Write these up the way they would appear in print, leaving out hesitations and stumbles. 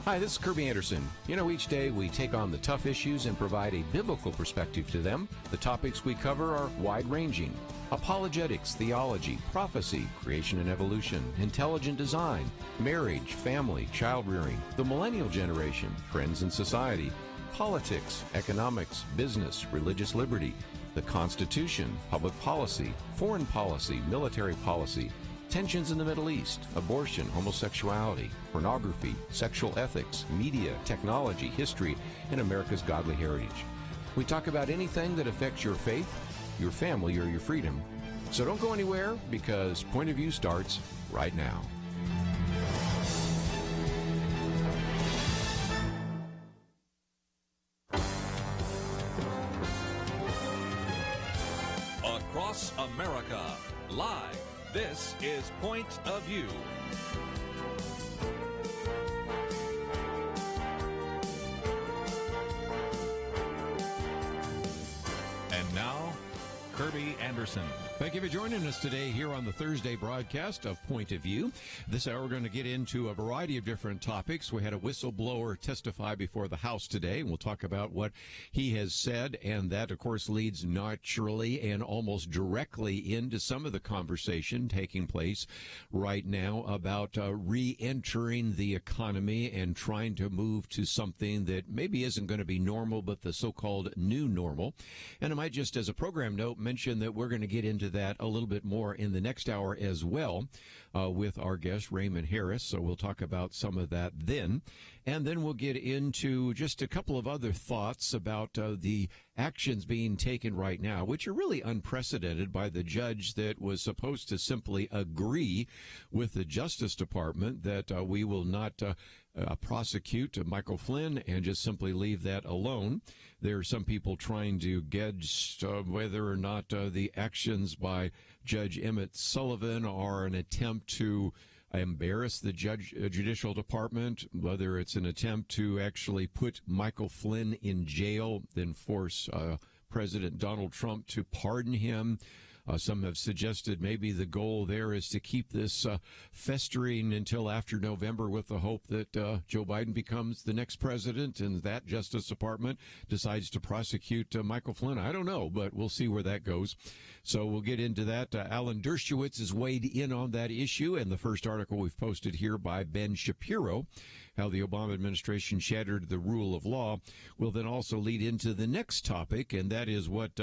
Hi, this is Kerby Anderson. Each day we take on the tough issues and provide a biblical perspective to them. The topics we cover are wide-ranging. Apologetics, theology, prophecy, creation and evolution, intelligent design, marriage, family, child-rearing, the millennial generation, trends in society, politics, economics, business, religious liberty, the Constitution, public policy, foreign policy, military policy, tensions in the Middle East, abortion, homosexuality, pornography, sexual ethics, media, technology, history, and America's godly heritage. We talk about anything that affects your faith, your family, or your freedom. So don't go anywhere, because Point of View starts right now. Across America, live. This is Point of View. And now, Kerby Anderson. Thank you for joining us today here on the Thursday broadcast of Point of View. This hour we're going to get into a variety of different topics. We had a whistleblower testify before the House today, and we'll talk about what he has said, and that, of course, leads naturally and almost directly into some of the conversation taking place right now about re-entering the economy and trying to move to something that maybe isn't going to be normal, but the so-called new normal. And I might just, as a program note, mention that we're going to get into that a little bit more in the next hour as well with our guest, Raymond Harris. So we'll talk about some of that then. And then we'll get into just a couple of other thoughts about the actions being taken right now, which are really unprecedented by the judge that was supposed to simply agree with the Justice Department that we will not prosecute Michael Flynn and just simply leave that alone. There are some people trying to gauge whether or not the actions by Judge Emmett Sullivan are an attempt to embarrass the judicial department, whether it's an attempt to actually put Michael Flynn in jail, then force President Donald Trump to pardon him. Some have suggested maybe the goal there is to keep this festering until after November with the hope that Joe Biden becomes the next president and that Justice Department decides to prosecute Michael Flynn. I don't know, but we'll see where that goes. So we'll get into that. Alan Dershowitz has weighed in on that issue, and the first article we've posted here by Ben Shapiro, how the Obama administration shattered the rule of law, will then also lead into the next topic, and that is what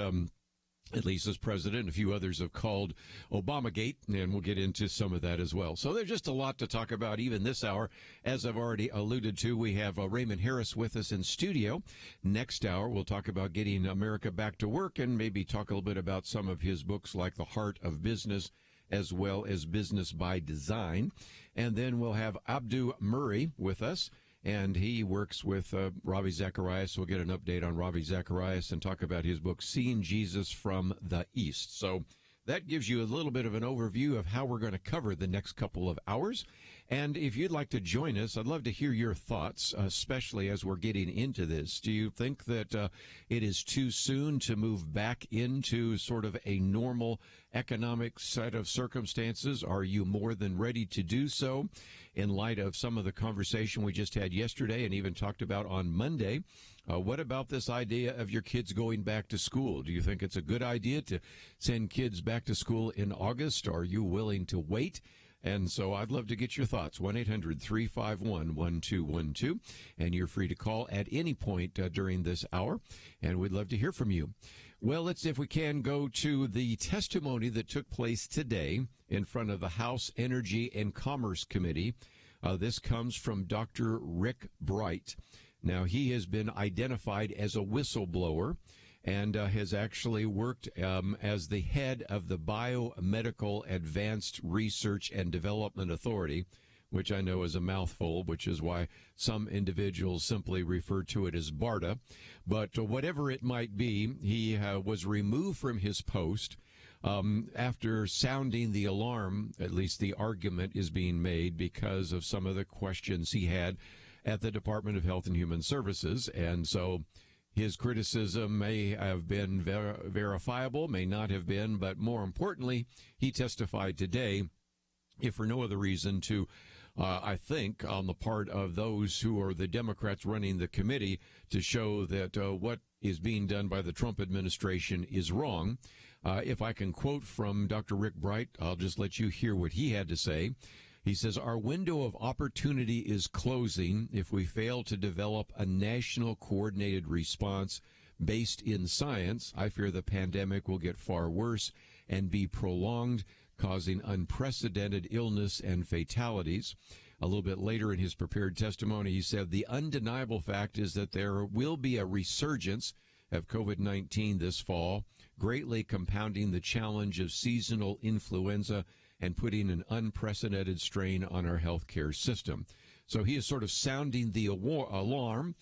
at least as president, and a few others have called Obamagate, and we'll get into some of that as well. So there's just a lot to talk about even this hour. As I've already alluded to, we have Raymond Harris with us in studio. Next hour, we'll talk about getting America back to work and maybe talk a little bit about some of his books like The Heart of Business as well as Business by Design. And then we'll have Abdu Murray with us, and he works with Ravi Zacharias. We'll get an update on Ravi Zacharias and talk about his book, Seeing Jesus from the East. So that gives you a little bit of an overview of how we're going to cover the next couple of hours. And if you'd like to join us, I'd love to hear your thoughts, especially as we're getting into this. Do you think that it is too soon to move back into sort of a normal economic set of circumstances? Are you more than ready to do so in light of some of the conversation we just had yesterday and even talked about on Monday? What about this idea of your kids going back to school? Do you think it's a good idea to send kids back to school in August? Are you willing to wait? And so I'd love to get your thoughts. 1-800-351-1212. And you're free to call at any point during this hour. And we'd love to hear from you. Well, let's, if we can, go to the testimony that took place today in front of the House Energy and Commerce Committee. This comes from Dr. Rick Bright. Now, he has been identified as a whistleblower and has actually worked as the head of the Biomedical Advanced Research and Development Authority, which I know is a mouthful, which is why some individuals simply refer to it as BARDA. But whatever it might be, he was removed from his post after sounding the alarm. At least the argument is being made because of some of the questions he had at the Department of Health and Human Services. And so his criticism may have been verifiable, may not have been, but more importantly, he testified today, if for no other reason, to I think, on the part of those who are the Democrats running the committee to show that what is being done by the Trump administration is wrong. If I can quote from Dr. Rick Bright, I'll just let you hear what he had to say. He says, "Our window of opportunity is closing if we fail to develop a national coordinated response based in science. I fear the pandemic will get far worse and be prolonged, causing unprecedented illness and fatalities." A little bit later in his prepared testimony, he said, "The undeniable fact is that there will be a resurgence of COVID-19 this fall, greatly compounding the challenge of seasonal influenza and putting an unprecedented strain on our healthcare system." So he is sort of sounding the alarm.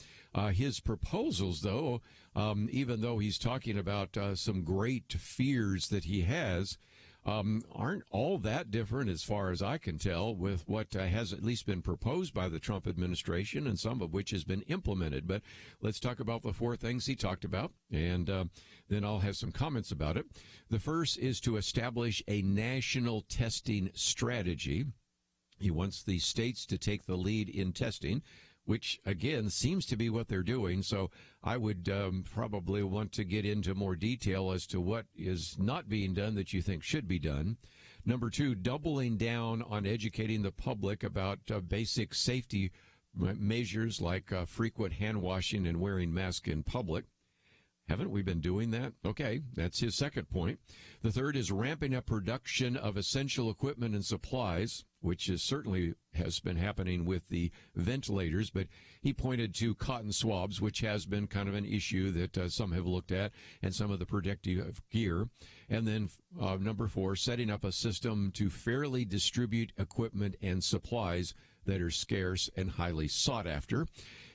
His proposals, though, even though he's talking about some great fears that he has, aren't all that different, as far as I can tell, with what has at least been proposed by the Trump administration, and some of which has been implemented. But let's talk about the four things he talked about, and then I'll have some comments about it. The first is to establish a national testing strategy. He wants the states to take the lead in testing, which, again, seems to be what they're doing. So I would probably want to get into more detail as to what is not being done that you think should be done. Number two, doubling down on educating the public about basic safety measures like frequent hand washing and wearing masks in public. Haven't we been doing that? Okay, that's his second point. The third is ramping up production of essential equipment and supplies, which is certainly has been happening with the ventilators, but he pointed to cotton swabs, which has been kind of an issue that some have looked at, and some of the protective gear. And then number four, setting up a system to fairly distribute equipment and supplies that are scarce and highly sought after.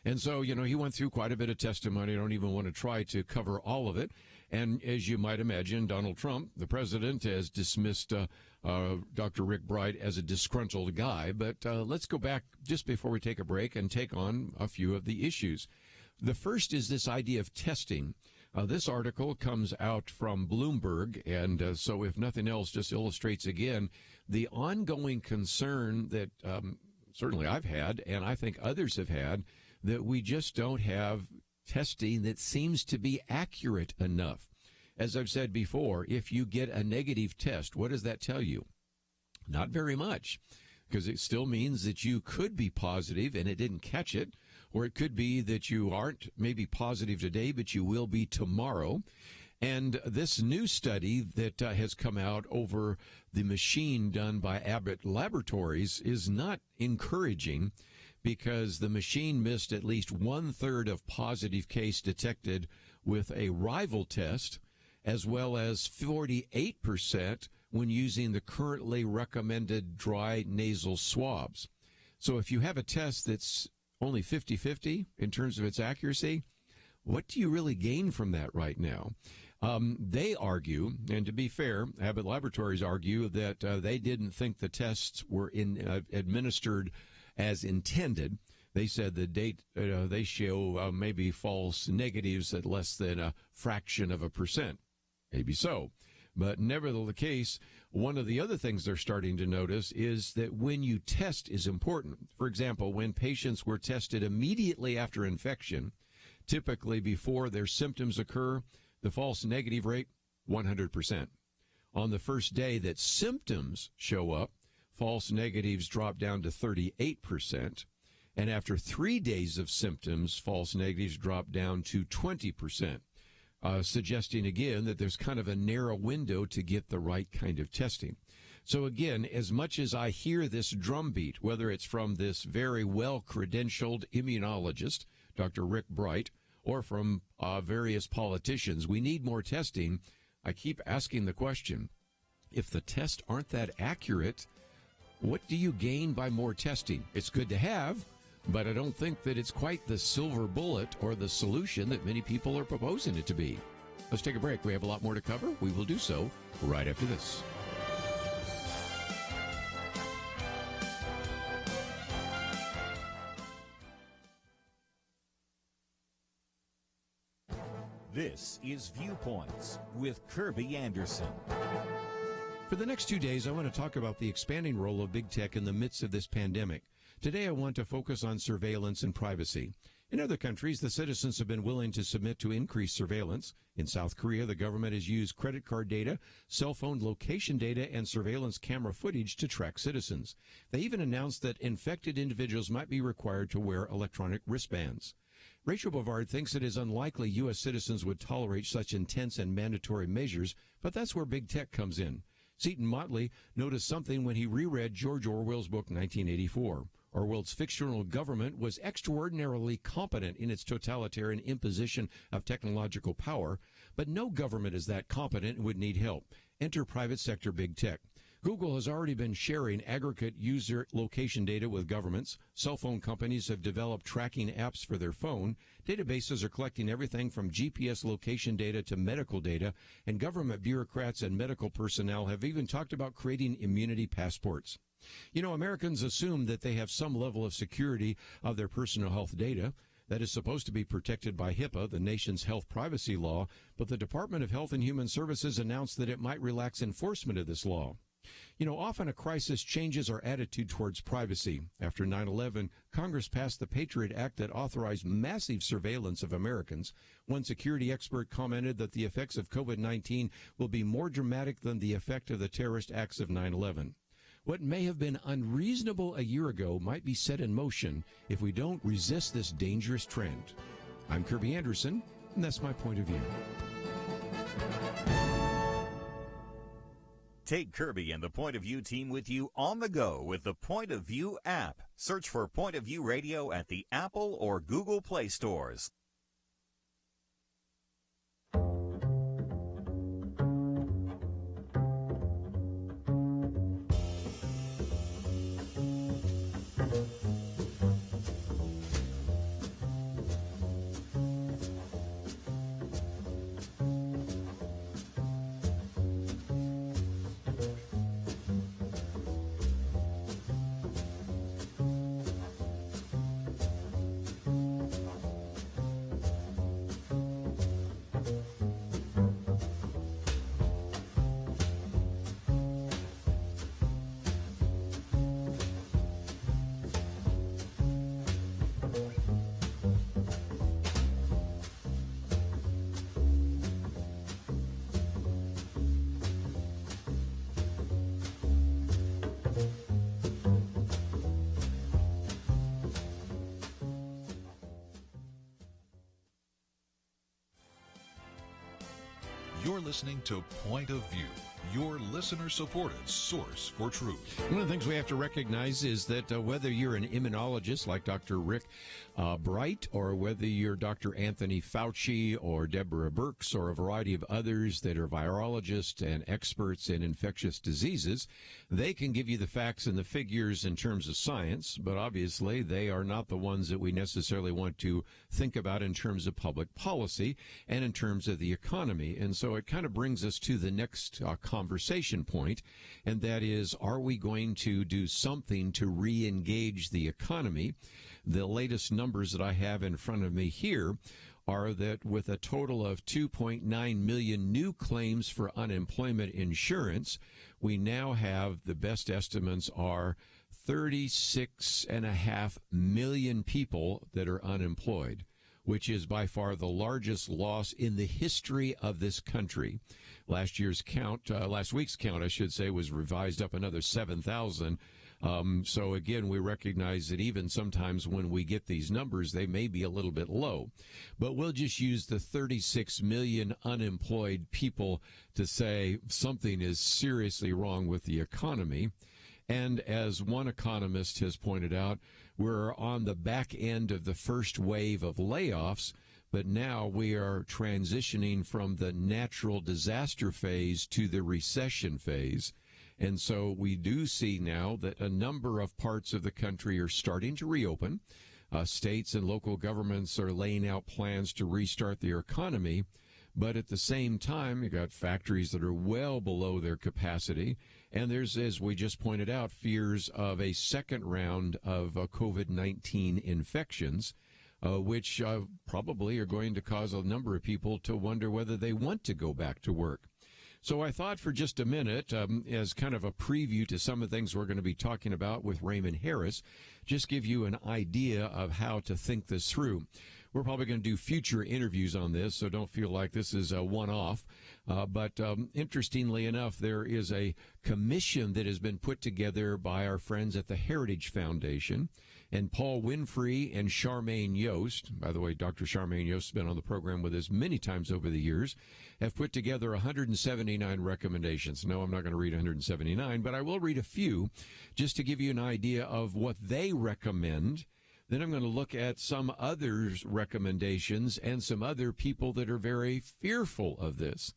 And so, he went through quite a bit of testimony. I don't even want to try to cover all of it. And as you might imagine, Donald Trump, the president, has dismissed Dr. Rick Bright as a disgruntled guy. But let's go back just before we take a break and take on a few of the issues. The first is this idea of testing. This article comes out from Bloomberg, and so if nothing else, just illustrates again the ongoing concern that certainly I've had, and I think others have had, that we just don't have testing that seems to be accurate enough. As I've said before, if you get a negative test, what does that tell you? Not very much, because it still means that you could be positive and it didn't catch it, or it could be that you aren't maybe positive today, but you will be tomorrow. And this new study that has come out over the machine done by Abbott Laboratories is not encouraging, because the machine missed at least 1/3 of positive case detected with a rival test, as well as 48% when using the currently recommended dry nasal swabs. So if you have a test that's only 50-50 in terms of its accuracy, what do you really gain from that right now? They argue, and to be fair, Abbott Laboratories argue that they didn't think the tests were administered as intended. They said the date they show maybe false negatives at less than a fraction of a percent. Maybe so. But nevertheless, the case, one of the other things they're starting to notice is that when you test is important. For example, when patients were tested immediately after infection, typically before their symptoms occur, the false negative rate, 100%. On the first day that symptoms show up, false negatives drop down to 38%. And after 3 days of symptoms, false negatives drop down to 20%, suggesting again that there's kind of a narrow window to get the right kind of testing. So again, as much as I hear this drumbeat, whether it's from this very well-credentialed immunologist, Dr. Rick Bright, or from various politicians, we need more testing. I keep asking the question, if the tests aren't that accurate, what do you gain by more testing? It's good to have, but I don't think that it's quite the silver bullet or the solution that many people are proposing it to be. Let's take a break. We have a lot more to cover. We will do so right after this. This is Viewpoints with Kerby Anderson. For the next 2 days, I want to talk about the expanding role of big tech in the midst of this pandemic. Today, I want to focus on surveillance and privacy. In other countries, the citizens have been willing to submit to increased surveillance. In South Korea, the government has used credit card data, cell phone location data, and surveillance camera footage to track citizens. They even announced that infected individuals might be required to wear electronic wristbands. Rachel Bovard thinks it is unlikely U.S. citizens would tolerate such intense and mandatory measures, but that's where big tech comes in. Seton Motley noticed something when he reread George Orwell's book 1984. Orwell's fictional government was extraordinarily competent in its totalitarian imposition of technological power, but no government is that competent and would need help. Enter private sector big tech. Google has already been sharing aggregate user location data with governments. Cell phone companies have developed tracking apps for their phone. Databases are collecting everything from GPS location data to medical data, and government bureaucrats and medical personnel have even talked about creating immunity passports. You know, Americans assume that they have some level of security of their personal health data. That is supposed to be protected by HIPAA, the nation's health privacy law, but the Department of Health and Human Services announced that it might relax enforcement of this law. You know, often a crisis changes our attitude towards privacy. After 9/11, Congress passed the Patriot Act that authorized massive surveillance of Americans. One security expert commented that the effects of COVID-19 will be more dramatic than the effect of the terrorist acts of 9/11. What may have been unreasonable a year ago might be set in motion if we don't resist this dangerous trend. I'm Kerby Anderson, and that's my point of view. Take Kerby and the Point of View team with you on the go with the Point of View app. Search for Point of View Radio at the Apple or Google Play stores. You're listening to Point of View, your listener-supported source for truth. One of the things we have to recognize is that whether you're an immunologist like Dr. Rick Bright, or whether you're Dr. Anthony Fauci or Deborah Birx or a variety of others that are virologists and experts in infectious diseases, they can give you the facts and the figures in terms of science, but obviously they are not the ones that we necessarily want to think about in terms of public policy and in terms of the economy. And so it kind of brings us to the next conversation point, and that is, are we going to do something to re-engage the economy? The latest numbers that I have in front of me here are that with a total of 2.9 million new claims for unemployment insurance, we now have, the best estimates are 36.5 million people that are unemployed, which is by far the largest loss in the history of this country. Last week's count, I should say, was revised up another 7,000. So again, we recognize that even sometimes when we get these numbers, they may be a little bit low. But we'll just use the 36 million unemployed people to say something is seriously wrong with the economy. And as one economist has pointed out, we're on the back end of the first wave of layoffs, but now we are transitioning from the natural disaster phase to the recession phase. And so we do see now that a number of parts of the country are starting to reopen. States and local governments are laying out plans to restart their economy. But at the same time, you got factories that are well below their capacity. And there's, as we just pointed out, fears of a second round of COVID-19 infections, which probably are going to cause a number of people to wonder whether they want to go back to work. So I thought for just a minute, as kind of a preview to some of the things we're going to be talking about with Raymond Harris, just give you an idea of how to think this through. We're probably going to do future interviews on this, so don't feel like this is a one-off. But interestingly enough, there is a commission that has been put together by our friends at the Heritage Foundation. And Paul Winfrey and Charmaine Yost, by the way, Dr. Charmaine Yost has been on the program with us many times over the years, have put together 179 recommendations. No, I'm not going to read 179, but I will read a few just to give you an idea of what they recommend. Then I'm going to look at some others' recommendations and some other people that are very fearful of this.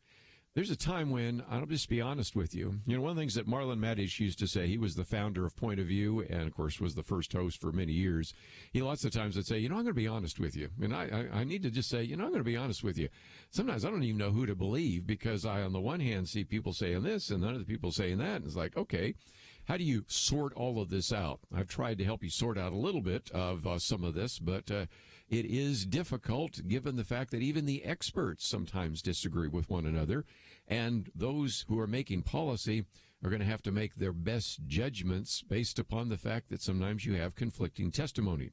There's a time when, I'll just be honest with you, one of the things that Marlon Mattis used to say, he was the founder of Point of View and, of course, was the first host for many years. He lots of times would say, I'm going to be honest with you. And I need to just say, I'm going to be honest with you. Sometimes I don't even know who to believe because I, on the one hand, see people saying this and other people saying that. And it's like, okay, how do you sort all of this out? I've tried to help you sort out a little bit of some of this, but it is difficult given the fact that even the experts sometimes disagree with one another, and those who are making policy are going to have to make their best judgments based upon the fact that sometimes you have conflicting testimony.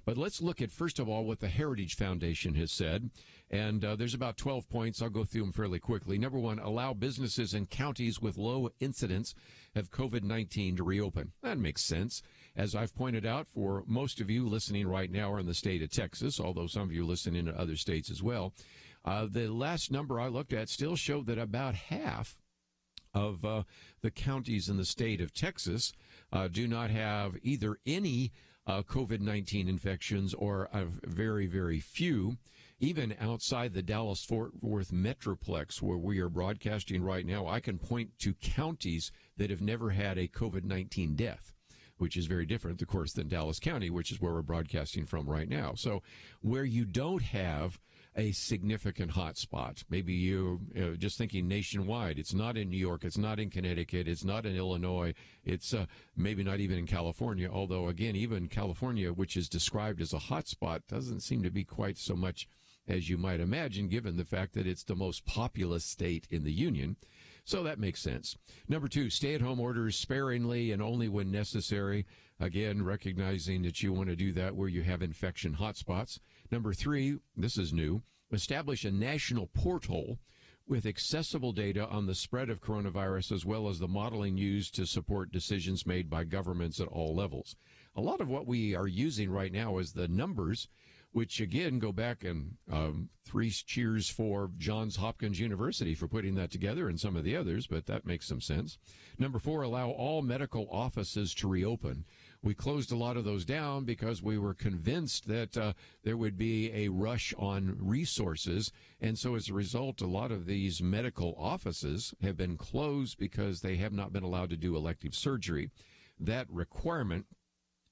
But let's look at, first of all, what the Heritage Foundation has said. And there's about 12 points. I'll go through them fairly quickly. Number one, allow businesses in counties with low incidence of COVID-19 to reopen. That makes sense. As I've pointed out, for most of you listening right now are in the state of Texas, although some of you listen in other states as well. The last number I looked at still showed that about half of the counties in the state of Texas do not have either any COVID-19 infections or very, very few. Even outside the Dallas-Fort Worth Metroplex, where we are broadcasting right now, I can point to counties that have never had a COVID-19 death, which is very different, of course, than Dallas County, which is where we're broadcasting from right now. So where you don't have a significant hot spot, maybe you just thinking nationwide, it's not in New York, it's not in Connecticut, it's not in Illinois, it's maybe not even in California, although, again, even California, which is described as a hot spot, doesn't seem to be quite so much as you might imagine, given the fact that it's the most populous state in the union. So that makes sense. Number two, stay-at-home orders sparingly and only when necessary. Again, recognizing that you want to do that where you have infection hotspots. Number three, this is new, establish a national portal with accessible data on the spread of coronavirus as well as the modeling used to support decisions made by governments at all levels. A lot of what we are using right now is the numbers, which, again, go back and three cheers for Johns Hopkins University for putting that together and some of the others, but that makes some sense. Number four, allow all medical offices to reopen. We closed a lot of those down because we were convinced that there would be a rush on resources, and so as a result, a lot of these medical offices have been closed because they have not been allowed to do elective surgery. That requirement,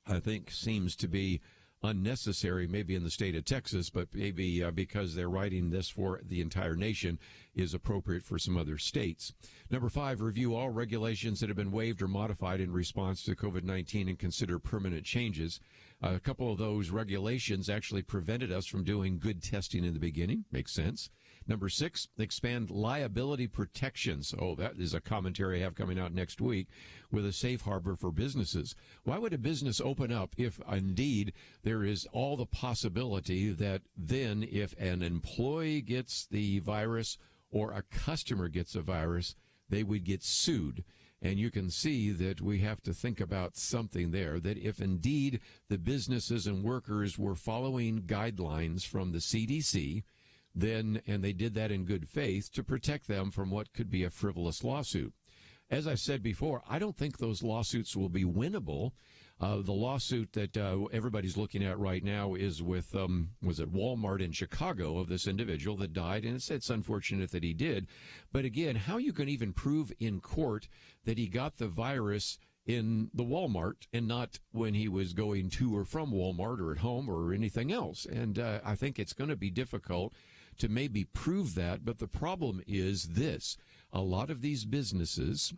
I think, seems to be unnecessary, maybe in the state of Texas, but maybe because they're writing this for the entire nation is appropriate for some other states. Number five, review all regulations that have been waived or modified in response to COVID-19 and consider permanent changes. A couple of those regulations actually prevented us from doing good testing in the beginning. Makes sense. Number six, expand liability protections. Oh, that is a commentary I have coming out next week with a safe harbor for businesses. Why would a business open up if indeed there is all the possibility that then if an employee gets the virus or a customer gets a virus, they would get sued? And you can see that we have to think about something there, that if indeed the businesses and workers were following guidelines from the CDC, then, and they did that in good faith to protect them from what could be a frivolous lawsuit. As I said before, I don't think those lawsuits will be winnable. The lawsuit that everybody's looking at right now is with, was it Walmart in Chicago, of this individual that died, and it's unfortunate that he did. But again, how you can even prove in court that he got the virus in the Walmart and not when he was going to or from Walmart or at home or anything else? And I think it's going to be difficult to maybe prove that, but the problem is this. A lot of these businesses,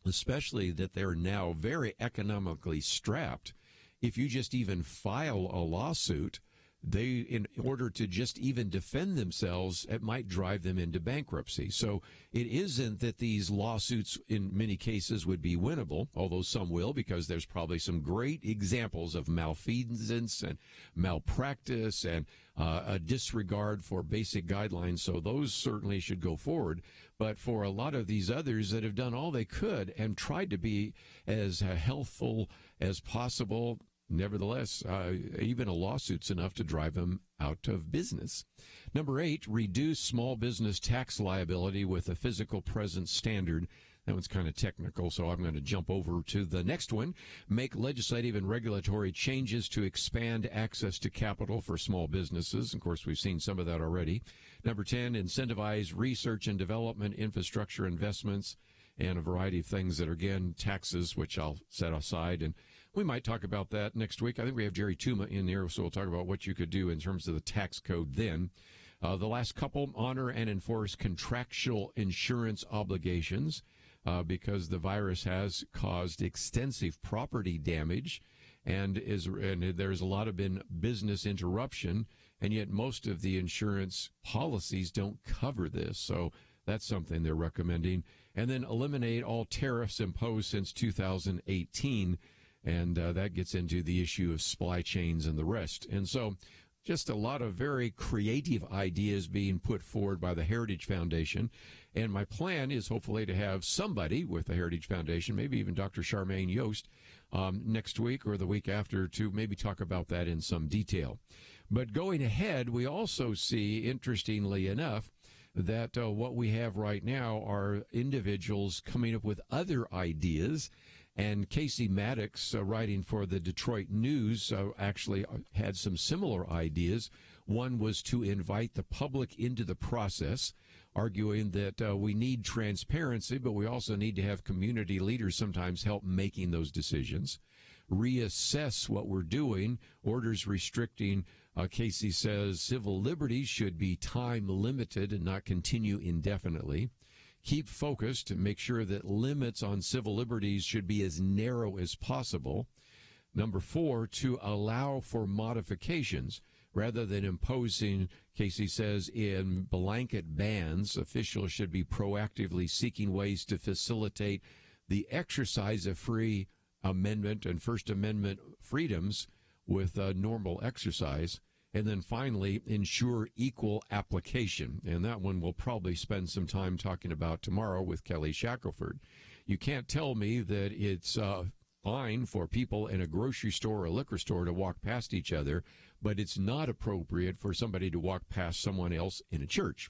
especially that they're now very economically strapped, if you just even file a lawsuit, they, in order to just even defend themselves, it might drive them into bankruptcy. So it isn't that these lawsuits in many cases would be winnable, although some will, because there's probably some great examples of malfeasance and malpractice and a disregard for basic guidelines. So those certainly should go forward. But for a lot of these others that have done all they could and tried to be as healthful as possible, nevertheless, even a lawsuit's enough to drive them out of business. Number 8, reduce small business tax liability with a physical presence standard. That one's kind of technical, so I'm going to jump over to the next one. Make legislative and regulatory changes to expand access to capital for small businesses. Of course, we've seen some of that already. Number 10, incentivize research and development, infrastructure investments, and a variety of things that are, again, taxes, which I'll set aside. And we might talk about that next week. I think we have Jerry Tuma in there, so we'll talk about what you could do in terms of the tax code then. The last couple, honor and enforce contractual insurance obligations. Because the virus has caused extensive property damage and there's a lot of been business interruption, and yet most of the insurance policies don't cover this. So that's something they're recommending. And then eliminate all tariffs imposed since 2018, and that gets into the issue of supply chains and the rest. And so just a lot of very creative ideas being put forward by the Heritage Foundation. And my plan is hopefully to have somebody with the Heritage Foundation, maybe even Dr. Charmaine Yost, next week or the week after to maybe talk about that in some detail. But going ahead, we also see, interestingly enough, that what we have right now are individuals coming up with other ideas. And Casey Maddox, writing for the Detroit News, actually had some similar ideas. One was to invite the public into the process, arguing that we need transparency, but we also need to have community leaders sometimes help making those decisions. Reassess what we're doing. Orders restricting, Casey says, civil liberties should be time limited and not continue indefinitely. Keep focused and make sure that limits on civil liberties should be as narrow as possible. Number 4, to allow for modifications rather than imposing, Casey says, in blanket bans. Officials should be proactively seeking ways to facilitate the exercise of free amendment and First Amendment freedoms with normal exercise. And then finally, ensure equal application. And that one we'll probably spend some time talking about tomorrow with Kelly Shackelford. You can't tell me that it's fine for people in a grocery store or a liquor store to walk past each other, but it's not appropriate for somebody to walk past someone else in a church.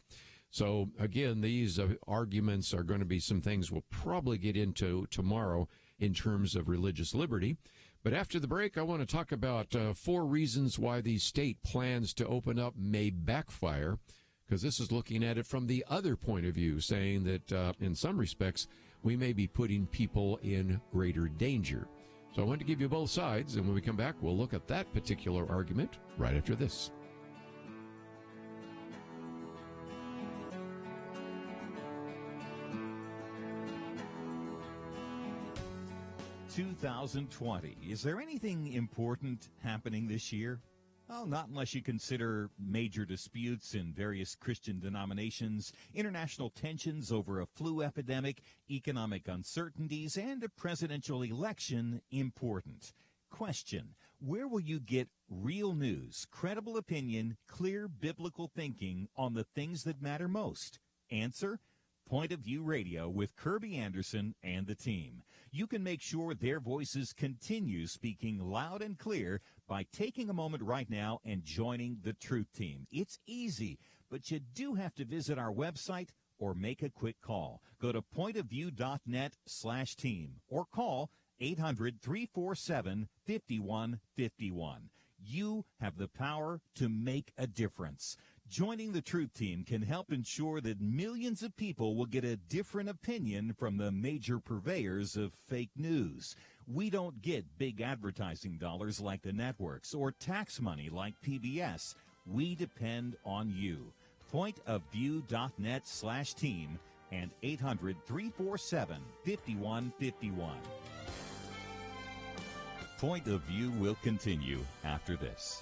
So, again, these arguments are going to be some things we'll probably get into tomorrow in terms of religious liberty. But after the break, I want to talk about 4 reasons why the state plans to open up may backfire, because this is looking at it from the other point of view, saying that in some respects, we may be putting people in greater danger. So I want to give you both sides, and when we come back, we'll look at that particular argument right after this. 2020. Is there anything important happening this year? Oh, not unless you consider major disputes in various Christian denominations, international tensions over a flu epidemic, economic uncertainties, and a presidential election important. Question: where will you get real news, credible opinion, clear biblical thinking on the things that matter most? Answer: Point of View Radio with Kerby Anderson and the team. You can make sure their voices continue speaking loud and clear by taking a moment right now and joining the Truth Team. It's easy, but you do have to visit our website or make a quick call. Go to pointofview.net/team or call 800-347-5151. You have the power to make a difference. Joining the Truth Team can help ensure that millions of people will get a different opinion from the major purveyors of fake news. We don't get big advertising dollars like the networks or tax money like PBS. We depend on you. Pointofview.net/team and 800-347-5151. Point of View will continue after this.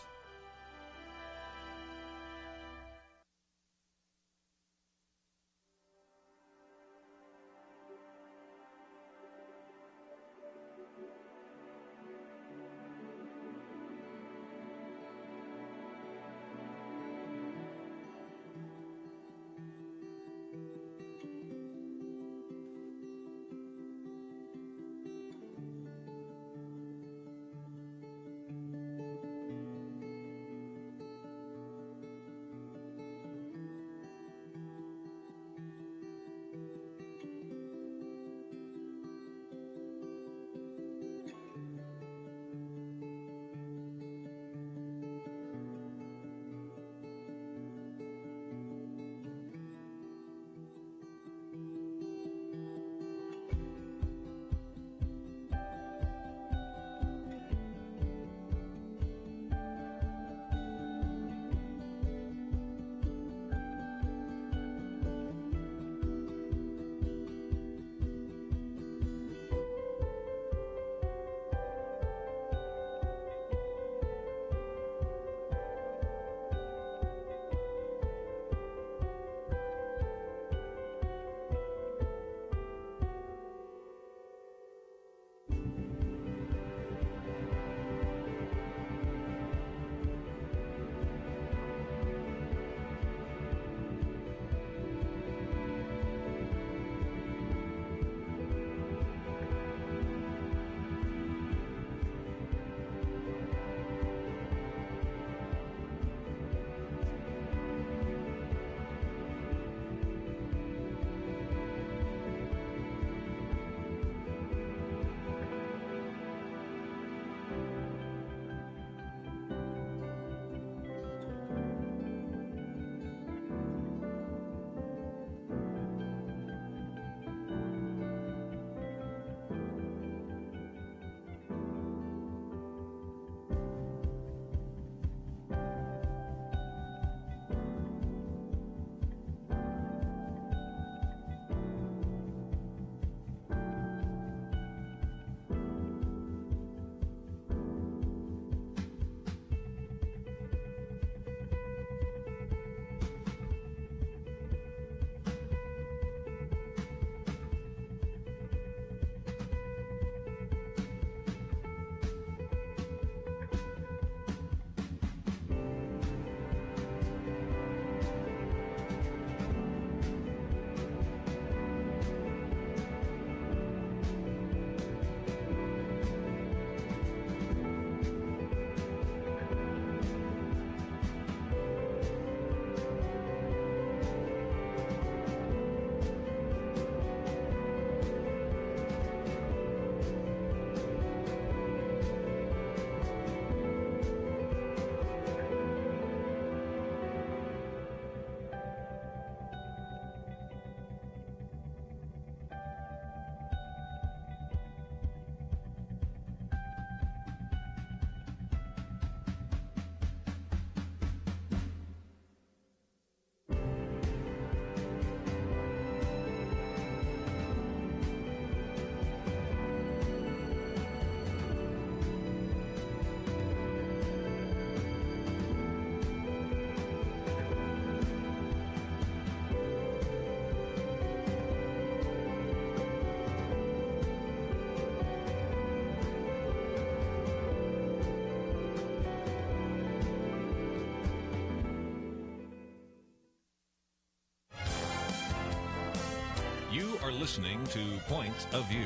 You are listening to Point of View.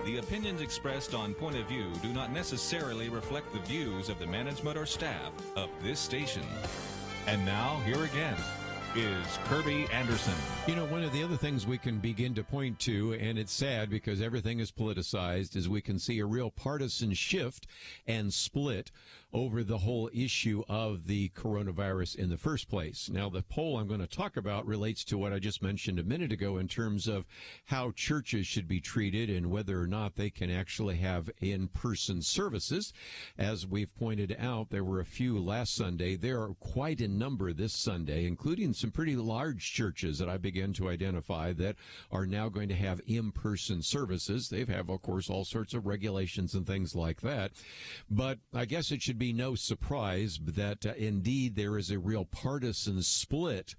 The opinions expressed on Point of View do not necessarily reflect the views of the management or staff of this station. And now, here again, is Kerby Anderson. You know, one of the other things we can begin to point to, and it's sad because everything is politicized, is we can see a real partisan shift and split over the whole issue of the coronavirus in the first place. Now, the poll I'm going to talk about relates to what I just mentioned a minute ago in terms of how churches should be treated and whether or not they can actually have in-person services. As we've pointed out, there were a few last Sunday. There are quite a number this Sunday, including some pretty large churches that I began to identify that are now going to have in-person services. They have, of course, all sorts of regulations and things like that. But I guess it should be no surprise that indeed there is a real partisan split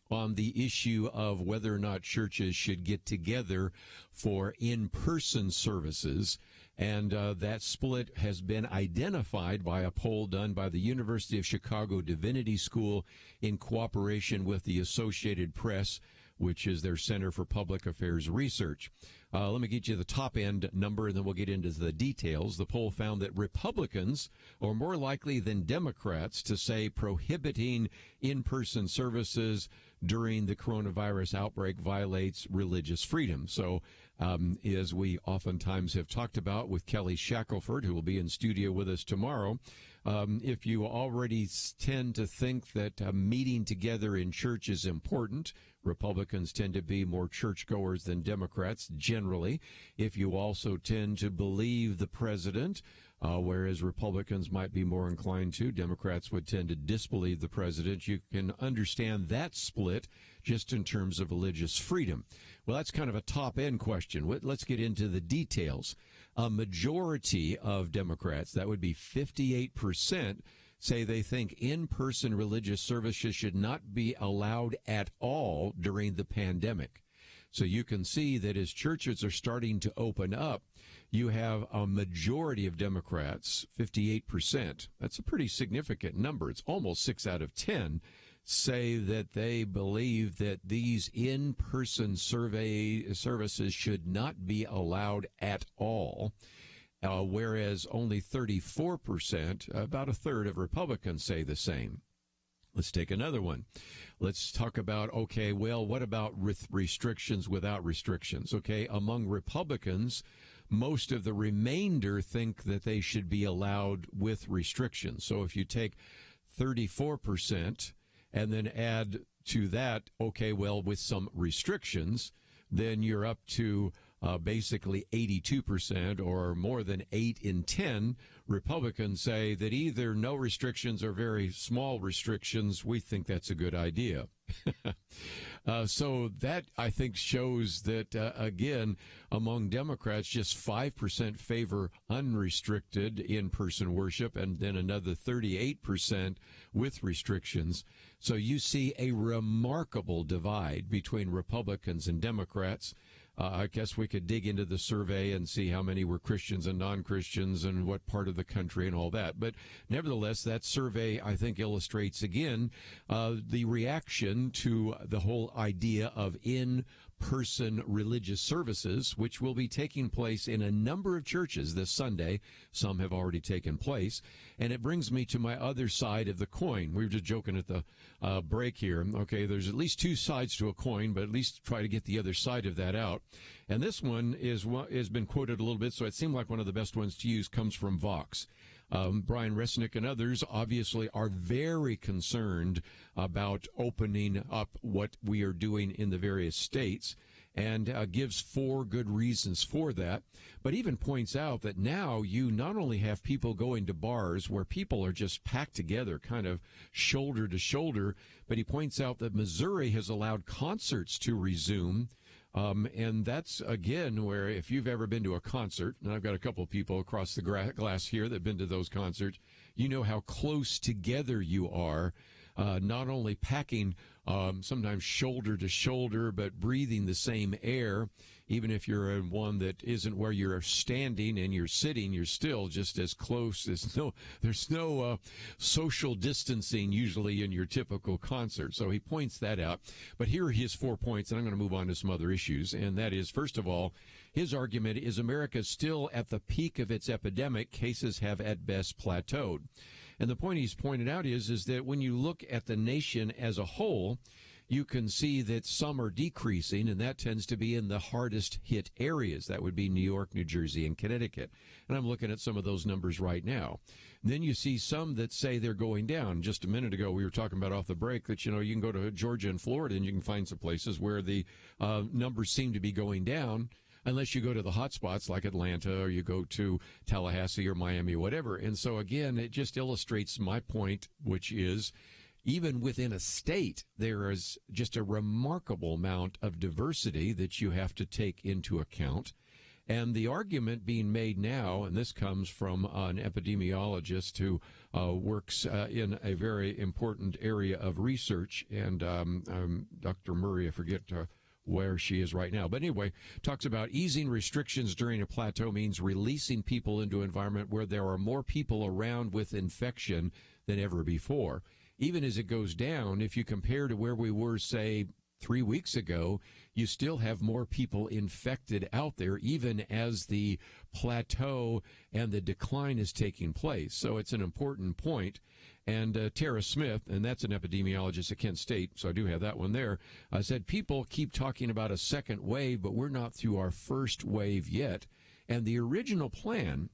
on the issue of whether or not churches should get together for in-person services. And that split has been identified by a poll done by the University of Chicago Divinity School in cooperation with the Associated Press, which is their Center for Public Affairs Research. Let me get you the top end number, and then we'll get into the details. The poll found that Republicans are more likely than Democrats to say prohibiting in-person services during the coronavirus outbreak violates religious freedom. So, as we oftentimes have talked about with Kelly Shackelford, who will be in studio with us tomorrow, if you already tend to think that meeting together in church is important, Republicans tend to be more churchgoers than Democrats generally. If you also tend to believe the president, whereas Republicans might be more inclined to, Democrats would tend to disbelieve the president, you can understand that split just in terms of religious freedom. Well, that's kind of a top-end question. Let's get into the details. A majority of Democrats, that would be 58%, say they think in-person religious services should not be allowed at all during the pandemic. So you can see that as churches are starting to open up, you have a majority of Democrats, 58%. That's a pretty significant number. It's almost 6 out of 10 say that they believe that these in-person services should not be allowed at all. Whereas only 34%, about a third of Republicans say the same. Let's take another one. Let's talk about, okay, well, what about restrictions without restrictions? Okay, among Republicans, most of the remainder think that they should be allowed with restrictions. So if you take 34% and then add to that, okay, well, with some restrictions, then you're up to basically 82%, or more than 8 in 10 Republicans say that either no restrictions or very small restrictions. We think that's a good idea. So that, I think, shows that, again, among Democrats, just 5% favor unrestricted in-person worship, and then another 38% with restrictions. So you see a remarkable divide between Republicans and Democrats. I guess we could dig into the survey and see how many were Christians and non-Christians and what part of the country and all that. But nevertheless, that survey, I think, illustrates again the reaction to the whole idea of in-person religious services, which will be taking place in a number of churches this Sunday. Some have already taken place. And it brings me to my other side of the coin. We were just joking at the break here. Okay, there's at least two sides to a coin, but at least try to get the other side of that out. And this one has been quoted a little bit, so it seemed like one of the best ones to use comes from Vox. Brian Resnick and others obviously are very concerned about opening up what we are doing in the various states, and gives 4 good reasons for that, but even points out that now you not only have people going to bars where people are just packed together, kind of shoulder to shoulder, but he points out that Missouri has allowed concerts to resume. And that's, again, where if you've ever been to a concert, and I've got a couple of people across the glass here that have been to those concerts, you know how close together you are, not only packing sometimes shoulder to shoulder, but breathing the same air even if you're in one that isn't where you're standing and you're sitting, you're still just as close. There's no social distancing usually in your typical concert. So he points that out. But here are his 4 points, and I'm going to move on to some other issues. And that is, first of all, his argument is America still at the peak of its epidemic. Cases have at best plateaued. And the point he's pointed out is that when you look at the nation as a whole, you can see that some are decreasing, and that tends to be in the hardest hit areas. That would be New York, New Jersey, and Connecticut. And I'm looking at some of those numbers right now. And then you see some that say they're going down. Just a minute ago, we were talking about off the break that, you can go to Georgia and Florida, and you can find some places where the numbers seem to be going down, unless you go to the hot spots like Atlanta, or you go to Tallahassee or Miami or whatever. And so, again, it just illustrates my point, which is, even within a state, there is just a remarkable amount of diversity that you have to take into account. And the argument being made now, and this comes from an epidemiologist who works in a very important area of research, and Dr. Murray, I forget where she is right now. But anyway, talks about easing restrictions during a plateau means releasing people into an environment where there are more people around with infection than ever before. Even as it goes down, if you compare to where we were, say, 3 weeks ago, you still have more people infected out there, even as the plateau and the decline is taking place. So it's an important point. And Tara Smith, and that's an epidemiologist at Kent State, so I do have that one there, said people keep talking about a second wave, but we're not through our first wave yet. And the original plan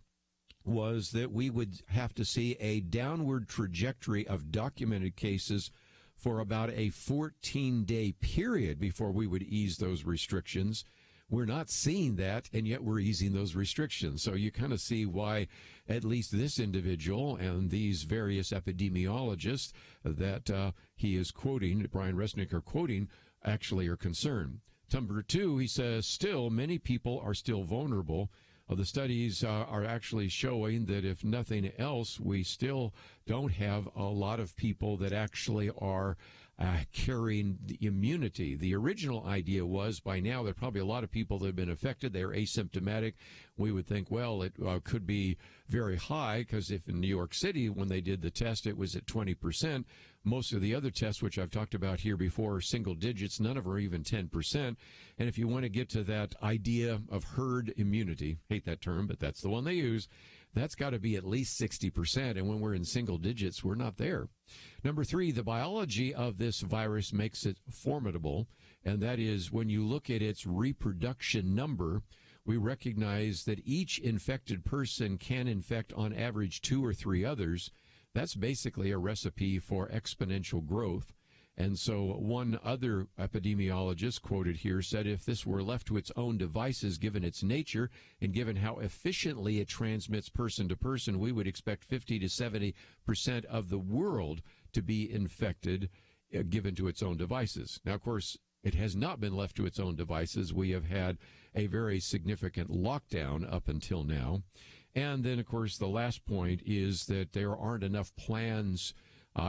was that we would have to see a downward trajectory of documented cases for about a 14-day period before we would ease those restrictions. We're not seeing that, and yet we're easing those restrictions. So you kind of see why at least this individual and these various epidemiologists that he is quoting, Brian Resnick are quoting, actually are concerned. Number two, he says, still, many people are still vulnerable. The studies are actually showing that if nothing else, we still don't have a lot of people that actually are carrying the immunity. The original idea was by now there are probably a lot of people that have been affected. They're asymptomatic. We would think, well, it could be very high because if in New York City, when they did the test, it was at 20%. Most of the other tests, which I've talked about here before, are single digits. None of them are even 10%. And if you want to get to that idea of herd immunity, hate that term, but that's the one they use, that's got to be at least 60%. And when we're in single digits, we're not there. Number three, the biology of this virus makes it formidable. And that is when you look at its reproduction number, we recognize that each infected person can infect on average 2 or 3 others. That's basically a recipe for exponential growth. And so one other epidemiologist quoted here said if this were left to its own devices, given its nature and given how efficiently it transmits person to person, we would expect 50 to 70% of the world to be infected given to its own devices. Now, of course, it has not been left to its own devices. We have had a very significant lockdown up until now. And then, of course, the last point is that there aren't enough plans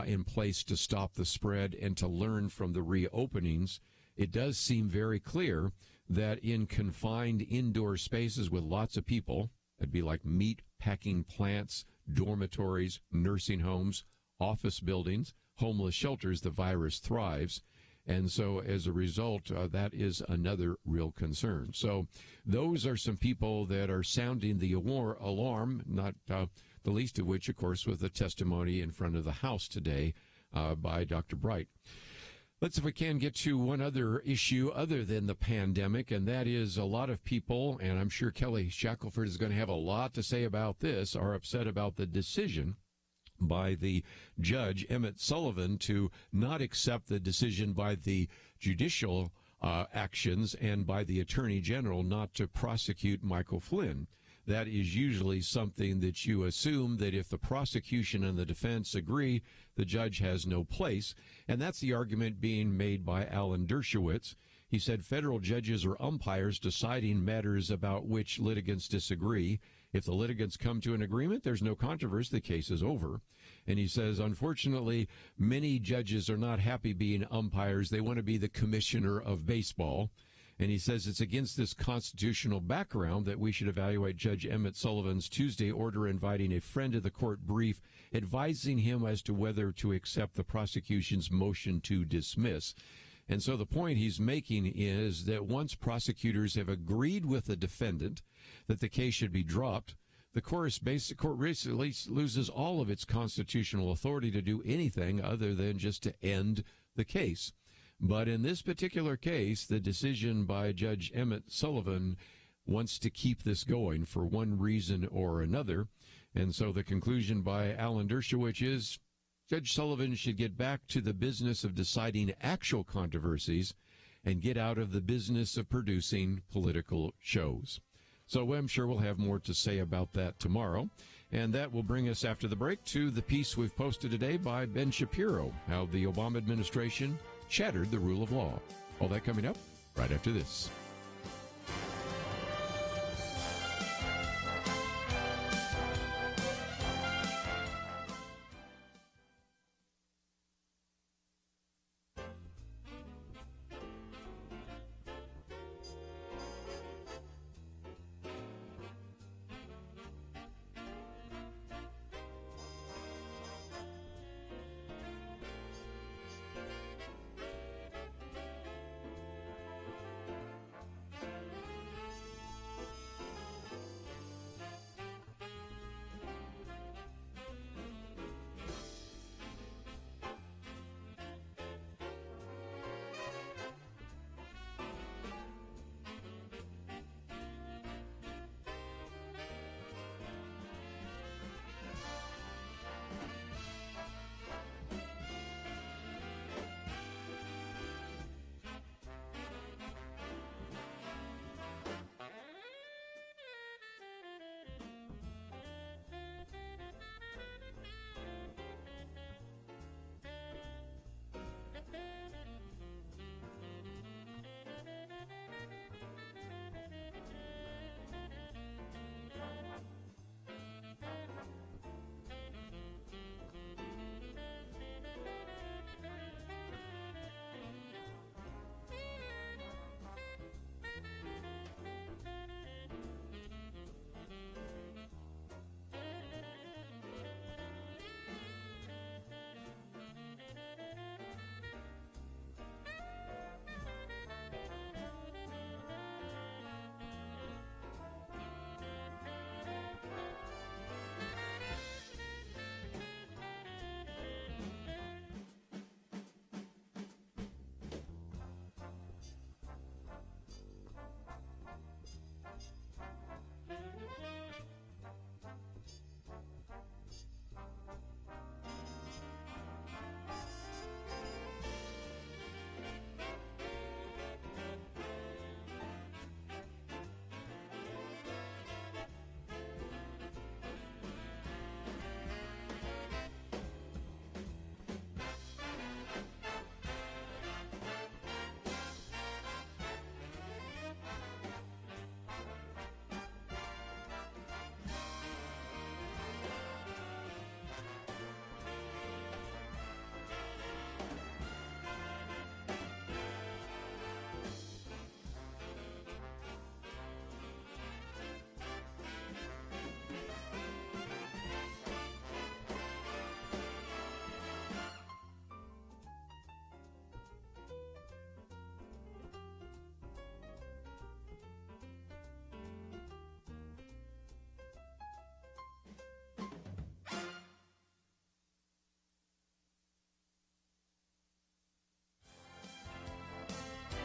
in place to stop the spread and to learn from the reopenings. It does seem very clear that in confined indoor spaces with lots of people, it'd be like meat packing plants, dormitories, nursing homes, office buildings, homeless shelters, the virus thrives. And so as a result, that is another real concern. So those are some people that are sounding the alarm, not the least of which, of course, was the testimony in front of the House today by Dr. Bright. Let's, if we can, get to one other issue other than the pandemic, and that is a lot of people, and I'm sure Kelly Shackelford is going to have a lot to say about this, are upset about the decision by the judge, Emmett Sullivan, to not accept the decision by the judicial actions and by the Attorney General not to prosecute Michael Flynn. That is usually something that you assume that if the prosecution and the defense agree, the judge has no place. And that's the argument being made by Alan Dershowitz. He said federal judges are umpires deciding matters about which litigants disagree. If the litigants come to an agreement, there's no controversy, the case is over. And he says, unfortunately, many judges are not happy being umpires. They want to be the commissioner of baseball. And he says it's against this constitutional background that we should evaluate Judge Emmett Sullivan's Tuesday order inviting a friend to the court brief, advising him as to whether to accept the prosecution's motion to dismiss. And so the point he's making is that once prosecutors have agreed with the defendant that the case should be dropped, the court basically loses all of its constitutional authority to do anything other than just to end the case. But in this particular case, the decision by Judge Emmett Sullivan wants to keep this going for one reason or another. And so the conclusion by Alan Dershowitz is Judge Sullivan should get back to the business of deciding actual controversies and get out of the business of producing political shows. So I'm sure we'll have more to say about that tomorrow. And that will bring us after the break to the piece we've posted today by Ben Shapiro, how the Obama administration shattered the rule of law. All that coming up right after this.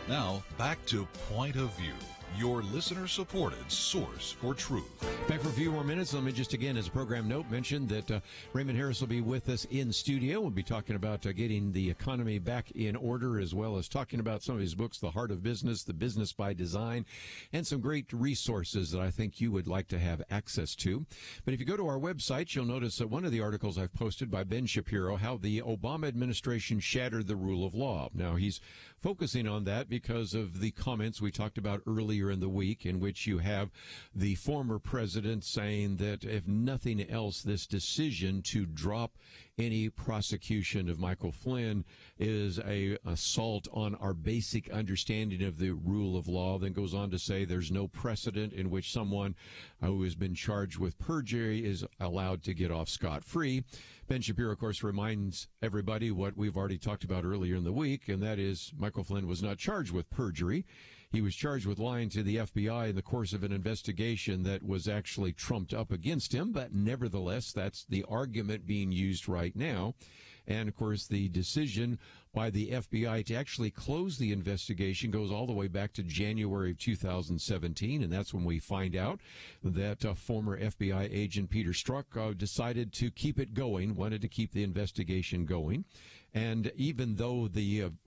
Now, back to Point of View, your listener-supported source for truth. Back for a few more minutes. Let me just again, as a program note, mention that Raymond Harris will be with us in studio. We'll be talking about getting the economy back in order, as well as talking about some of his books, The Heart of Business, The Business by Design, and some great resources that I think you would like to have access to. But if you go to our website, you'll notice that one of the articles I've posted by Ben Shapiro, how the Obama administration shattered the rule of law. Now, he's focusing on that because of the comments we talked about earlier in the week, in which you have the former president saying that if nothing else, this decision to drop any prosecution of Michael Flynn is a assault on our basic understanding of the rule of law. Then goes on to say there's no precedent in which someone who has been charged with perjury is allowed to get off scot-free. Ben Shapiro, of course, reminds everybody what we've already talked about earlier in the week, and that is Michael Flynn was not charged with perjury. He was charged with lying to the FBI in the course of an investigation that was actually trumped up against him, but nevertheless, that's the argument being used right now. And, of course, the decision by the FBI to actually close the investigation goes all the way back to January of 2017, and that's when we find out that former FBI agent Peter Strzok decided to keep it going, wanted to keep the investigation going. And even though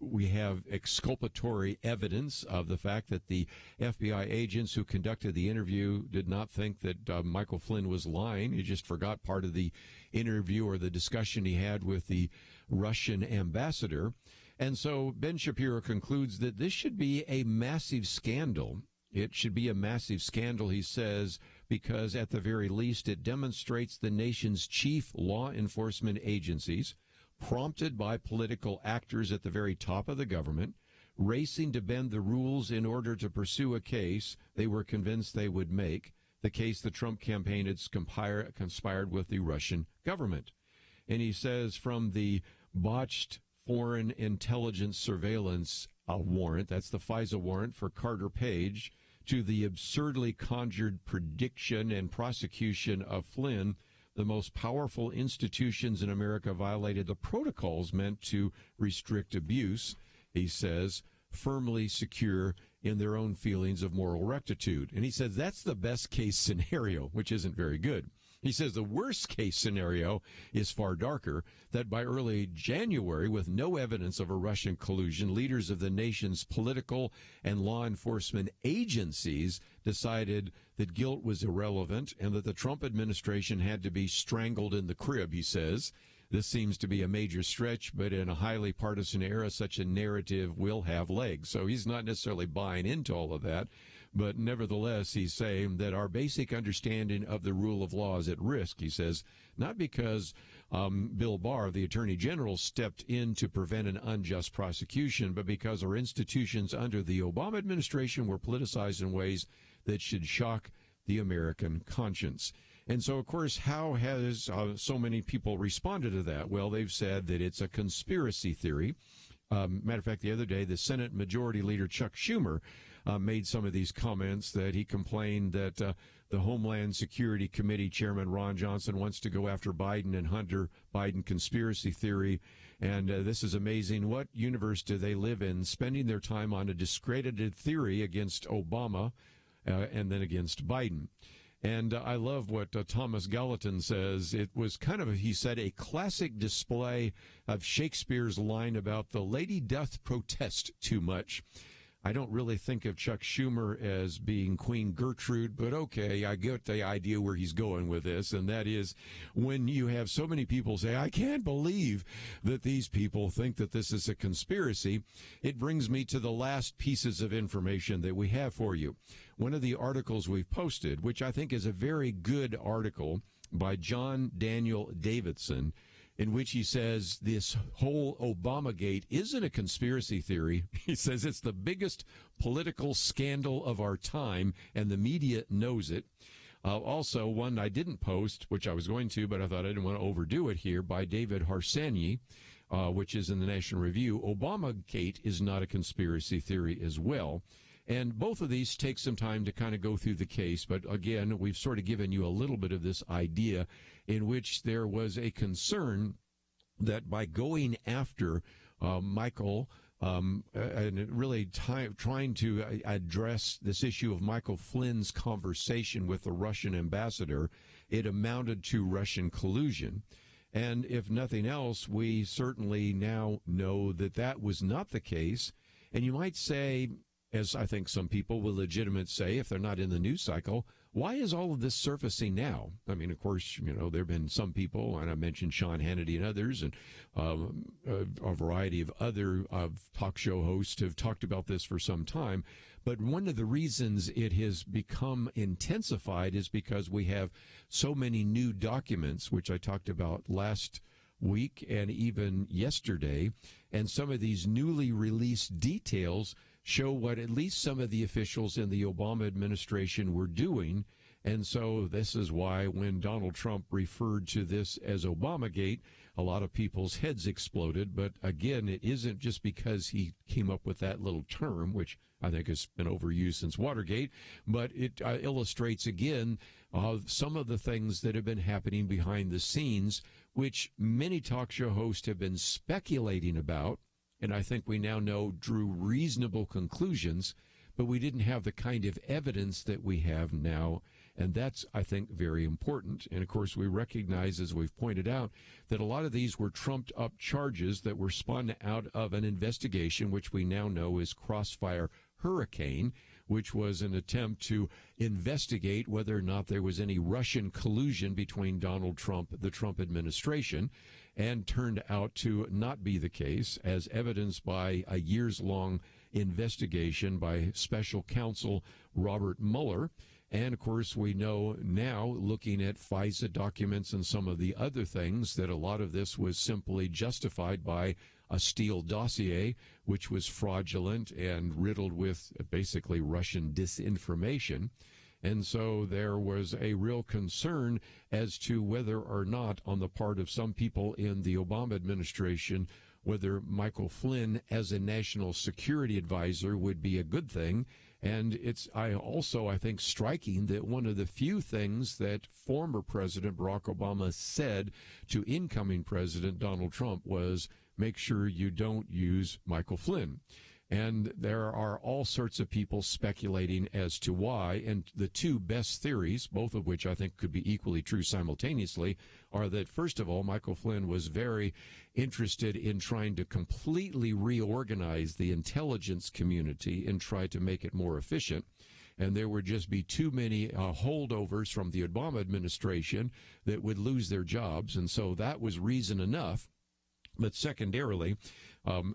we have exculpatory evidence of the fact that the FBI agents who conducted the interview did not think that Michael Flynn was lying, he just forgot part of the interview or the discussion he had with the Russian ambassador. And so Ben Shapiro concludes that this should be a massive scandal. It should be a massive scandal, he says, because at the very least it demonstrates the nation's chief law enforcement agencies, prompted by political actors at the very top of the government, racing to bend the rules in order to pursue a case they were convinced they would make, the case the Trump campaign had conspired with the Russian government. And he says from the botched foreign intelligence surveillance warrant, that's the FISA warrant for Carter Page, to the absurdly conjured prediction and prosecution of Flynn, the most powerful institutions in America violated the protocols meant to restrict abuse, he says, firmly secure in their own feelings of moral rectitude. And he says that's the best case scenario, which isn't very good. He says the worst case scenario is far darker, that by early January, with no evidence of a Russian collusion, leaders of the nation's political and law enforcement agencies decided that guilt was irrelevant and that the Trump administration had to be strangled in the crib, he says. This seems to be a major stretch, but in a highly partisan era, such a narrative will have legs. So he's not necessarily buying into all of that. But nevertheless, he's saying that our basic understanding of the rule of law is at risk, he says, not because Bill Barr, the Attorney General, stepped in to prevent an unjust prosecution, but because our institutions under the Obama administration were politicized in ways that should shock the American conscience. And so, of course, how has so many people responded to that? Well, they've said that it's a conspiracy theory. Matter of fact, the other day, the Senate Majority Leader Chuck Schumer made some of these comments that he complained that the Homeland Security Committee Chairman Ron Johnson wants to go after Biden and Hunter Biden conspiracy theory. And this is amazing. What universe do they live in, spending their time on a discredited theory against Obama and then against Biden? And I love what Thomas Gallatin says. It was kind of, he said, a classic display of Shakespeare's line about the lady doth protest too much. I don't really think of Chuck Schumer as being Queen Gertrude, but okay, I get the idea where he's going with this, and that is when you have so many people say, I can't believe that these people think that this is a conspiracy, it brings me to the last pieces of information that we have for you. One of the articles we've posted, which I think is a very good article by John Daniel Davidson, in which he says this whole Obamagate isn't a conspiracy theory. He says it's the biggest political scandal of our time, and the media knows it. Also, one I didn't post, which I was going to, but I thought I didn't want to overdo it here, by David Harsanyi, which is in the National Review. Obamagate is not a conspiracy theory as well. And both of these take some time to kind of go through the case. But again, we've sort of given you a little bit of this idea in which there was a concern that by going after Michael and really trying to address this issue of Michael Flynn's conversation with the Russian ambassador, it amounted to Russian collusion. And if nothing else, we certainly now know that that was not the case. And you might say, as I think some people will legitimately say, if they're not in the news cycle, why is all of this surfacing now? I mean, of course, you know, there have been some people, and I mentioned Sean Hannity and others, and a variety of other talk show hosts have talked about this for some time. But one of the reasons it has become intensified is because we have so many new documents, which I talked about last week and even yesterday. And some of these newly released details show what at least some of the officials in the Obama administration were doing. And so this is why when Donald Trump referred to this as Obamagate, a lot of people's heads exploded. But again, it isn't just because he came up with that little term, which I think has been overused since Watergate, but it illustrates again some of the things that have been happening behind the scenes, which many talk show hosts have been speculating about. And I think we now know drew reasonable conclusions, but we didn't have the kind of evidence that we have now. And that's, I think, very important. And, of course, we recognize, as we've pointed out, that a lot of these were trumped-up charges that were spun out of an investigation, which we now know is Crossfire Hurricane, which was an attempt to investigate whether or not there was any Russian collusion between Donald Trump, the Trump administration, and turned out to not be the case, as evidenced by a years-long investigation by special counsel Robert Mueller. And, of course, we know now, looking at FISA documents and some of the other things, that a lot of this was simply justified by a Steele dossier, which was fraudulent and riddled with basically Russian disinformation. And so there was a real concern as to whether or not, on the part of some people in the Obama administration, whether Michael Flynn as a national security advisor would be a good thing. And it's I think, striking that one of the few things that former President Barack Obama said to incoming President Donald Trump was, make sure you don't use Michael Flynn. And there are all sorts of people speculating as to why. And the two best theories, both of which I think could be equally true simultaneously, are that, first of all, Michael Flynn was very interested in trying to completely reorganize the intelligence community and try to make it more efficient. And there would just be too many holdovers from the Obama administration that would lose their jobs. And so that was reason enough. But secondarily,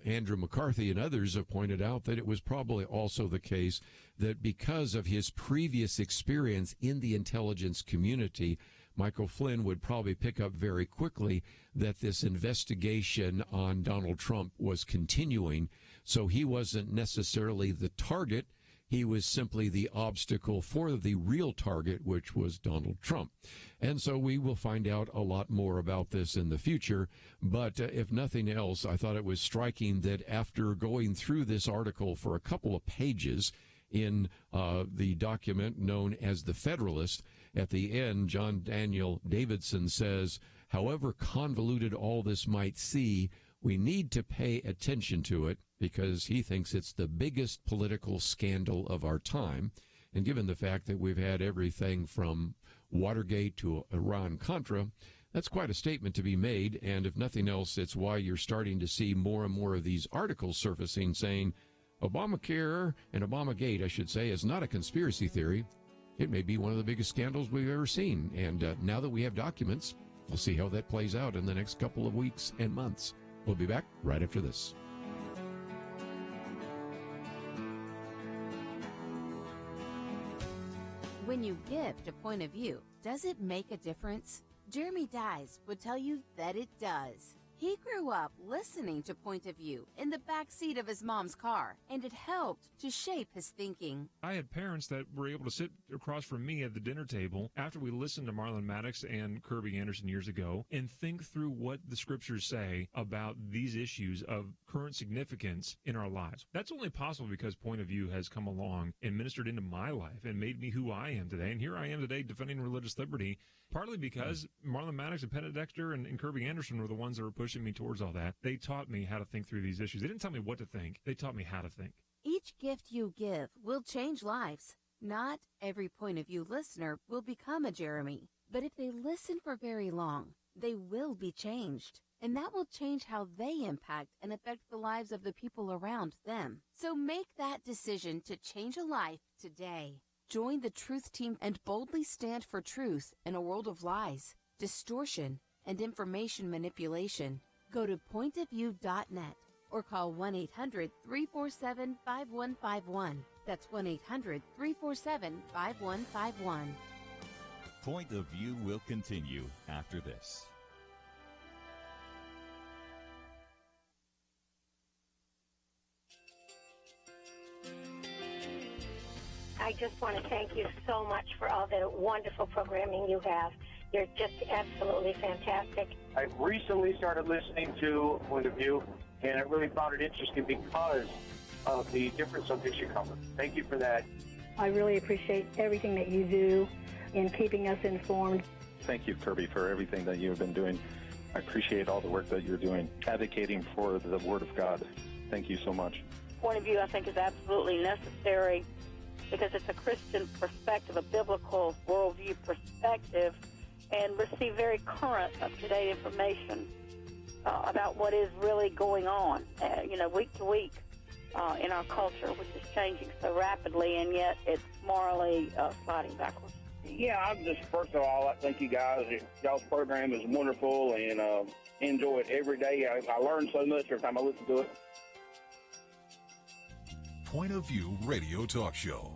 Andrew McCarthy and others have pointed out that it was probably also the case that because of his previous experience in the intelligence community, Michael Flynn would probably pick up very quickly that this investigation on Donald Trump was continuing. So he wasn't necessarily the target. He was simply the obstacle for the real target, which was Donald Trump. And so we will find out a lot more about this in the future. But if nothing else, I thought it was striking that after going through this article for a couple of pages in the document known as The Federalist, at the end, John Daniel Davidson says, however convoluted all this might seem, we need to pay attention to it because he thinks it's the biggest political scandal of our time. And given the fact that we've had everything from Watergate to Iran-Contra, that's quite a statement to be made. And if nothing else, it's why you're starting to see more and more of these articles surfacing saying Obamacare and Obamagate, I should say, is not a conspiracy theory. It may be one of the biggest scandals we've ever seen. And now that we have documents, we'll see how that plays out in the next couple of weeks and months. We'll be back right after this. When you gift a point of view, does it make a difference? Jeremy Dies would tell you that it does. He grew up listening to Point of View in the back seat of his mom's car, and it helped to shape his thinking. I had parents that were able to sit across from me at the dinner table after we listened to Marlon Maddox and Kerby Anderson years ago and think through what the scriptures say about these issues of current significance in our lives. That's only possible because Point of View has come along and ministered into my life and made me who I am today. And here I am today defending religious liberty, partly because Marlon Maddox and Penn Dexter and Kerby Anderson were the ones that were pushing me towards all that. They taught me how to think through these issues. They didn't tell me what to think. They taught me how to think. Each gift you give will change lives. Not every Point of View listener will become a Jeremy, but if they listen for very long, they will be changed. And that will change how they impact and affect the lives of the people around them. So make that decision to change a life today. Join the Truth Team and boldly stand for truth in a world of lies, distortion, and information manipulation. Go to pointofview.net or call 1-800-347-5151. That's 1-800-347-5151. Point of View will continue after this. I just want to thank you so much for all the wonderful programming you have. You're just absolutely fantastic. I recently started listening to Point of View, and I really found it interesting because of the different subjects you cover. Thank you for that. I really appreciate everything that you do in keeping us informed. Thank you, Kerby, for everything that you have been doing. I appreciate all the work that you're doing, advocating for the Word of God. Thank you so much. Point of View, I think, is absolutely necessary because it's a Christian perspective, a biblical worldview perspective, and receive very current, up-to-date information about what is really going on, week to week in our culture, which is changing so rapidly, and yet it's morally sliding backwards. Yeah, I'm just, first of all, I thank you guys. Y'all's program is wonderful, and enjoy it every day. I learn so much every time I listen to it. Point of View Radio Talk Show.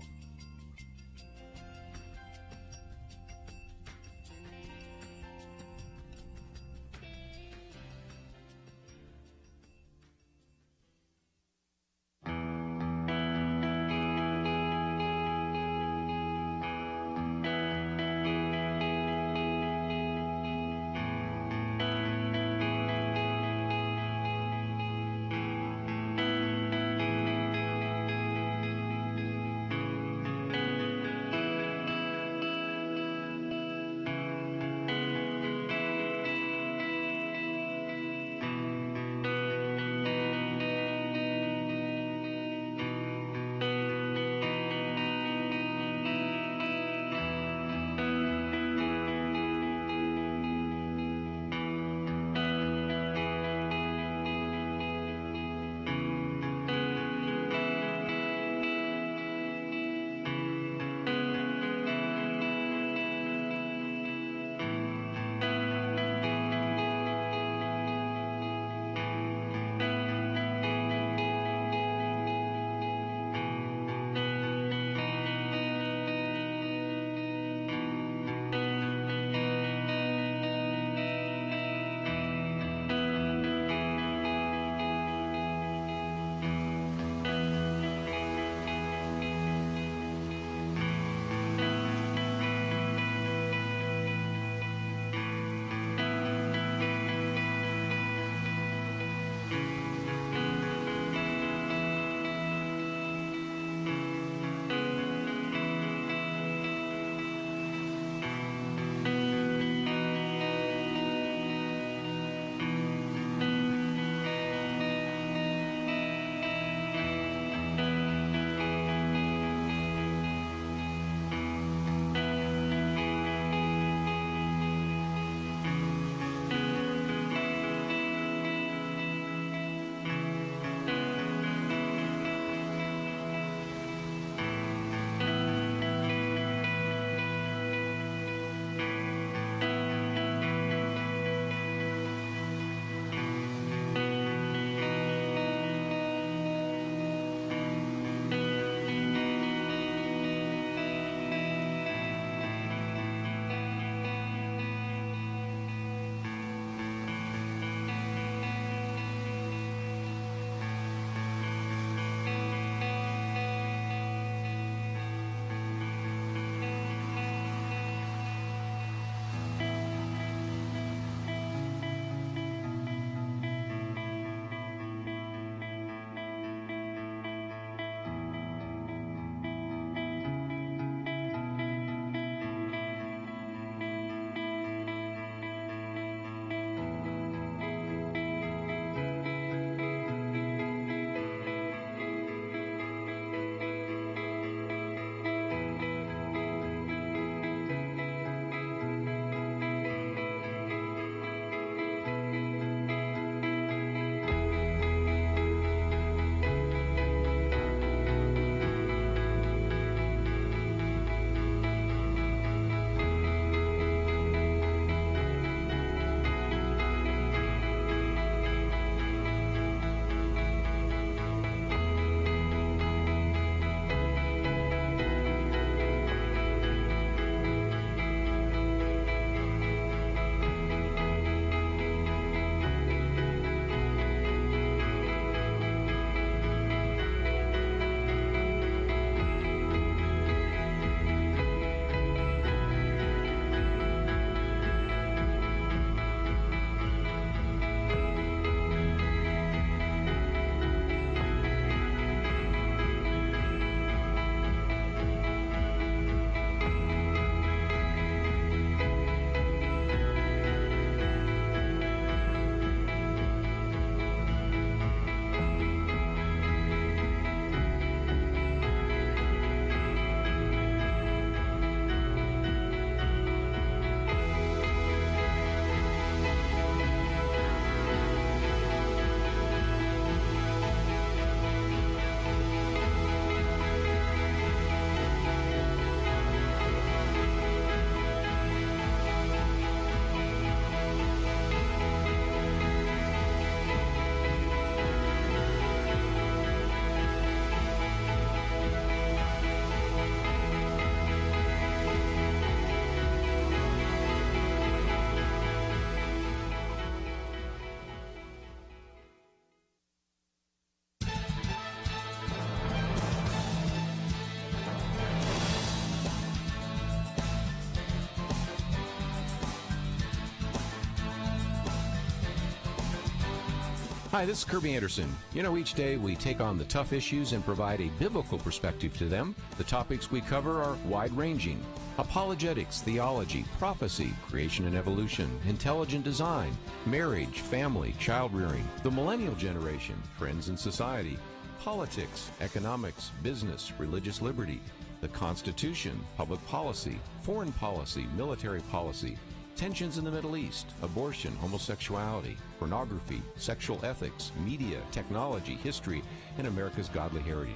Hi, this is Kerby Anderson. You know, each day we take on the tough issues and provide a biblical perspective to them. The topics we cover are wide-ranging: apologetics, theology, prophecy, creation and evolution, intelligent design, marriage, family, child-rearing, the millennial generation, trends in society, politics, economics, business, religious liberty, the Constitution, public policy, foreign policy, military policy, tensions in the Middle East, abortion, homosexuality, pornography, sexual ethics, media, technology, history, and America's godly heritage.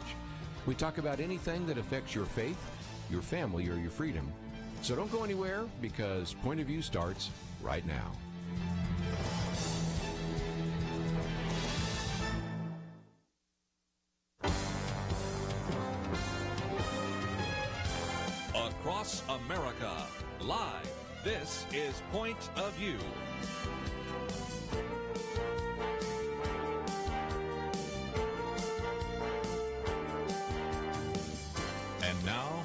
We talk about anything that affects your faith, your family, or your freedom. So don't go anywhere, because Point of View starts right now. Across America, live. This is Point of View. And now,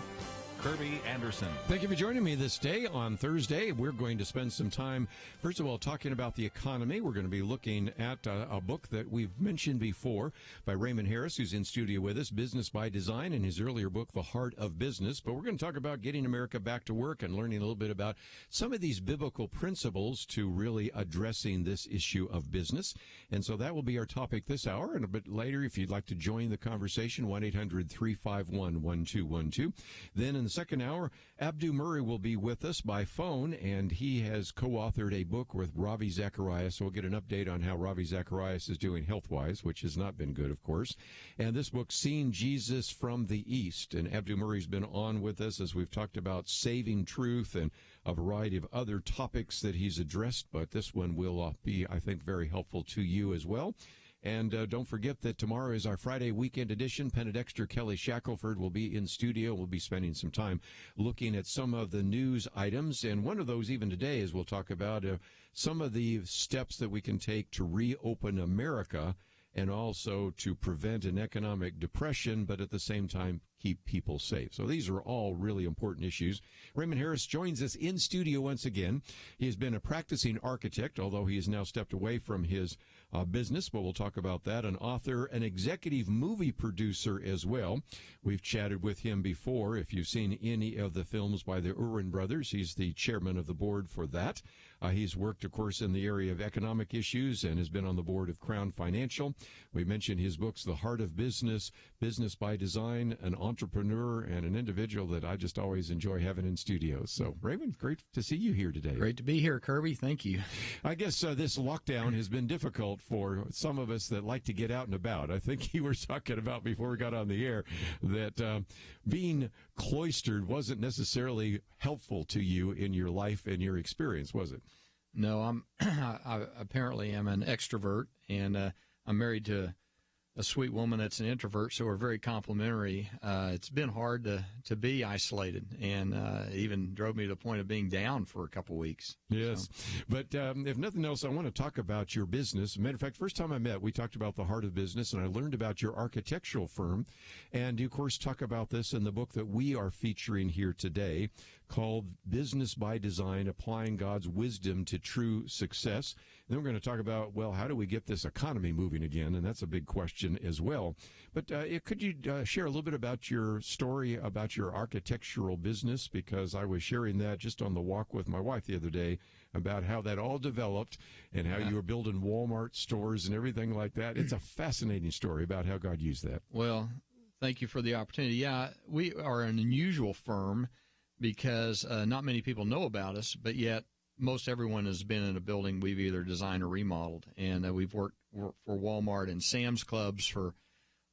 Kerby Anderson. Thank you for joining me this day on Thursday. We're going to spend some time, first of all, talking about the economy. We're going to be looking at a book that we've mentioned before by Raymond Harris, who's in studio with us, Business by Design, and his earlier book, The Heart of Business. But we're going to talk about getting America back to work and learning a little bit about some of these biblical principles to really addressing this issue of business. And so that will be our topic this hour. And a bit later, if you'd like to join the conversation, 1-800-351-1212. Then in the second hour, Abdu Murray will be with us by phone, and he has co-authored a book with Ravi Zacharias. So we'll get an update on how Ravi Zacharias is doing health-wise, which has not been good, of course. And this book, Seeing Jesus from the East. And Abdu Murray's been on with us as we've talked about saving truth and a variety of other topics that he's addressed. But this one will be, I think, very helpful to you as well. And don't forget that tomorrow is our Friday weekend edition. Penedexter Kelly Shackelford will be in studio. We'll be spending some time looking at some of the news items. And one of those even today is we'll talk about some of the steps that we can take to reopen America and also to prevent an economic depression, but at the same time, keep people safe. So these are all really important issues. Raymond Harris joins us in studio once again. He has been a practicing architect, although he has now stepped away from his business, but we'll talk about that. An author, an executive movie producer as well. We've chatted with him before. If you've seen any of the films by the Irwin brothers, he's the chairman of the board for that. He's worked, of course, in the area of economic issues and has been on the board of Crown Financial. We mentioned his books, The Heart of Business, Business by Design, an entrepreneur and an individual that I just always enjoy having in studio. So, Raymond, great to see you here today. Great to be here, Kerby. Thank you. I guess this lockdown has been difficult for some of us that like to get out and about. I think you were talking about before we got on the air that being cloistered wasn't necessarily helpful to you in your life and your experience, was it? No, I apparently am an extrovert, and I'm married to a sweet woman that's an introvert, so we're very complementary. It's been hard to be isolated, and even drove me to the point of being down for a couple weeks. Yes, so. But if nothing else, I want to talk about your business. As a matter of fact, first time I met, we talked about the heart of business, and I learned about your architectural firm. And you, of course, talk about this in the book that we are featuring here today, called Business by Design, Applying God's Wisdom to True Success. And then we're going to talk about, well, how do we get this economy moving again? And that's a big question as well. But could you share a little bit about your story about your architectural business? Because I was sharing that just on the walk with my wife the other day about how that all developed and how you were building Walmart stores and everything like that. It's a fascinating story about how God used that. Well, thank you for the opportunity. Yeah, we are an unusual firm because not many people know about us, but yet most everyone has been in a building we've either designed or remodeled. And we've worked for Walmart and Sam's Clubs for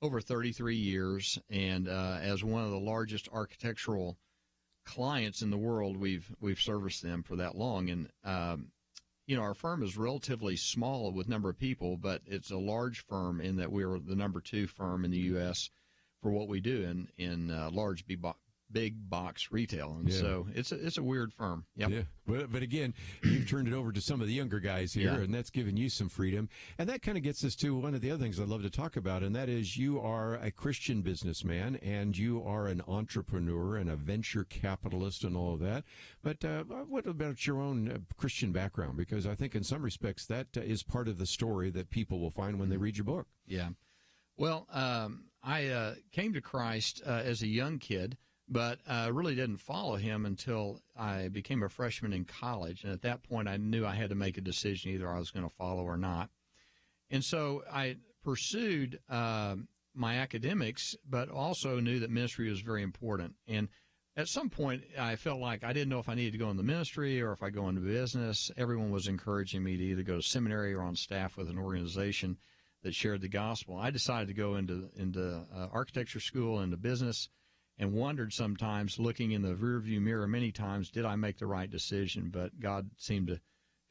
over 33 years. And as one of the largest architectural clients in the world, we've serviced them for that long. And, our firm is relatively small with number of people, but it's a large firm in that we're the number 2 firm in the U.S. for what we do in large big box retail. And so it's a weird firm. Yep. Yeah. But again, you've turned it over to some of the younger guys here, and that's given you some freedom. And that kind of gets us to one of the other things I'd love to talk about, and that is you are a Christian businessman, and you are an entrepreneur and a venture capitalist and all of that. But what about your own Christian background? Because I think in some respects that is part of the story that people will find when they read your book. Yeah. Well, I came to Christ as a young kid, but really didn't follow him until I became a freshman in college. And at that point, I knew I had to make a decision, either I was going to follow or not. And so I pursued my academics, but also knew that ministry was very important. And at some point, I felt like I didn't know if I needed to go in the ministry or if I go into business. Everyone was encouraging me to either go to seminary or on staff with an organization that shared the gospel. I decided to go into architecture school, into business, and wondered sometimes, looking in the rearview mirror many times, did I make the right decision? But God seemed to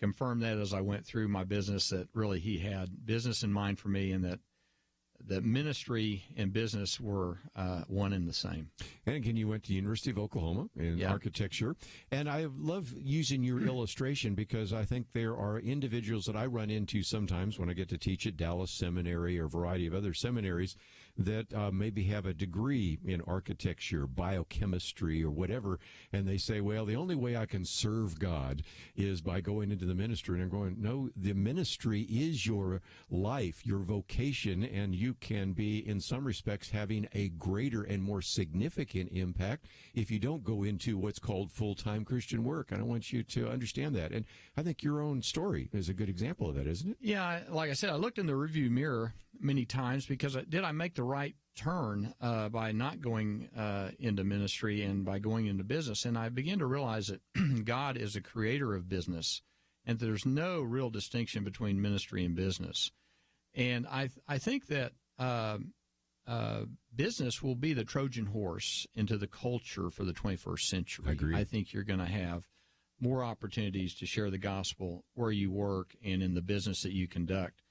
confirm that as I went through my business, that really he had business in mind for me, and that ministry and business were one and the same. And again, you went to the University of Oklahoma in architecture. And I love using your illustration because I think there are individuals that I run into sometimes when I get to teach at Dallas Seminary or a variety of other seminaries that maybe have a degree in architecture, biochemistry, or whatever, and they say, well, the only way I can serve God is by going into the ministry. And I'm going, no, the ministry is your life, your vocation, and you can be, in some respects, having a greater and more significant impact if you don't go into what's called full-time Christian work. And I want you to understand that. And I think your own story is a good example of that, isn't it? Yeah, like I said, I looked in the rearview mirror many times because did I make the right turn by not going into ministry and by going into business? And I began to realize that God is a creator of business, and there's no real distinction between ministry and business. And I think that business will be the Trojan horse into the culture for the 21st century. I agree. I think you're going to have more opportunities to share the gospel where you work and in the business that you conduct,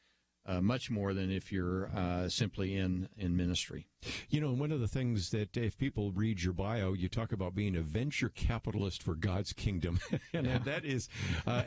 much more than if you're simply in ministry. You know, one of the things that if people read your bio, you talk about being a venture capitalist for God's kingdom. And that is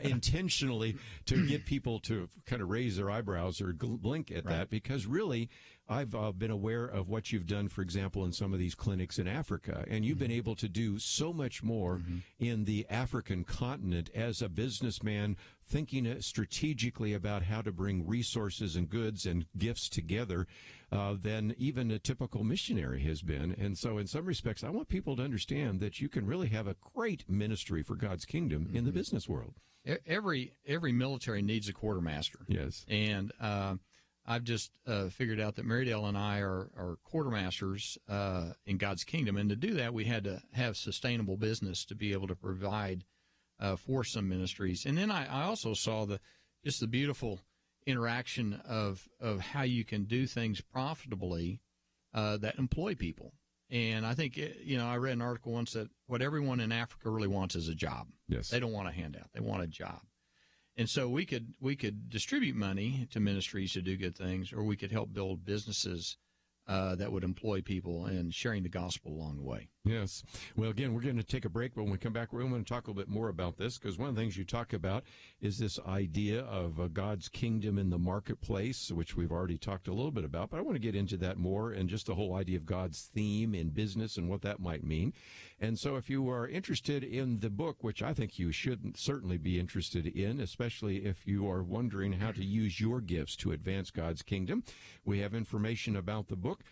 intentionally to get people to kind of raise their eyebrows or blink at that, because really I've been aware of what you've done, for example, in some of these clinics in Africa, and you've been able to do so much more in the African continent as a businessman, thinking strategically about how to bring resources and goods and gifts together than even a typical missionary has been. And so in some respects, I want people to understand that you can really have a great ministry for God's kingdom in the business world. Every military needs a quartermaster. Yes. And I've just figured out that Marydale and I are quartermasters in God's kingdom. And to do that, we had to have sustainable business to be able to provide for some ministries. And then I also saw the beautiful interaction of how you can do things profitably that employ people. And I think, I read an article once that what everyone in Africa really wants is a job. Yes. They don't want a handout. They want a job. And so we could distribute money to ministries to do good things, or we could help build businesses that would employ people and sharing the gospel along the way. Yes. Well, again, we're going to take a break, but when we come back, we're going to talk a little bit more about this, because one of the things you talk about is this idea of God's kingdom in the marketplace, which we've already talked a little bit about, but I want to get into that more and just the whole idea of God's theme in business and what that might mean. And so if you are interested in the book, which I think you should certainly be interested in, especially if you are wondering how to use your gifts to advance God's kingdom, we have information about the book,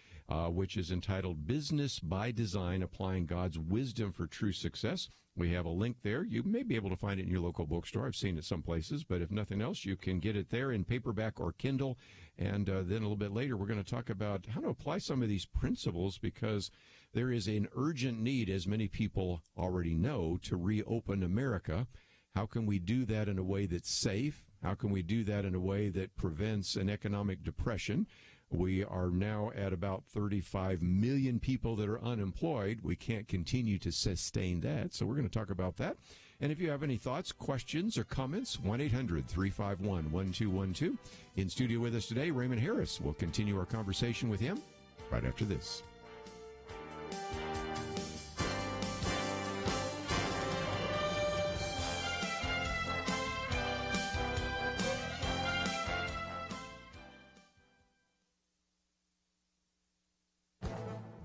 which is entitled Business by Design, Applying God's Wisdom for True Success. We have a link there. You may be able to find it in your local bookstore. I've seen it some places, but if nothing else, you can get it there in paperback or Kindle. And then a little bit later, we're going to talk about how to apply some of these principles, because there is an urgent need, as many people already know, to reopen America. How can we do that in a way that's safe? How can we do that in a way that prevents an economic depression? We are now at about 35 million people that are unemployed. We can't continue to sustain that, so we're going to talk about that. And if you have any thoughts, questions, or comments, 1-800-351-1212. In studio with us today, Raymond Harris. We'll continue our conversation with him right after this.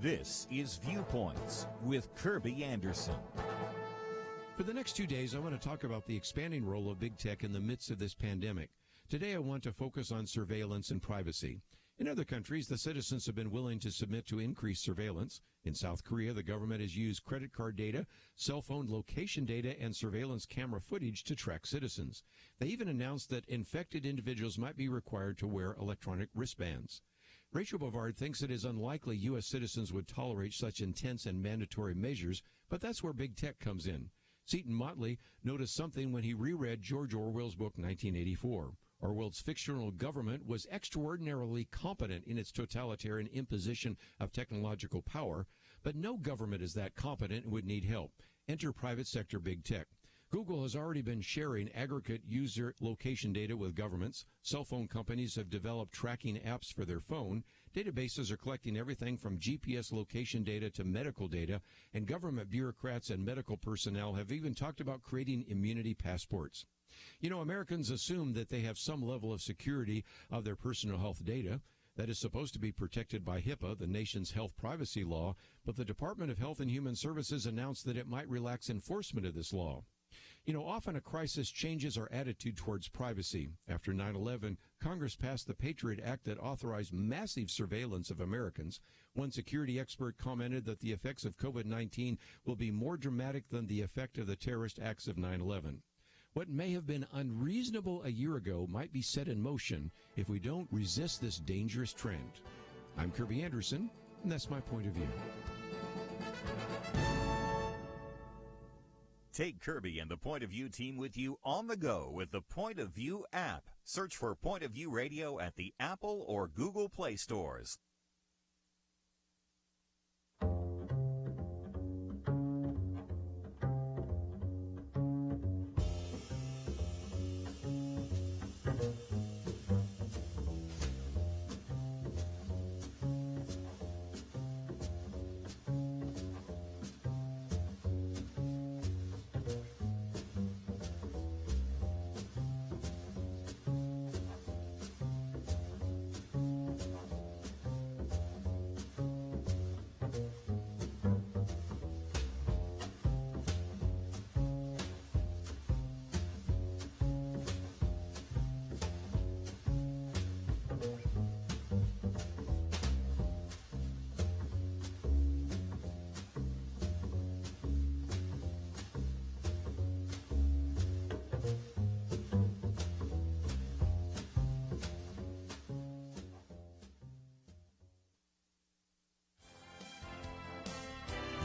This is Viewpoints with Kerby Anderson. For the next 2 days, I want to talk about the expanding role of big tech in the midst of this pandemic. Today, I want to focus on surveillance and privacy. In other countries, the citizens have been willing to submit to increased surveillance. In South Korea, the government has used credit card data, cell phone location data, and surveillance camera footage to track citizens. They even announced that infected individuals might be required to wear electronic wristbands. Rachel Bovard thinks it is unlikely U.S. citizens would tolerate such intense and mandatory measures, but that's where big tech comes in. Seton Motley noticed something when he reread George Orwell's book 1984. Orwell's fictional government was extraordinarily competent in its totalitarian imposition of technological power, but no government is that competent and would need help. Enter private sector big tech. Google has already been sharing aggregate user location data with governments. Cell phone companies have developed tracking apps for their phone. Databases are collecting everything from GPS location data to medical data, and government bureaucrats and medical personnel have even talked about creating immunity passports. You know, Americans assume that they have some level of security of their personal health data. That is supposed to be protected by HIPAA, the nation's health privacy law, but the Department of Health and Human Services announced that it might relax enforcement of this law. You know, often a crisis changes our attitude towards privacy. After 9/11, Congress passed the Patriot Act that authorized massive surveillance of Americans. One security expert commented that the effects of COVID-19 will be more dramatic than the effect of the terrorist acts of 9/11. What may have been unreasonable a year ago might be set in motion if we don't resist this dangerous trend. I'm Kerby Anderson, and that's my point of view. Take Kerby and the Point of View team with you on the go with the Point of View app. Search for Point of View Radio at the Apple or Google Play stores.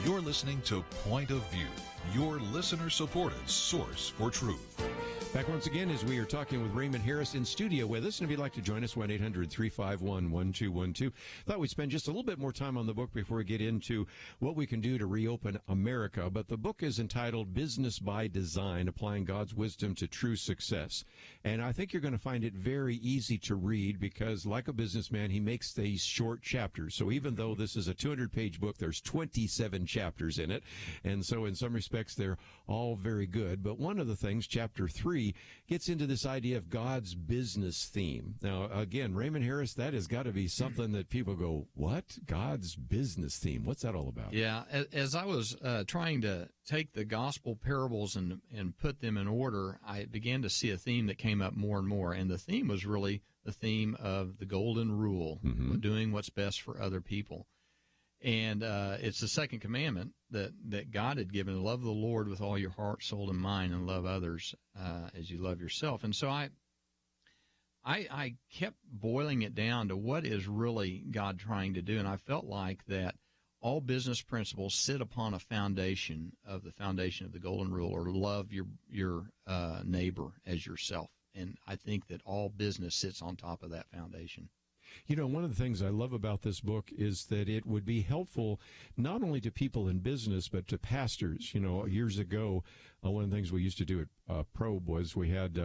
You're listening to Point of View, your listener-supported source for truth. Back once again as we are talking with Raymond Harris in studio with us. And if you'd like to join us, 1-800-351-1212. Thought we'd spend just a little bit more time on the book before we get into what we can do to reopen America. But the book is entitled Business by Design, Applying God's Wisdom to True Success. And I think you're going to find it very easy to read because, like a businessman, he makes these short chapters. So even though this is a 200-page book, there's 27 chapters in it. And so in some respects, they're all very good. But one of the things, chapter 3, gets into this idea of God's business theme. Now, again, Raymond Harris, that has got to be something that people go, what? God's business theme? What's that all about? Yeah, as I was trying to take the gospel parables and put them in order, I began to see a theme that came up more and more, and the theme was really the theme of the golden rule, doing what's best for other people. And it's the second commandment that God had given, love the Lord with all your heart, soul, and mind, and love others as you love yourself. And so I kept boiling it down to what is really God trying to do, and I felt like that all business principles sit upon a foundation of the golden rule, or love your neighbor as yourself. And I think that all business sits on top of that foundation. You know, one of the things I love about this book is that it would be helpful not only to people in business, but to pastors. You know, years ago, one of the things we used to do at Probe was we had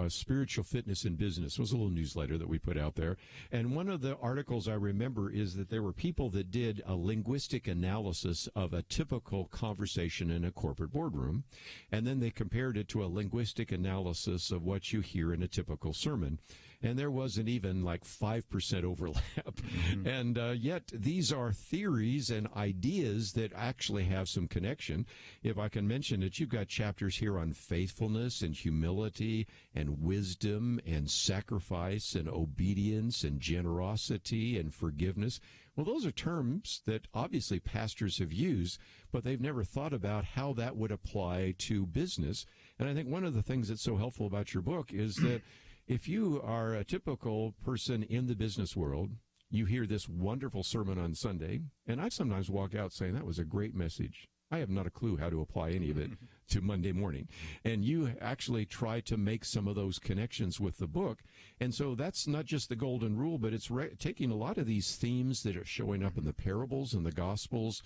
spiritual fitness in business. It was a little newsletter that we put out there. And one of the articles I remember is that there were people that did a linguistic analysis of a typical conversation in a corporate boardroom. And then they compared it to a linguistic analysis of what you hear in a typical sermon. and there wasn't even like 5% overlap. Mm-hmm. And yet these are theories and ideas that actually have some connection. If I can mention it, you've got chapters here on faithfulness and humility and wisdom and sacrifice and obedience and generosity and forgiveness. Well, those are terms that obviously pastors have used, but they've never thought about how that would apply to business. And I think one of the things that's so helpful about your book is that if you are a typical person in the business world, you hear this wonderful sermon on Sunday, and I sometimes walk out saying, that was a great message. I have not a clue how to apply any of it to Monday morning. And you actually try to make some of those connections with the book. And so that's not just the golden rule, but it's taking a lot of these themes that are showing up in the parables and the Gospels,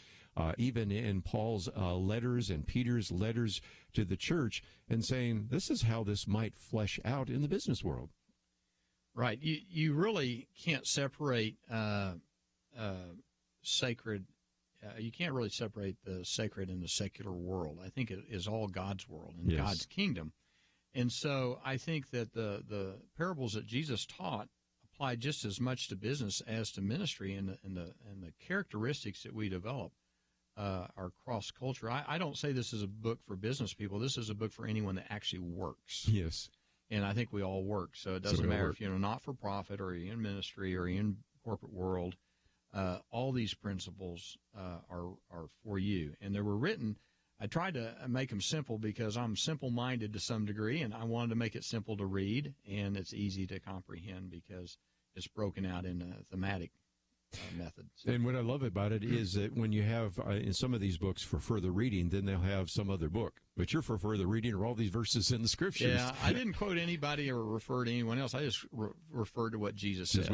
even in Paul's letters and Peter's letters to the church, and saying, this is how this might flesh out in the business world. Right. You really can't separate sacred. You can't really separate the sacred and the secular world. I think it is all God's world and God's kingdom. And so I think that the parables that Jesus taught apply just as much to business as to ministry, and the characteristics that we develop are cross-culture. I don't say this is a book for business people. This is a book for anyone that actually works. Yes. And I think we all work. So it doesn't matter if you're not for profit or you're in ministry or you're in corporate world. All these principles are for you. And they were written, I tried to make them simple because I'm simple-minded to some degree, and I wanted to make it simple to read, and it's easy to comprehend because it's broken out in a thematic method. And what I love about it is that when you have in some of these books for further reading, then they'll have some other book. But you're for further reading are all these verses in the scriptures. Yeah, I didn't quote anybody or refer to anyone else. I just referred to what Jesus said.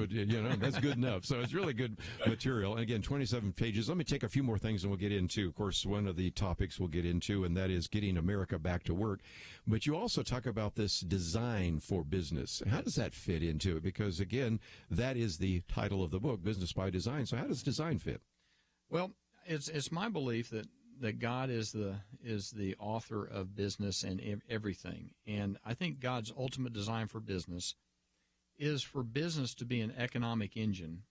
That's good enough. So it's really good material. And again, 27 pages. Let me take a few more things and we'll get into, of course, one of the topics we'll get into, and that is getting America back to work. But you also talk about this design for business. How does that fit into it? Because, again, that is the title of the book, Business by Design. So how does design fit? Well, it's my belief that God is the author of business and everything. And I think God's ultimate design for business is for business to be an economic engine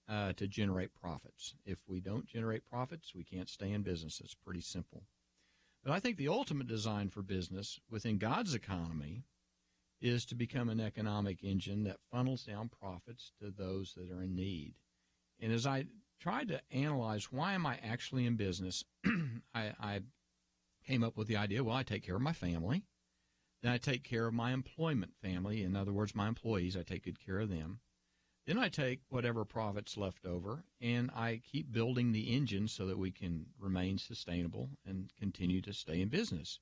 to generate profits. If we don't generate profits, we can't stay in business. It's pretty simple. But I think the ultimate design for business within God's economy is to become an economic engine that funnels down profits to those that are in need. And as I tried to analyze why am I actually in business, I came up with the idea, well, I take care of my family. Then I take care of my employment family. In other words, my employees, I take good care of them. Then I take whatever profits left over, and I keep building the engine so that we can remain sustainable and continue to stay in business.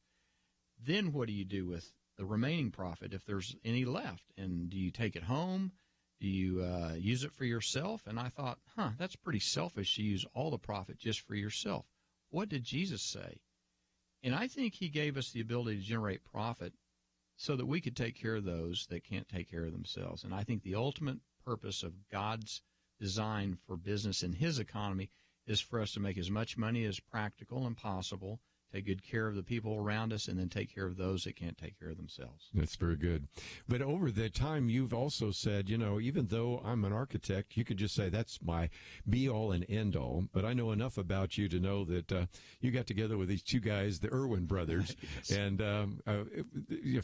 Then what do you do with the remaining profit if there's any left? And do you take it home? Do you use it for yourself? And I thought, that's pretty selfish to use all the profit just for yourself. What did Jesus say? And I think he gave us the ability to generate profit so that we could take care of those that can't take care of themselves. And I think the ultimate purpose of God's design for business in his economy is for us to make as much money as practical and possible, take good care of the people around us, and then take care of those that can't take care of themselves. That's very good. But over the time, you've also said, even though I'm an architect, you could just say that's my be-all and end-all. But I know enough about you to know that you got together with these two guys, the Irwin brothers. Yes. And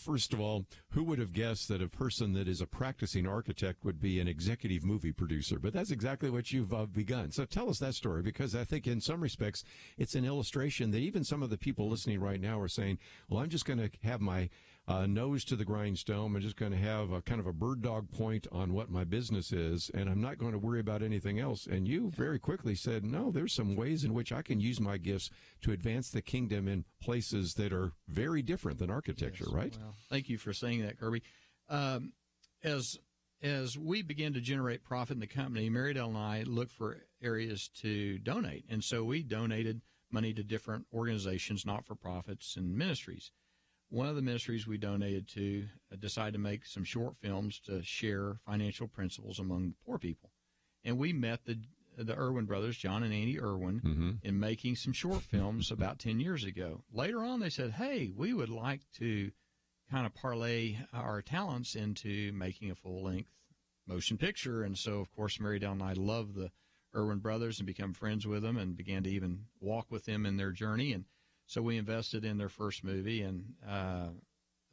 first of all, who would have guessed that a person that is a practicing architect would be an executive movie producer? But that's exactly what you've begun. So tell us that story, because I think in some respects, it's an illustration that even some of the people listening right now are saying, well, I'm just going to have my nose to the grindstone. I'm just going to have a kind of a bird dog point on what my business is, and I'm not going to worry about anything else. And you very quickly said, no, there's some ways in which I can use my gifts to advance the kingdom in places that are very different than architecture, yes, right? Well, thank you for saying that, Kerby. As we began to generate profit in the company, Marydell and I looked for areas to donate. And so we donated money to different organizations, not-for-profits, and ministries. One of the ministries we donated to decided to make some short films to share financial principles among poor people. And we met the Irwin brothers, John and Andy Irwin, in making some short films about 10 years ago. Later on, they said, hey, we would like to kind of parlay our talents into making a full-length motion picture. And so, of course, Mary Dell and I love the Irwin brothers and become friends with them and began to even walk with them in their journey. And so we invested in their first movie, and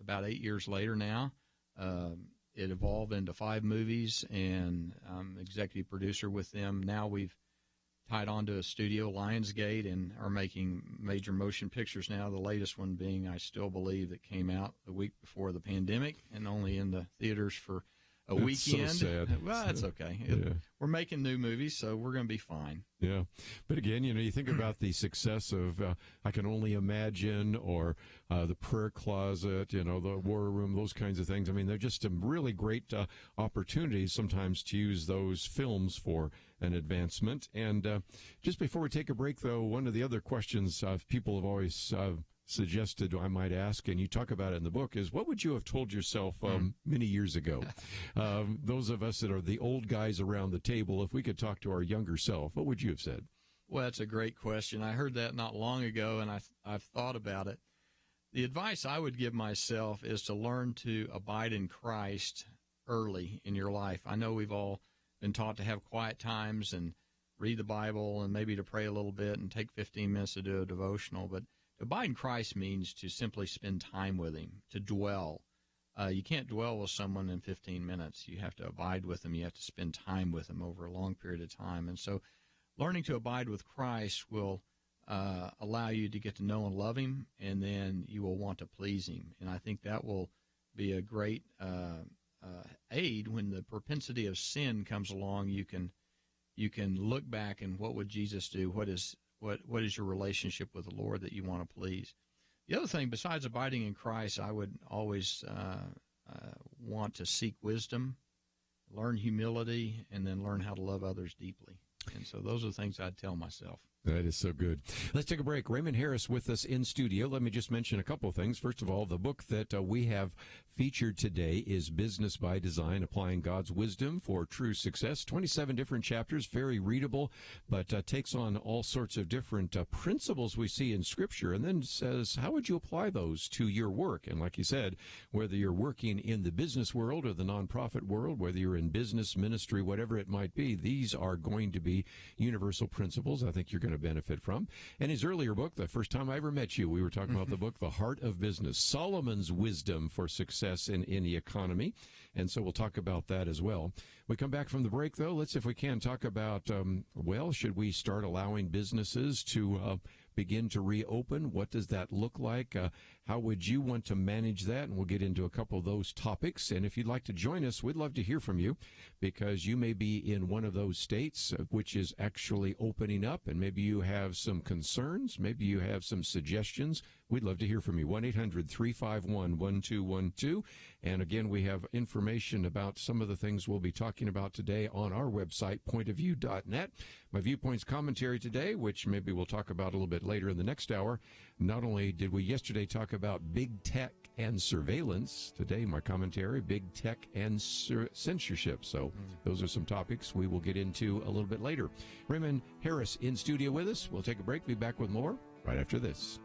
about 8 years later now, it evolved into 5 movies, and I'm executive producer with them. Now we've tied on to a studio, Lionsgate, and are making major motion pictures now, the latest one being I Still Believe, that came out the week before the pandemic and only in the theaters for a weekend. So sad. Well, that's okay. Yeah. We're making new movies, so we're going to be fine. Yeah. But again, you think about the success of I Can Only Imagine, or the Prayer Closet, the War Room, those kinds of things. I mean, they're just some really great opportunities sometimes to use those films for an advancement. And just before we take a break, though, one of the other questions people have always suggested I might ask, and you talk about it in the book, is what would you have told yourself many years ago? Those of us that are the old guys around the table, if we could talk to our younger self, what would you have said? Well, that's a great question. I heard that not long ago, and I've thought about it. The advice I would give myself is to learn to abide in Christ early in your life. I know we've all been taught to have quiet times and read the Bible and maybe to pray a little bit and take 15 minutes to do a devotional, but to abide in Christ means to simply spend time with him, to dwell. You can't dwell with someone in 15 minutes. You have to abide with them. You have to spend time with them over a long period of time. And so learning to abide with Christ will allow you to get to know and love him, and then you will want to please him. And I think that will be a great aid when the propensity of sin comes along. You can look back and what would Jesus do? What is your relationship with the Lord that you want to please? The other thing, besides abiding in Christ, I would always want to seek wisdom, learn humility, and then learn how to love others deeply. And so those are the things I'd tell myself. That is so good. Let's take a break. Raymond Harris with us in studio. Let me just mention a couple of things. First of all, the book that we have featured today is Business by Design, Applying God's Wisdom for True Success. 27 different chapters, very readable, but takes on all sorts of different principles we see in Scripture, and then says, how would you apply those to your work? And like you said, whether you're working in the business world or the nonprofit world, whether you're in business, ministry, whatever it might be, these are going to be universal principles I think you're going to benefit from. And his earlier book, the first time I ever met you, we were talking about the book, The Heart of Business, Solomon's Wisdom for Success in the Economy. And so we'll talk about that as well. We come back from the break, though. Let's, if we can, talk about, should we start allowing businesses to begin to reopen? What does that look like? How would you want to manage that? And we'll get into a couple of those topics. And if you'd like to join us, we'd love to hear from you, because you may be in one of those states which is actually opening up, and maybe you have some concerns, maybe you have some suggestions. We'd love to hear from you. 1-800-351-1212. And again, we have information about some of the things we'll be talking about today on our website, pointofview.net. My Viewpoints commentary today, which maybe we'll talk about a little bit later in the next hour. Not only did we yesterday talk about big tech and surveillance, today my commentary, big tech and censorship. So those are some topics we will get into a little bit later. Raymond Harris in studio with us. We'll take a break, be back with more right after this.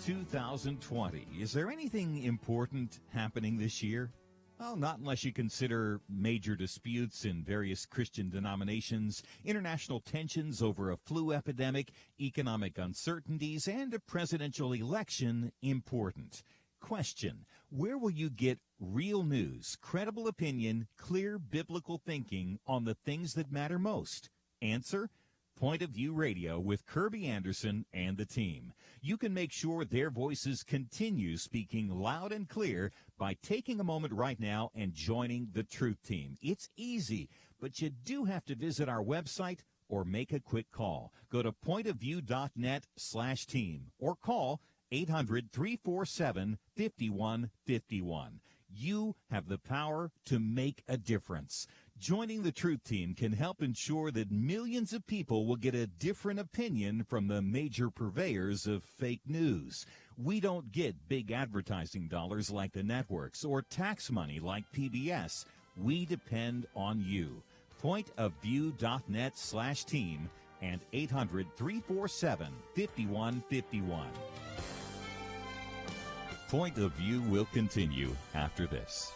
2020. Is there anything important happening this year? Well, not unless you consider major disputes in various Christian denominations, international tensions over a flu epidemic, economic uncertainties, and a presidential election important. Question: where will you get real news, credible opinion, clear biblical thinking on the things that matter most? Answer: Point of View Radio with Kerby Anderson and the team. You can make sure their voices continue speaking loud and clear by taking a moment right now and joining the Truth Team. It's easy, but you do have to visit our website or make a quick call. Go to pointofview.net/team or call 800-347-5151. You have the power to make a difference. Joining the Truth Team can help ensure that millions of people will get a different opinion from the major purveyors of fake news. We don't get big advertising dollars like the networks or tax money like PBS. We depend on you. Pointofview.net/team and 800-347-5151. Point of View will continue after this.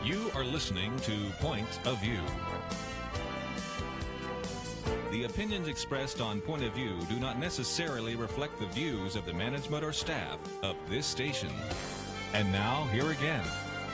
You are listening to Point of View. The opinions expressed on Point of View do not necessarily reflect the views of the management or staff of this station. And now, here again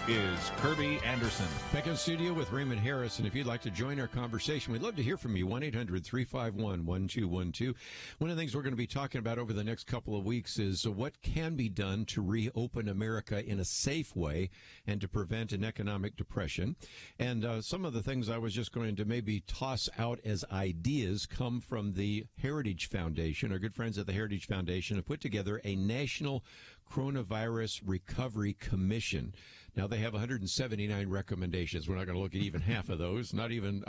is Kerby Anderson. Back in studio with Raymond Harris, and if you'd like to join our conversation, we'd love to hear from you. 1-800-351-1212. One of the things we're going to be talking about over the next couple of weeks is what can be done to reopen America in a safe way and to prevent an economic depression. And some of the things I was just going to maybe toss out as ideas come from the Heritage Foundation. Our good friends at the Heritage Foundation have put together a national Coronavirus Recovery Commission. Now, they have 179 recommendations. We're not going to look at even half of those, not even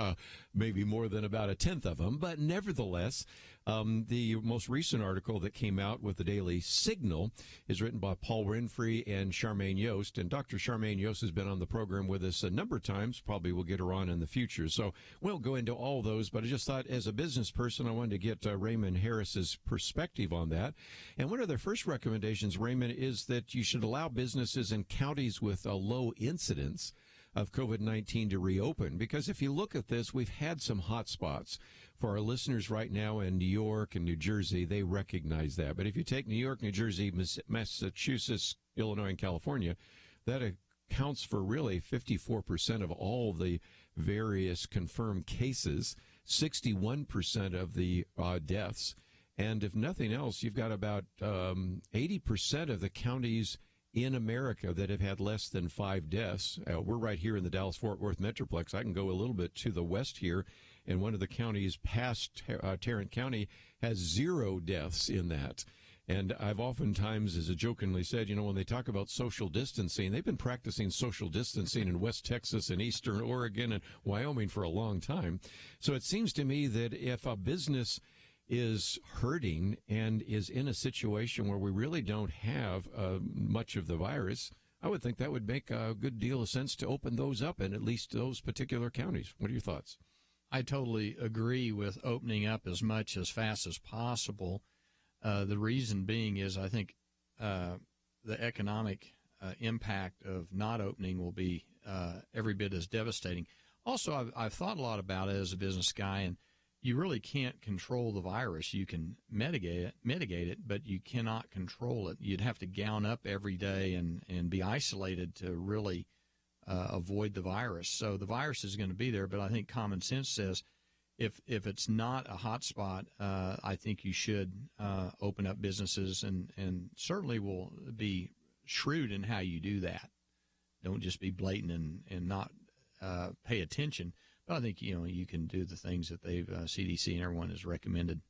maybe more than about a tenth of them. But nevertheless, the most recent article that came out with the Daily Signal is written by Paul Winfrey and Charmaine Yost. And Dr. Charmaine Yost has been on the program with us a number of times. Probably we'll get her on in the future. So we'll go into all those. But I just thought, as a business person, I wanted to get Raymond Harris's perspective on that. And one of their first recommendations, Raymond, is that you should allow businesses in counties with a low incidence of COVID-19 to reopen. Because if you look at this, we've had some hot spots. For our listeners right now in New York and New Jersey, they recognize that. But if you take New York, New Jersey, Massachusetts, Illinois, and California, that accounts for really 54% of all the various confirmed cases, 61% of the deaths. And if nothing else, you've got about 80% of the counties in America that have had less than 5 deaths. We're right here in the Dallas-Fort Worth Metroplex. I can go a little bit to the west here, and one of the counties past Tarrant County has 0 deaths in that. And I've oftentimes, as I jokingly said, when they talk about social distancing, they've been practicing social distancing in West Texas and Eastern Oregon and Wyoming for a long time. So it seems to me that if a business is hurting and is in a situation where we really don't have much of the virus, I would think that would make a good deal of sense to open those up in at least those particular counties. What are your thoughts? I totally agree with opening up as much as fast as possible. The reason being is I think the economic impact of not opening will be every bit as devastating. Also, I've thought a lot about it as a business guy, and you really can't control the virus. You can mitigate it, but you cannot control it. You'd have to gown up every day and be isolated to really avoid the virus. So the virus is going to be there, but I think common sense says if it's not a hot spot, I think you should open up businesses and certainly will be shrewd in how you do that. Don't just be blatant and not pay attention. But I think, you can do the things that they've, CDC and everyone has recommended.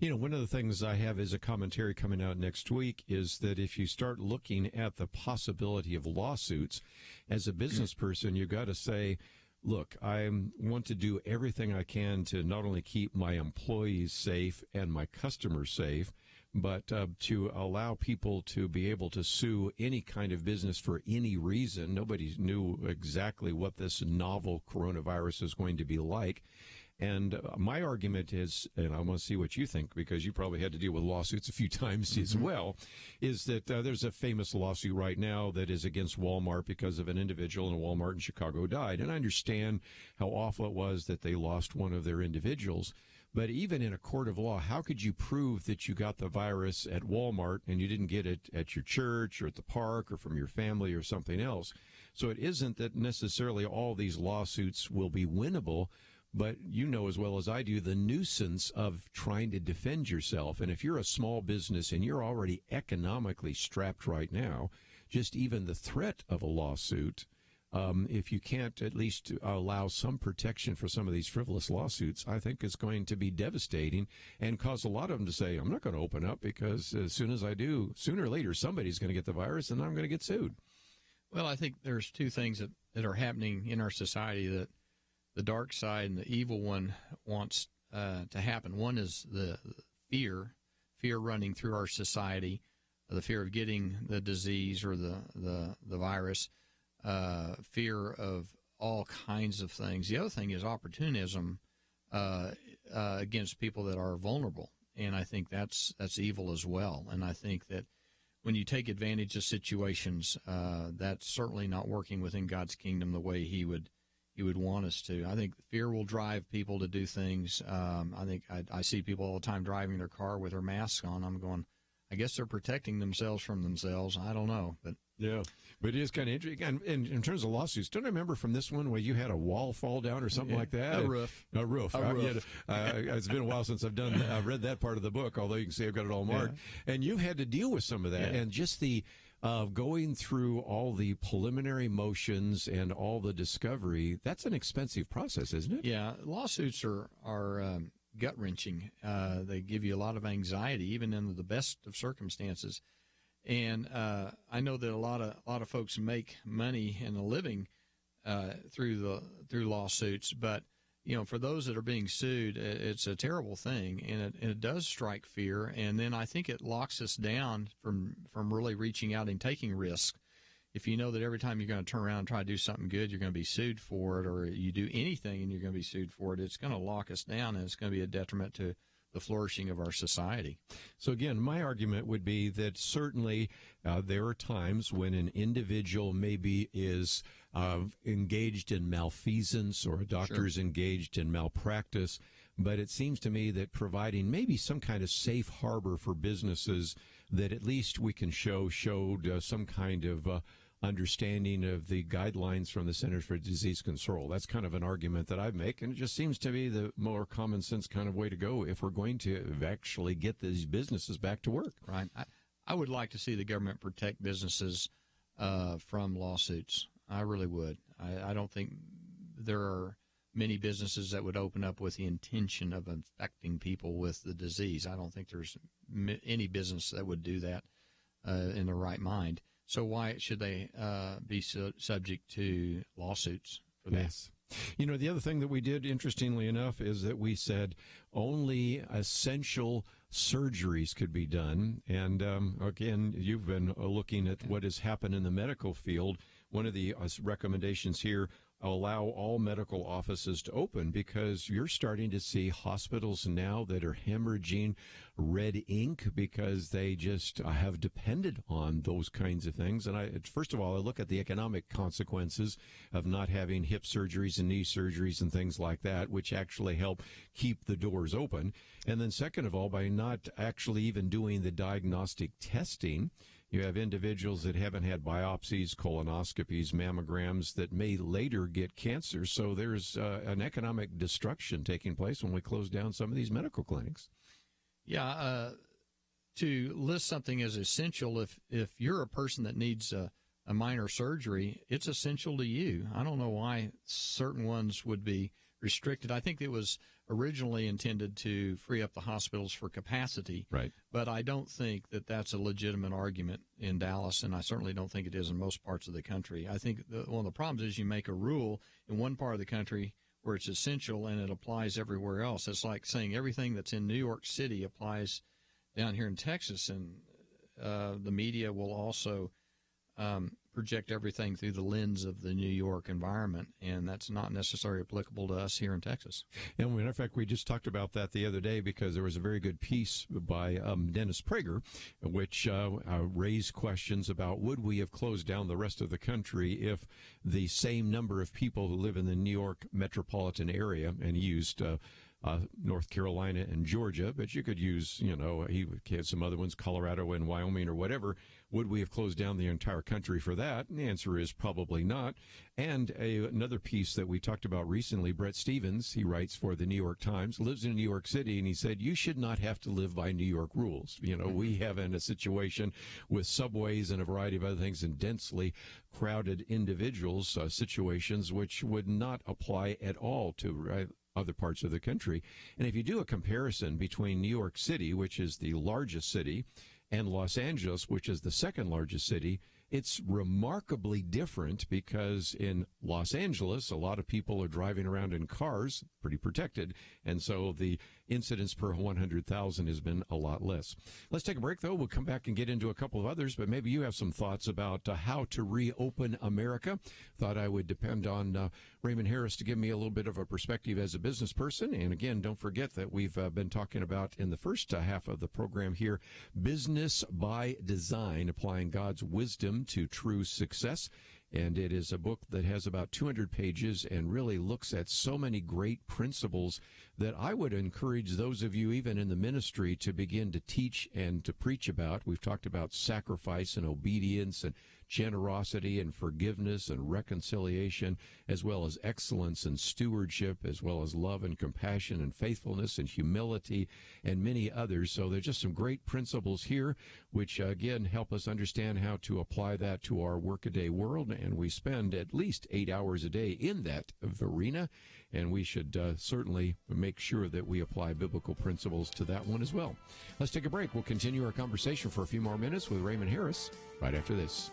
One of the things I have as a commentary coming out next week is that if you start looking at the possibility of lawsuits, as a business person, you've got to say, look, I want to do everything I can to not only keep my employees safe and my customers safe, but to allow people to be able to sue any kind of business for any reason. Nobody knew exactly what this novel coronavirus is going to be like. And my argument is, and I want to see what you think, because you probably had to deal with lawsuits a few times as well, is that there's a famous lawsuit right now that is against Walmart because of an individual in a Walmart in Chicago died. And I understand how awful it was that they lost one of their individuals. But even in a court of law, how could you prove that you got the virus at Walmart and you didn't get it at your church or at the park or from your family or something else? So it isn't that necessarily all these lawsuits will be winnable, but you know as well as I do the nuisance of trying to defend yourself. And if you're a small business and you're already economically strapped right now, just even the threat of a lawsuit, if you can't at least allow some protection for some of these frivolous lawsuits, I think is going to be devastating and cause a lot of them to say, I'm not going to open up because as soon as I do, sooner or later, somebody's going to get the virus and I'm going to get sued. Well, I think there's two things that are happening in our society that the dark side and the evil one wants to happen. One is the fear running through our society, the fear of getting the disease or the virus, fear of all kinds of things. The other thing is opportunism against people that are vulnerable, and I think that's evil as well. And I think that when you take advantage of situations, that's certainly not working within God's kingdom the way He would want us to. I think fear will drive people to do things. I think I see people all the time driving their car with their masks on. I'm going, I guess they're protecting themselves from themselves. I don't know, but yeah. But it is kind of interesting. And in terms of lawsuits, don't I remember from this one where you had a wall fall down or something like that? A roof. It's been a while since I've read that part of the book, although you can see I've got it all marked. Yeah. And you had to deal with some of that. Yeah. And just the going through all the preliminary motions and all the discovery, that's an expensive process, isn't it? Yeah. Lawsuits are gut-wrenching. They give you a lot of anxiety, even in the best of circumstances. And I know that a lot of folks make money and a living through lawsuits, but for those that are being sued, it's a terrible thing, and it does strike fear. And then I think it locks us down from really reaching out and taking risks. If you know that every time you're going to turn around and try to do something good, you're going to be sued for it, or you do anything and you're going to be sued for it, it's going to lock us down, and it's going to be a detriment to the flourishing of our society. So again, my argument would be that certainly there are times when an individual maybe is engaged in malfeasance, or a doctor is engaged in malpractice, but it seems to me that providing maybe some kind of safe harbor for businesses that at least we can showed some kind of understanding of the guidelines from the Centers for Disease Control. That's kind of an argument that I make, and it just seems to be the more common sense kind of way to go if we're going to actually get these businesses back to work. Right. I would like to see the government protect businesses from lawsuits. I really would. I don't think there are many businesses that would open up with the intention of infecting people with the disease. I don't think there's any business that would do that in their right mind. So why should they be subject to lawsuits for that? Yes. The other thing that we did, interestingly enough, is that we said only essential surgeries could be done. And again, you've been looking at what has happened in the medical field. One of the recommendations here, allow all medical offices to open, because you're starting to see hospitals now that are hemorrhaging red ink because they just have depended on those kinds of things. And first of all, I look at the economic consequences of not having hip surgeries and knee surgeries and things like that, which actually help keep the doors open. And then second of all, by not actually even doing the diagnostic testing, you have individuals that haven't had biopsies, colonoscopies, mammograms that may later get cancer. So there's an economic destruction taking place when we close down some of these medical clinics. Yeah, to list something as essential, if you're a person that needs a minor surgery, it's essential to you. I don't know why certain ones would be restricted. I think it was originally intended to free up the hospitals for capacity. Right. But I don't think that that's a legitimate argument in Dallas, and I certainly don't think it is in most parts of the country. I think one of the problems is you make a rule in one part of the country where it's essential and it applies everywhere else. It's like saying everything that's in New York City applies down here in Texas, and the media will also project everything through the lens of the New York environment, and that's not necessarily applicable to us here in Texas. And as a matter of fact, we just talked about that the other day, because there was a very good piece by Dennis Prager, which raised questions about would we have closed down the rest of the country if the same number of people who live in the New York metropolitan area, and he used North Carolina and Georgia, but you could use, he had some other ones, Colorado and Wyoming or whatever. Would we have closed down the entire country for that? And the answer is probably not. And another piece that we talked about recently, Brett Stevens, he writes for the New York Times, lives in New York City, and he said, you should not have to live by New York rules. We have in a situation with subways and a variety of other things and densely crowded individuals, situations which would not apply at all to other parts of the country. And if you do a comparison between New York City, which is the largest city, and Los Angeles, which is the second largest city, it's remarkably different, because in Los Angeles, a lot of people are driving around in cars, pretty protected, and so the incidence per 100,000 has been a lot less. Let's take a break, though. We'll come back and get into a couple of others, but maybe you have some thoughts about how to reopen America. Thought I would depend on Raymond Harris to give me a little bit of a perspective as a business person. And again, don't forget that we've been talking about in the first half of the program here, business by design, applying God's wisdom to true success. And it is a book that has about 200 pages and really looks at so many great principles that I would encourage those of you, even in the ministry, to begin to teach and to preach about. We've talked about sacrifice and obedience and generosity and forgiveness and reconciliation, as well as excellence and stewardship, as well as love and compassion and faithfulness and humility and many others. So there's just some great principles here, which again help us understand how to apply that to our workaday world. And we spend at least 8 hours a day in that arena, and we should certainly make sure that we apply biblical principles to that one as well. Let's take a break. We'll continue our conversation for a few more minutes with Raymond Harris right after this.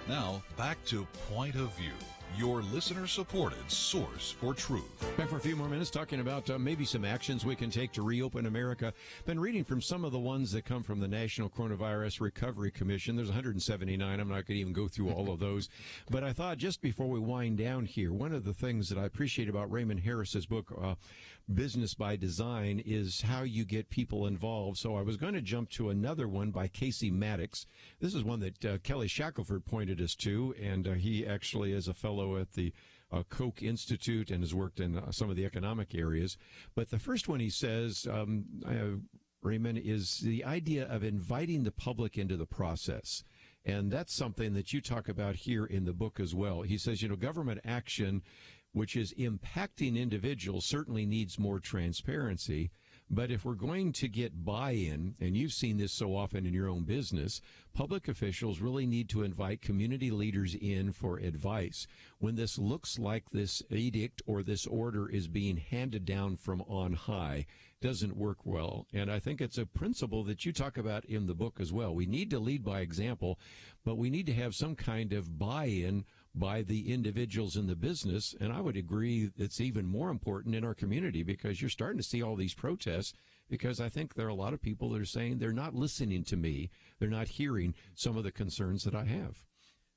Now, back to Point of View, your listener-supported source for truth. Back for a few more minutes talking about maybe some actions we can take to reopen America. Been reading from some of the ones that come from the National Coronavirus Recovery Commission. There's 179. I'm not going to even go through all of those. But I thought just before we wind down here, one of the things that I appreciate about Raymond Harris's book, Business by Design, is how you get people involved. So I was going to jump to another one by Casey Maddox. This is one that Kelly Shackelford pointed us to, and he actually is a fellow at the Koch Institute and has worked in some of the economic areas. But the first one he says, Raymond, is the idea of inviting the public into the process. And that's something that you talk about here in the book as well. He says, government action, which is impacting individuals, certainly needs more transparency. But if we're going to get buy-in, and you've seen this so often in your own business, public officials really need to invite community leaders in for advice. When this looks like this edict or this order is being handed down from on high, doesn't work well. And I think it's a principle that you talk about in the book as well. We need to lead by example, but we need to have some kind of buy-in by the individuals in the business. And I would agree it's even more important in our community, because you're starting to see all these protests, because I think there are a lot of people that are saying they're not listening to me. They're not hearing some of the concerns that I have.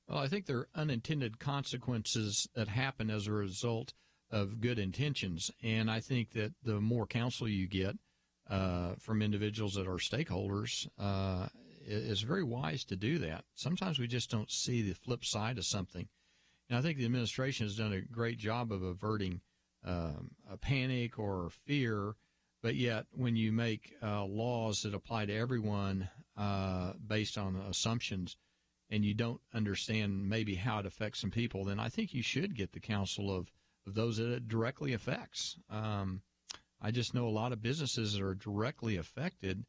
Well, I think there are unintended consequences that happen as a result of good intentions. And I think that the more counsel you get from individuals that are stakeholders, it's very wise to do that. Sometimes we just don't see the flip side of something. And I think the administration has done a great job of averting a panic or fear, but yet when you make laws that apply to everyone based on assumptions, and you don't understand maybe how it affects some people, then I think you should get the counsel of those that it directly affects. I just know a lot of businesses that are directly affected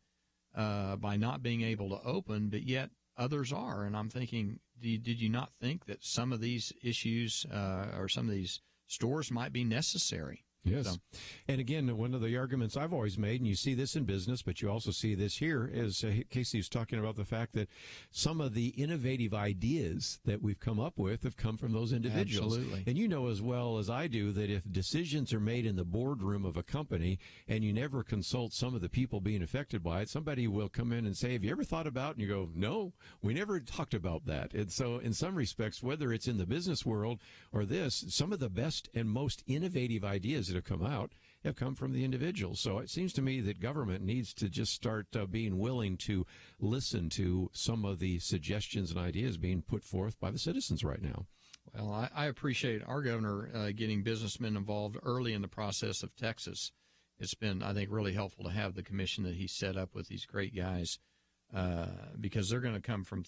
by not being able to open, but yet others are. And I'm thinking, did you not think that some of these issues or some of these stores might be necessary? Yes. So. And again, one of the arguments I've always made, and you see this in business, but you also see this here, is Casey's talking about the fact that some of the innovative ideas that we've come up with have come from those individuals. Absolutely. And you know as well as I do that if decisions are made in the boardroom of a company and you never consult some of the people being affected by it, somebody will come in and say, have you ever thought about it? And you go, no, we never talked about that. And so in some respects, whether it's in the business world or this, some of the best and most innovative ideas that have come out have come from the individuals. So it seems to me that government needs to just start being willing to listen to some of the suggestions and ideas being put forth by the citizens right now. Well, I appreciate our governor getting businessmen involved early in the process of Texas. It's been, I think, really helpful to have the commission that he set up with these great guys because they're going to come from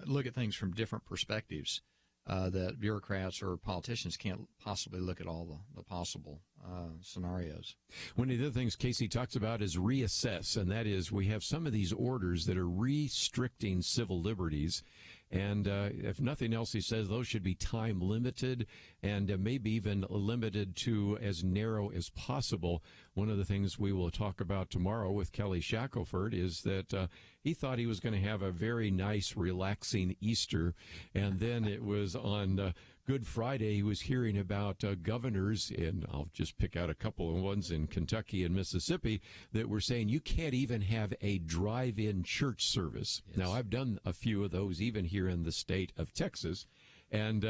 look at things from different perspectives that bureaucrats or politicians can't possibly look at all the possible scenarios. One of the other things Casey talks about is reassess, and that is we have some of these orders that are restricting civil liberties. And if nothing else, he says those should be time limited and maybe even limited to as narrow as possible. One of the things we will talk about tomorrow with Kelly Shackelford is that he thought he was going to have a very nice, relaxing Easter. And then it was on Good Friday, he was hearing about governors, and I'll just pick out a couple of ones in Kentucky and Mississippi, that were saying you can't even have a drive-in church service. Yes. Now, I've done a few of those even here in the state of Texas, and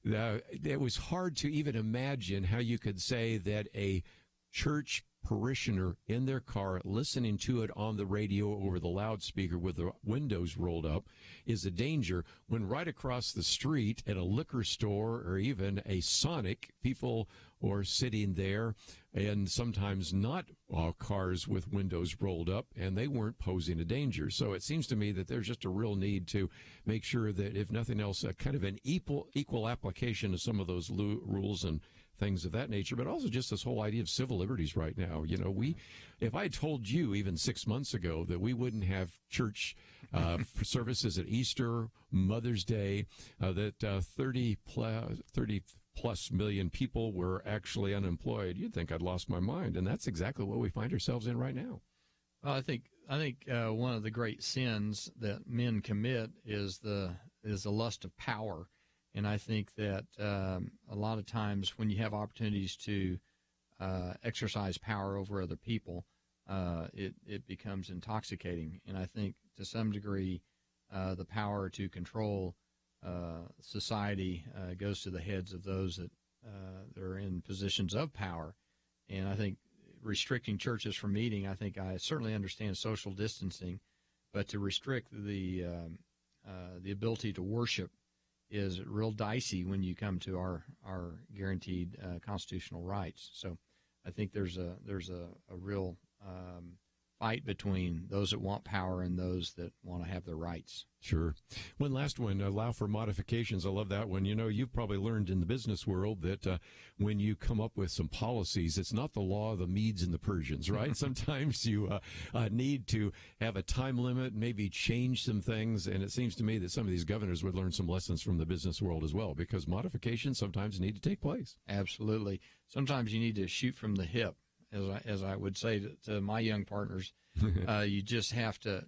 it was hard to even imagine how you could say that a church parishioner in their car listening to it on the radio over the loudspeaker with the windows rolled up is a danger, when right across the street at a liquor store or even a Sonic, people are sitting there, and sometimes not all cars with windows rolled up, and they weren't posing a danger. So it seems to me that there's just a real need to make sure that, if nothing else, a kind of an equal application of some of those rules and things of that nature, but also just this whole idea of civil liberties right now. You know, if I told you even 6 months ago that we wouldn't have church services at Easter, Mother's Day, that 30 plus million people were actually unemployed, you'd think I'd lost my mind. And that's exactly what we find ourselves in right now. Well, I think one of the great sins that men commit is the lust of power. And I think that a lot of times when you have opportunities to exercise power over other people, it becomes intoxicating. And I think to some degree the power to control society goes to the heads of those that are in positions of power. And I think restricting churches from meeting, I certainly understand social distancing, but to restrict the ability to worship is real dicey when you come to our guaranteed constitutional rights. So I think there's a real fight between those that want power and those that want to have their rights. Sure. One last one, allow for modifications. I love that one. You know, you've probably learned in the business world that when you come up with some policies, it's not the law of the Medes and the Persians, right? Sometimes you need to have a time limit, maybe change some things. And it seems to me that some of these governors would learn some lessons from the business world as well, because modifications sometimes need to take place. Absolutely. Sometimes you need to shoot from the hip as I would say to my young partners, you just have to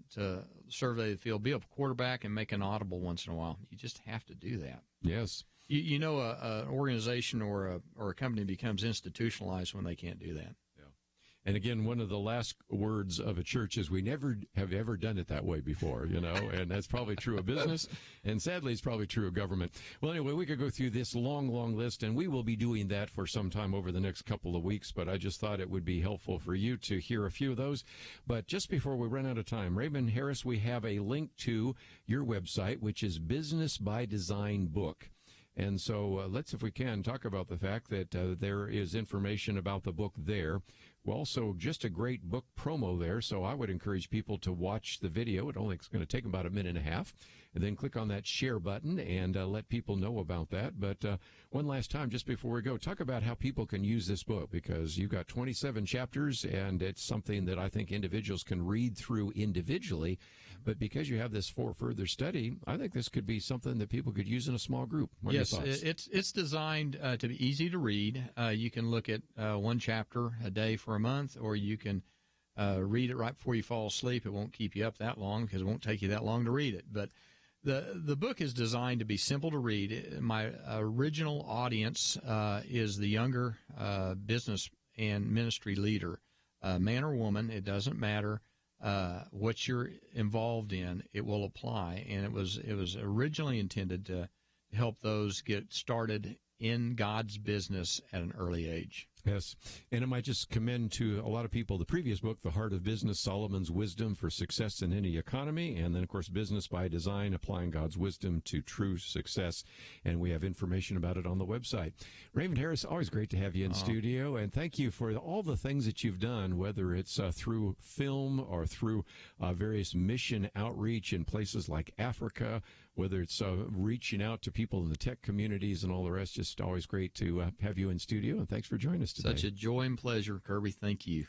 survey the field, be a quarterback, and make an audible once in a while. You just have to do that. Yes. You know, an organization or a company becomes institutionalized when they can't do that. And again, one of the last words of a church is we never have ever done it that way before, you know, and that's probably true of business. And sadly, it's probably true of government. Well, anyway, we could go through this long list, and we will be doing that for some time over the next couple of weeks. But I just thought it would be helpful for you to hear a few of those. But just before we run out of time, Raymond Harris, we have a link to your website, which is Business by Design Book. And so let's, if we can, talk about the fact that there is information about the book there. Well, also, just a great book promo there, so I would encourage people to watch the video. It's going to take about a minute and a half, and then click on that share button and let people know about that. But one last time, just before we go, talk about how people can use this book, because you've got 27 chapters, and it's something that I think individuals can read through individually. But because you have this for further study, I think this could be something that people could use in a small group. What are your thoughts? It's designed to be easy to read. You can look at one chapter a day for a month, or you can read it right before you fall asleep. It won't keep you up that long because it won't take you that long to read it. But the book is designed to be simple to read. My original audience is the younger business and ministry leader, man or woman. It doesn't matter what you're involved in. It will apply, and it was originally intended to help those get started in God's business at an early age. Yes, and I might just commend to a lot of people the previous book, The Heart of Business, Solomon's Wisdom for Success in Any Economy, and then, of course, Business by Design, Applying God's Wisdom to True Success, and we have information about it on the website. Raymond Harris, always great to have you in studio, and thank you for all the things that you've done, whether it's through film or through various mission outreach in places like Africa, whether it's reaching out to people in the tech communities and all the rest. Just always great to have you in studio, and thanks for joining us today. Such a joy and pleasure, Kirby. Thank you.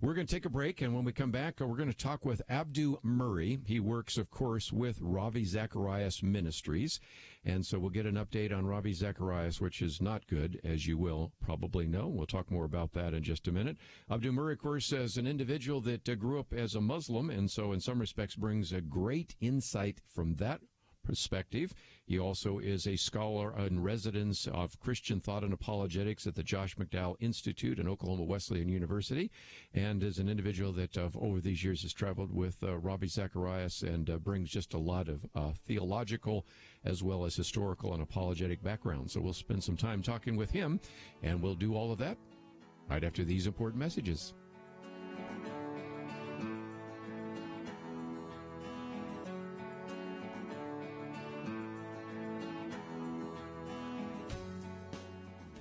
We're going to take a break, and when we come back, we're going to talk with Abdu Murray. He works, of course, with Ravi Zacharias Ministries, and so we'll get an update on Ravi Zacharias, which is not good, as you will probably know. We'll talk more about that in just a minute. Abdu Murray, of course, is an individual that grew up as a Muslim, and so in some respects brings a great insight from that perspective. He also is a scholar in residence of Christian thought and apologetics at the Josh McDowell Institute in Oklahoma Wesleyan University, and is an individual that over these years has traveled with Ravi Zacharias and brings just a lot of theological as well as historical and apologetic background. So we'll spend some time talking with him, and we'll do all of that right after these important messages.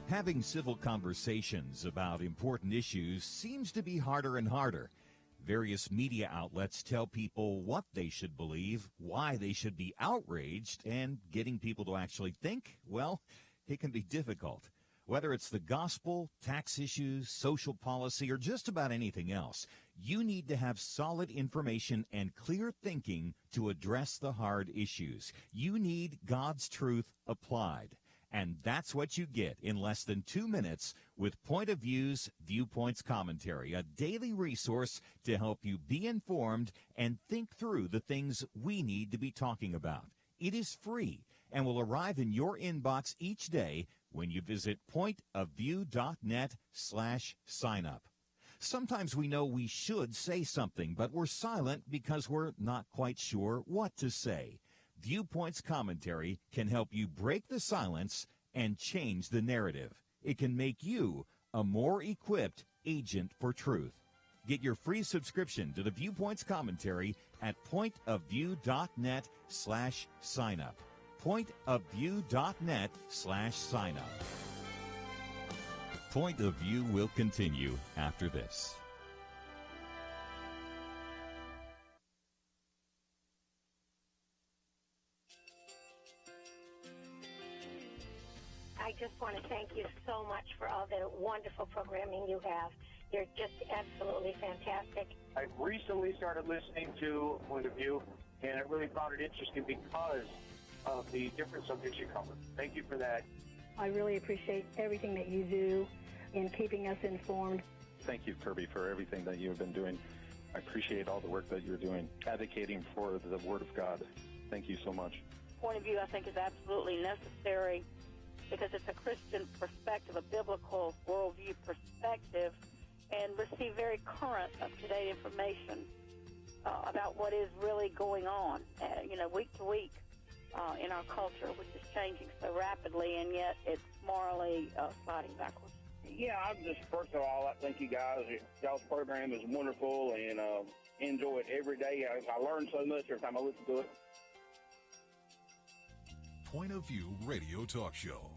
Having civil conversations about important issues seems to be harder and harder. Various media outlets tell people what they should believe, why they should be outraged, and getting people to actually think, well, it can be difficult. Whether it's the gospel, tax issues, social policy, or just about anything else, you need to have solid information and clear thinking to address the hard issues. You need God's truth applied. And that's what you get in less than 2 minutes with Point of View's Viewpoints Commentary, a daily resource to help you be informed and think through the things we need to be talking about. It is free and will arrive in your inbox each day when you visit pointofview.net/signup. Sometimes we know we should say something, but we're silent because we're not quite sure what to say. Viewpoints Commentary can help you break the silence and change the narrative. It can make you a more equipped agent for truth. Get your free subscription to the Viewpoints Commentary at pointofview.net/signup. Pointofview.net/signup. Point of View will continue after this. I just want to thank you so much for all the wonderful programming you have. You're just absolutely fantastic. I recently started listening to Point of View, and I really found it interesting because of the different subjects you cover. Thank you for that. I really appreciate everything that you do in keeping us informed. Thank you, Kerby, for everything that you have been doing. I appreciate all the work that you're doing, advocating for the Word of God. Thank you so much. Point of view, I think, is absolutely necessary because it's a Christian perspective, a biblical worldview perspective, and receive very current, up-to-date information about what is really going on, week to week in our culture, which is changing so rapidly, and yet it's morally sliding backwards. Yeah, first of all, I thank you guys. Y'all's program is wonderful, and enjoy it every day. I learn so much every time I listen to it. Point of View Radio Talk Show.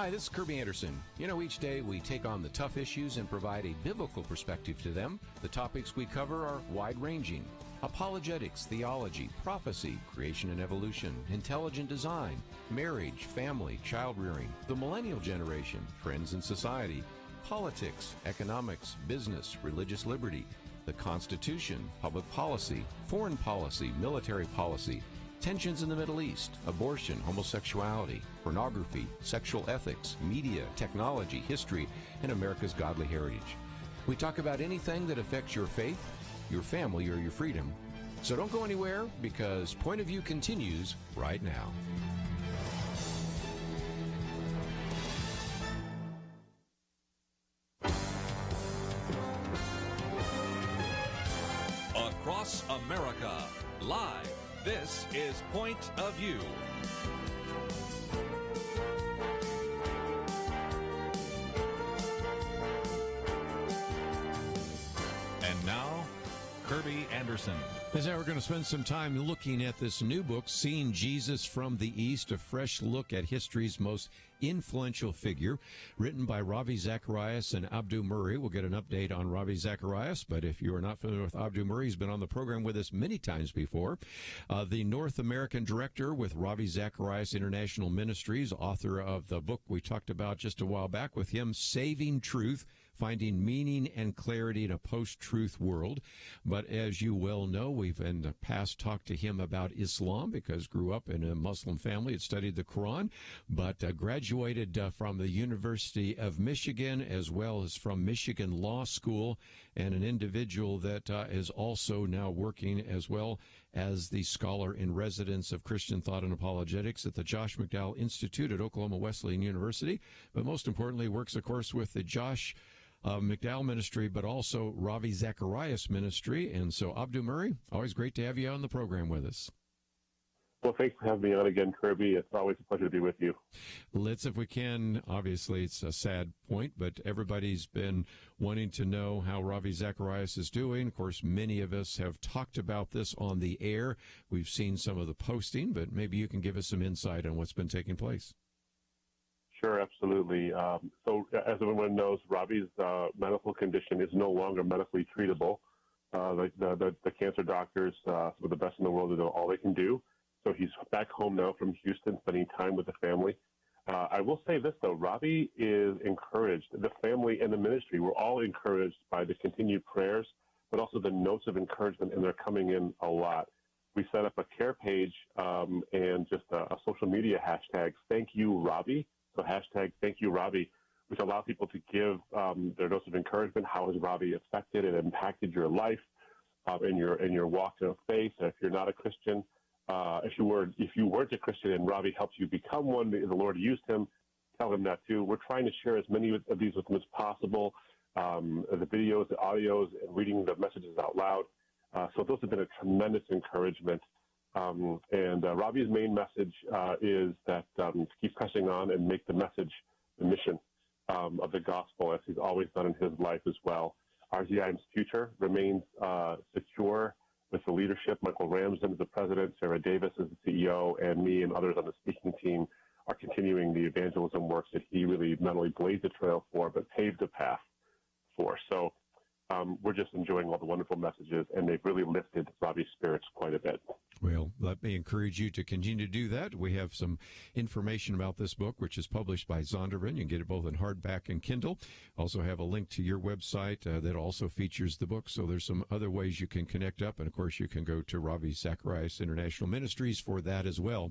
Hi, this is Kerby Anderson. Each day we take on the tough issues and provide a biblical perspective to them. The topics we cover are wide-ranging. Apologetics, theology, prophecy, creation and evolution, intelligent design, marriage, family, child-rearing, the millennial generation, trends in society, politics, economics, business, religious liberty, the Constitution, public policy, foreign policy, military policy, tensions in the Middle East, abortion, homosexuality, pornography, sexual ethics, media, technology, history, and America's godly heritage. We talk about anything that affects your faith, your family, or your freedom. So don't go anywhere, because Point of View continues right now. Across America, live. This is Point of View. And now, Kerby Anderson. This hour, we're going to spend some time looking at this new book, Seeing Jesus from the East, a fresh look at history's most influential figure, written by Ravi Zacharias and Abdu Murray. We'll get an update on Ravi Zacharias, but if you are not familiar with Abdu Murray, he's been on the program with us many times before. The North American director with Ravi Zacharias International Ministries, author of the book we talked about just a while back with him, Saving Truth, Finding Meaning and Clarity in a Post-Truth World. But as you well know, we've in the past talked to him about Islam, because grew up in a Muslim family, had studied the Quran, but graduated from the University of Michigan, as well as from Michigan Law School, and an individual that is also now working as well as the scholar in residence of Christian thought and apologetics at the Josh McDowell Institute at Oklahoma Wesleyan University. But most importantly, works, of course, with the Josh McDowell Ministry, but also Ravi Zacharias Ministry. And so, Abdu Murray, always great to have you on the program with us. Well, thanks for having me on again, Kerby. It's always a pleasure to be with you. Let's, if we can, obviously it's a sad point, but everybody's been wanting to know how Ravi Zacharias is doing. Of course, many of us have talked about this on the air. We've seen some of the posting, but maybe you can give us some insight on what's been taking place. Sure, absolutely. So as everyone knows, Ravi's medical condition is no longer medically treatable. The cancer doctors, some of the best in the world, do all they can do. So he's back home now from Houston, spending time with the family. I will say this, though. Ravi is encouraged. The family and the ministry were all encouraged by the continued prayers, but also the notes of encouragement, and they're coming in a lot. We set up a care page and just a social media hashtag, Thank You Ravi. So hashtag Thank You Ravi, which allows people to give their notes of encouragement. How has Ravi affected and impacted your life in your walk of faith? If you're not a Christian, if you weren't a Christian and Ravi helped you become one, the Lord used him, tell him that too. We're trying to share as many of these with him as possible, the videos, the audios, and reading the messages out loud. So those have been a tremendous encouragement. And Ravi's main message is that to keep pressing on and make the message the mission of the gospel, as he's always done in his life as well. RZIM's future remains secure with the leadership. Michael Ramsden is the president, Sarah Davis is the CEO, and me and others on the speaking team are continuing the evangelism works that he really not only blazed the trail for, but paved the path for. So we're just enjoying all the wonderful messages, and they've really lifted Ravi's spirits quite a bit. Well, let me encourage you to continue to do that. We have some information about this book, which is published by Zondervan. You can get it both in hardback and Kindle. Also have a link to your website that also features the book. So there's some other ways you can connect up. And, of course, you can go to Ravi Zacharias International Ministries for that as well.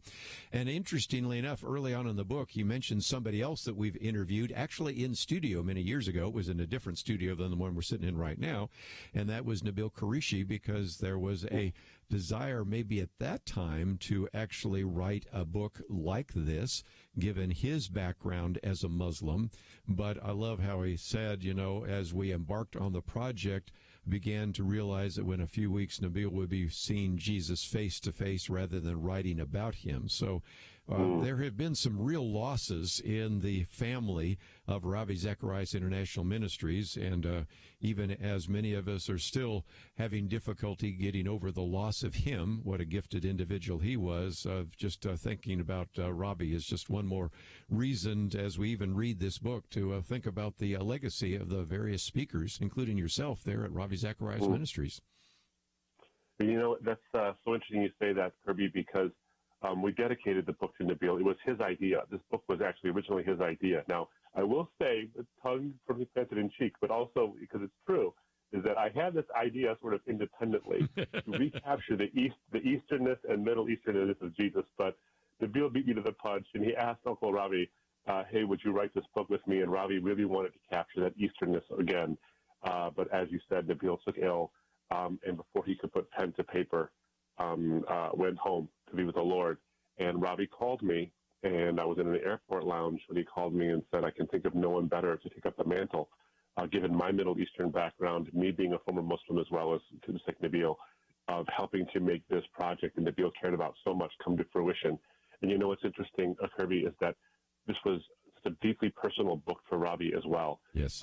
And interestingly enough, early on in the book, he mentioned somebody else that we've interviewed, actually in studio many years ago. It was in a different studio than the one we're sitting in right now. And that was Nabil Qureshi, because there was a desire maybe at that time to actually write a book like this, given his background as a Muslim. But I love how he said, as we embarked on the project, began to realize that in a few weeks, Nabil would be seeing Jesus face to face rather than writing about him. So There have been some real losses in the family of Ravi Zacharias International Ministries, and even as many of us are still having difficulty getting over the loss of him, what a gifted individual he was, just thinking about Ravi is just one more reason, as we even read this book, to think about the legacy of the various speakers, including yourself there at Ravi Zacharias Ministries. You know, that's so interesting you say that, Kerby, because we dedicated the book to Nabil. It was his idea. This book was actually originally his idea. Now, I will say, tongue firmly planted in cheek, but also because it's true, is that I had this idea sort of independently to recapture the Easternness and Middle Easternness of Jesus. But Nabil beat me to the punch, and he asked Uncle Ravi, hey, would you write this book with me? And Ravi really wanted to capture that Easternness again. But as you said, Nabil took ill, and before he could put pen to paper, went home to be with the Lord. And Ravi called me, and I was in an airport lounge when he called me and said, I can think of no one better to take up the mantle, given my Middle Eastern background, me being a former Muslim as well as Nabil, of helping to make this project that Nabil cared about so much come to fruition. And you know what's interesting, Kerby, is that this was a deeply personal book for Ravi as well. Yes.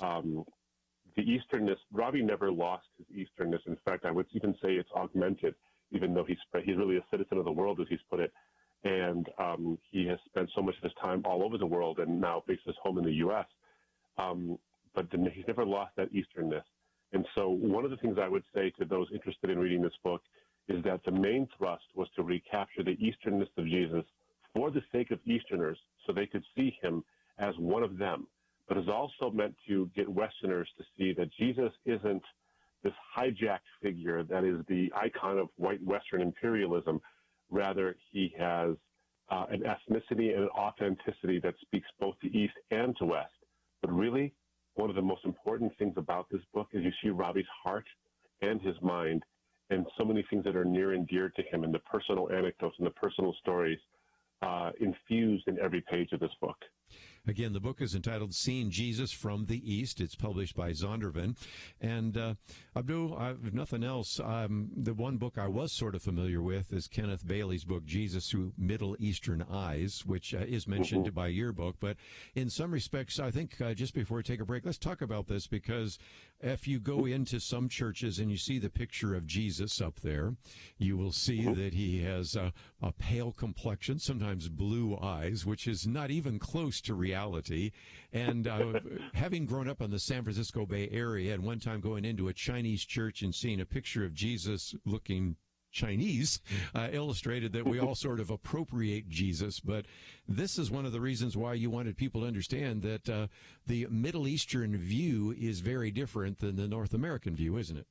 The Easternness, Ravi never lost his Easternness. In fact, I would even say it's augmented, even though he's really a citizen of the world, as he's put it. And he has spent so much of his time all over the world and now bases home in the U.S. But he's never lost that Easternness. And so one of the things I would say to those interested in reading this book is that the main thrust was to recapture the Easternness of Jesus for the sake of Easterners so they could see him as one of them. But it's also meant to get Westerners to see that Jesus isn't this hijacked figure that is the icon of white Western imperialism. Rather, he has an ethnicity and an authenticity that speaks both to East and to West. But really, one of the most important things about this book is you see Ravi's heart and his mind and so many things that are near and dear to him and the personal anecdotes and the personal stories infused in every page of this book. Again, the book is entitled Seeing Jesus from the East. It's published by Zondervan. And Abdu, if nothing else, the one book I was sort of familiar with is Kenneth Bailey's book, Jesus Through Middle Eastern Eyes, which is mentioned by your book. But in some respects, I think just before we take a break, let's talk about this, because if you go into some churches and you see the picture of Jesus up there, you will see that he has a pale complexion, sometimes blue eyes, which is not even close to reality. And having grown up in the San Francisco Bay Area and one time going into a Chinese church and seeing a picture of Jesus looking Chinese illustrated that we all sort of appropriate Jesus. But this is one of the reasons why you wanted people to understand that the Middle Eastern view is very different than the North American view, isn't it?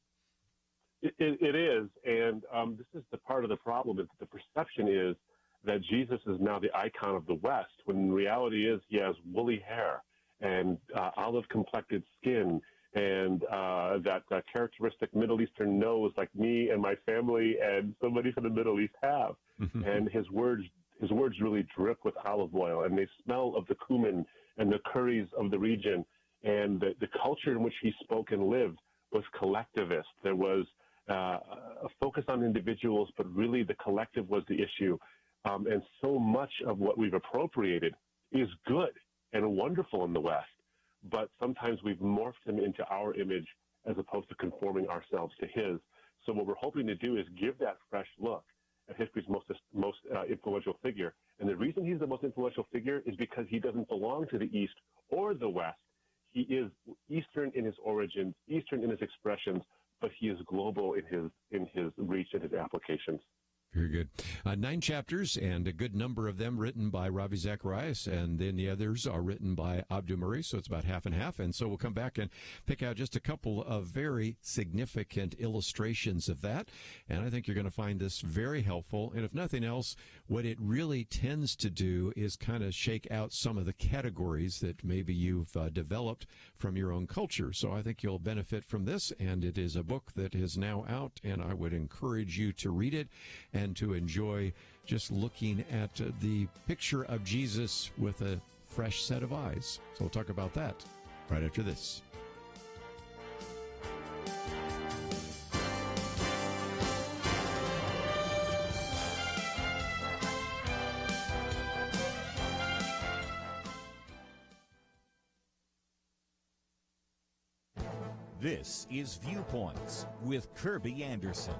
It is. And this is the part of the problem, is that the perception is that Jesus is now the icon of the West, when in reality is he has woolly hair and olive-complected skin and that characteristic Middle Eastern nose like me and my family and somebody from the Middle East have. And his words really drip with olive oil, and they smell of the cumin and the curries of the region. And the culture in which he spoke and lived was collectivist. There was a focus on individuals, but really the collective was the issue. And so much of what we've appropriated is good and wonderful in the West, but sometimes we've morphed him into our image as opposed to conforming ourselves to his. So what we're hoping to do is give that fresh look at history's most influential figure. And the reason he's the most influential figure is because he doesn't belong to the East or the West. He is Eastern in his origins, Eastern in his expressions, but he is global in his reach and his applications. Very good. 9 chapters, and a good number of them written by Ravi Zacharias, and then the others are written by Abdu Murray, so it's about half and half. And so we'll come back and pick out just a couple of very significant illustrations of that. And I think you're going to find this very helpful. And if nothing else, what it really tends to do is kind of shake out some of the categories that maybe you've developed from your own culture. So I think you'll benefit from this, and it is a book that is now out, and I would encourage you to read it and to enjoy just looking at the picture of Jesus with a fresh set of eyes. So we'll talk about that right after this. This is Viewpoints with Kerby Anderson.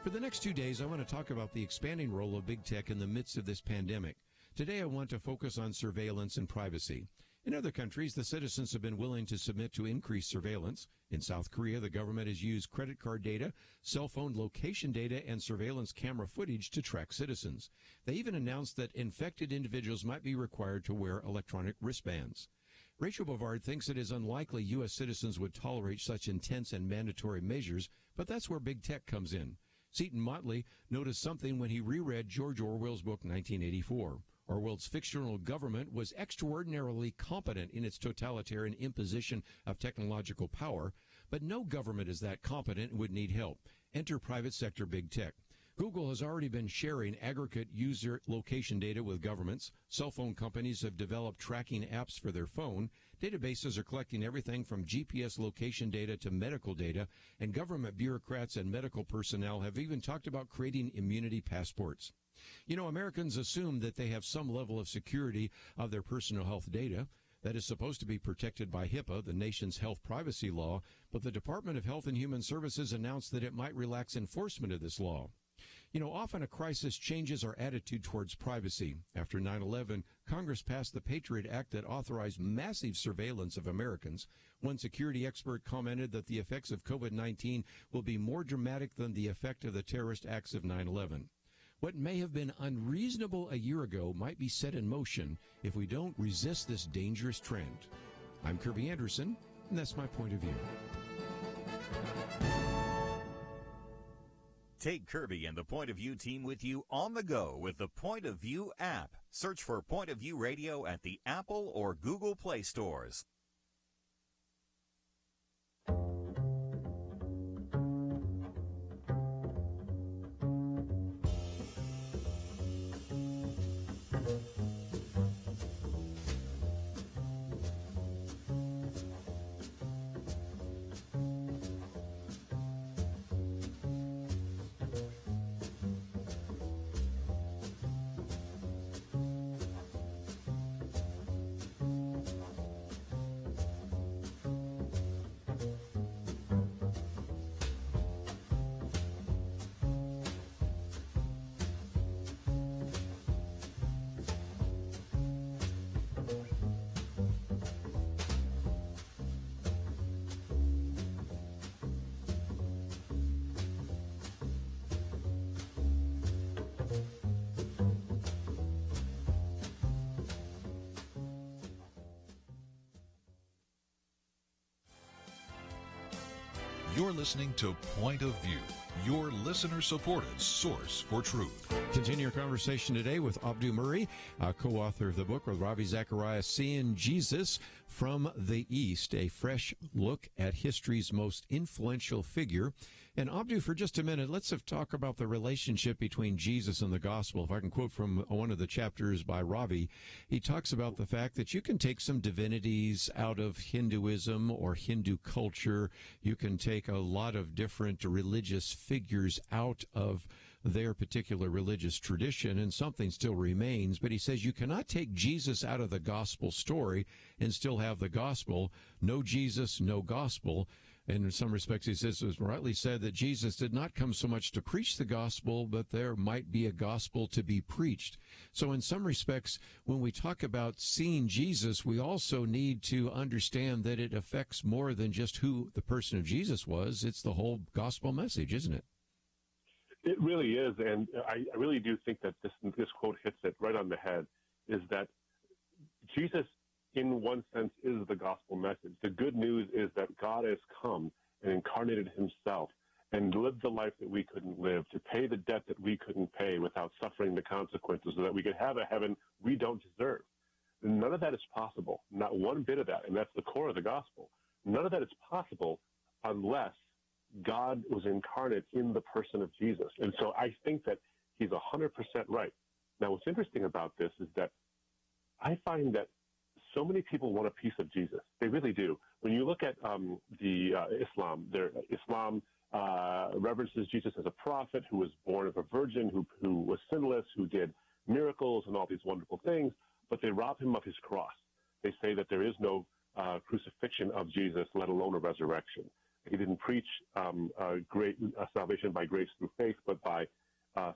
For the next 2 days, I want to talk about the expanding role of big tech in the midst of this pandemic. Today, I want to focus on surveillance and privacy. In other countries, the citizens have been willing to submit to increased surveillance. In South Korea, the government has used credit card data, cell phone location data, and surveillance camera footage to track citizens. They even announced that infected individuals might be required to wear electronic wristbands. Rachel Bovard thinks it is unlikely U.S. citizens would tolerate such intense and mandatory measures, but that's where big tech comes in. Seton Motley noticed something when he reread George Orwell's book 1984. Orwell's fictional government was extraordinarily competent in its totalitarian imposition of technological power, but no government is that competent and would need help. Enter private sector big tech. Google has already been sharing aggregate user location data with governments. Cell phone companies have developed tracking apps for their phone. Databases are collecting everything from GPS location data to medical data, and government bureaucrats and medical personnel have even talked about creating immunity passports. You know, Americans assume that they have some level of security of their personal health data. That is supposed to be protected by HIPAA, the nation's health privacy law, but the Department of Health and Human Services announced that it might relax enforcement of this law. You know, often a crisis changes our attitude towards privacy. After 9/11, Congress passed the Patriot Act that authorized massive surveillance of Americans. One security expert commented that the effects of COVID-19 will be more dramatic than the effect of the terrorist acts of 9/11. What may have been unreasonable a year ago might be set in motion if we don't resist this dangerous trend. I'm Kerby Anderson, and that's my point of view. Take Kerby and the Point of View team with you on the go with the Point of View app. Search for Point of View Radio at the Apple or Google Play stores. You're listening to Point of View, your listener-supported source for truth. Continue our conversation today with Abdu Murray, co-author of the book with Ravi Zacharias, Seeing Jesus from the East, a fresh look at history's most influential figure. And Abdu, for just a minute, let's talk about the relationship between Jesus and the gospel. If I can quote from one of the chapters by Ravi, he talks about the fact that you can take some divinities out of Hinduism or Hindu culture. You can take a lot of different religious figures out of their particular religious tradition, and something still remains. But he says you cannot take Jesus out of the gospel story and still have the gospel. No Jesus, no gospel. And in some respects, he says it was rightly said that Jesus did not come so much to preach the gospel, but there might be a gospel to be preached. So in some respects, when we talk about seeing Jesus, we also need to understand that it affects more than just who the person of Jesus was. It's the whole gospel message, isn't it? It really is, and I really do think that this quote hits it right on the head, is that Jesus, in one sense, is the gospel message. The good news is that God has come and incarnated himself and lived the life that we couldn't live, to pay the debt that we couldn't pay without suffering the consequences, so that we could have a heaven we don't deserve. And none of that is possible, not one bit of that, and that's the core of the gospel. None of that is possible unless God was incarnate in the person of Jesus. And so I think that he's 100% right. Now, what's interesting about this is that I find that so many people want a piece of Jesus. They really do. When you look at Islam reverences Jesus as a prophet who was born of a virgin, who was sinless, who did miracles and all these wonderful things, but they rob him of his cross. They say that there is no crucifixion of Jesus, let alone a resurrection. He didn't preach salvation by grace through faith, but by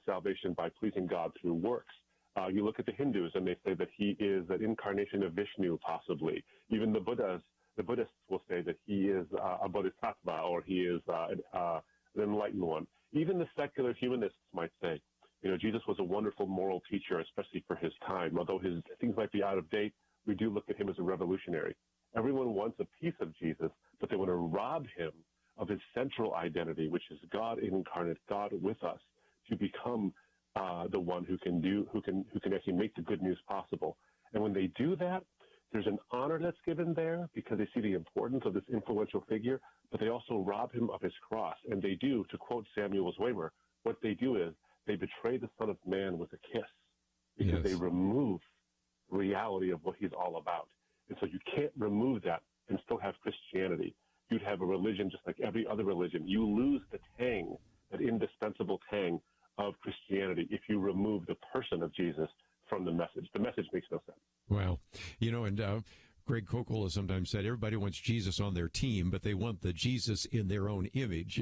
salvation by pleasing God through works. You look at the Hindus, and they say that he is an incarnation of Vishnu, possibly. Even the Buddhists will say that he is a bodhisattva, or he is an enlightened one. Even the secular humanists might say, Jesus was a wonderful moral teacher, especially for his time. Although his things might be out of date, we do look at him as a revolutionary. Everyone wants a piece of Jesus, but they want to rob him of his central identity, which is God incarnate, God with us, to become the one who can actually make the good news possible. And when they do that, there's an honor that's given there because they see the importance of this influential figure, but they also rob him of his cross. And they do, to quote Samuel Zwemer, what they do is they betray the Son of Man with a kiss because they remove reality of what he's all about. And so you can't remove that and still have Christianity. You'd have a religion just like every other religion. You lose the tang, that indispensable tang of Christianity, if you remove the person of Jesus from the message. The message makes no sense. Well, and Greg Kokel has sometimes said everybody wants Jesus on their team, but they want the Jesus in their own image.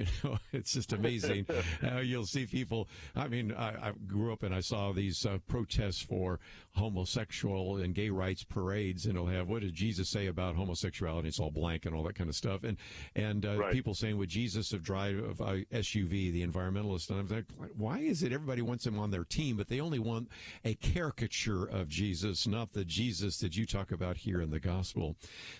It's just amazing how you'll see people. I mean, I grew up and I saw these protests for homosexual and gay rights parades, and it'll have, what did Jesus say about homosexuality? It's all blank and all that kind of stuff. And people saying, would Jesus have drive a SUV, the environmentalists? And I'm like, why is it everybody wants him on their team, but they only want a caricature of Jesus, not the Jesus that you talk about here in the gospel?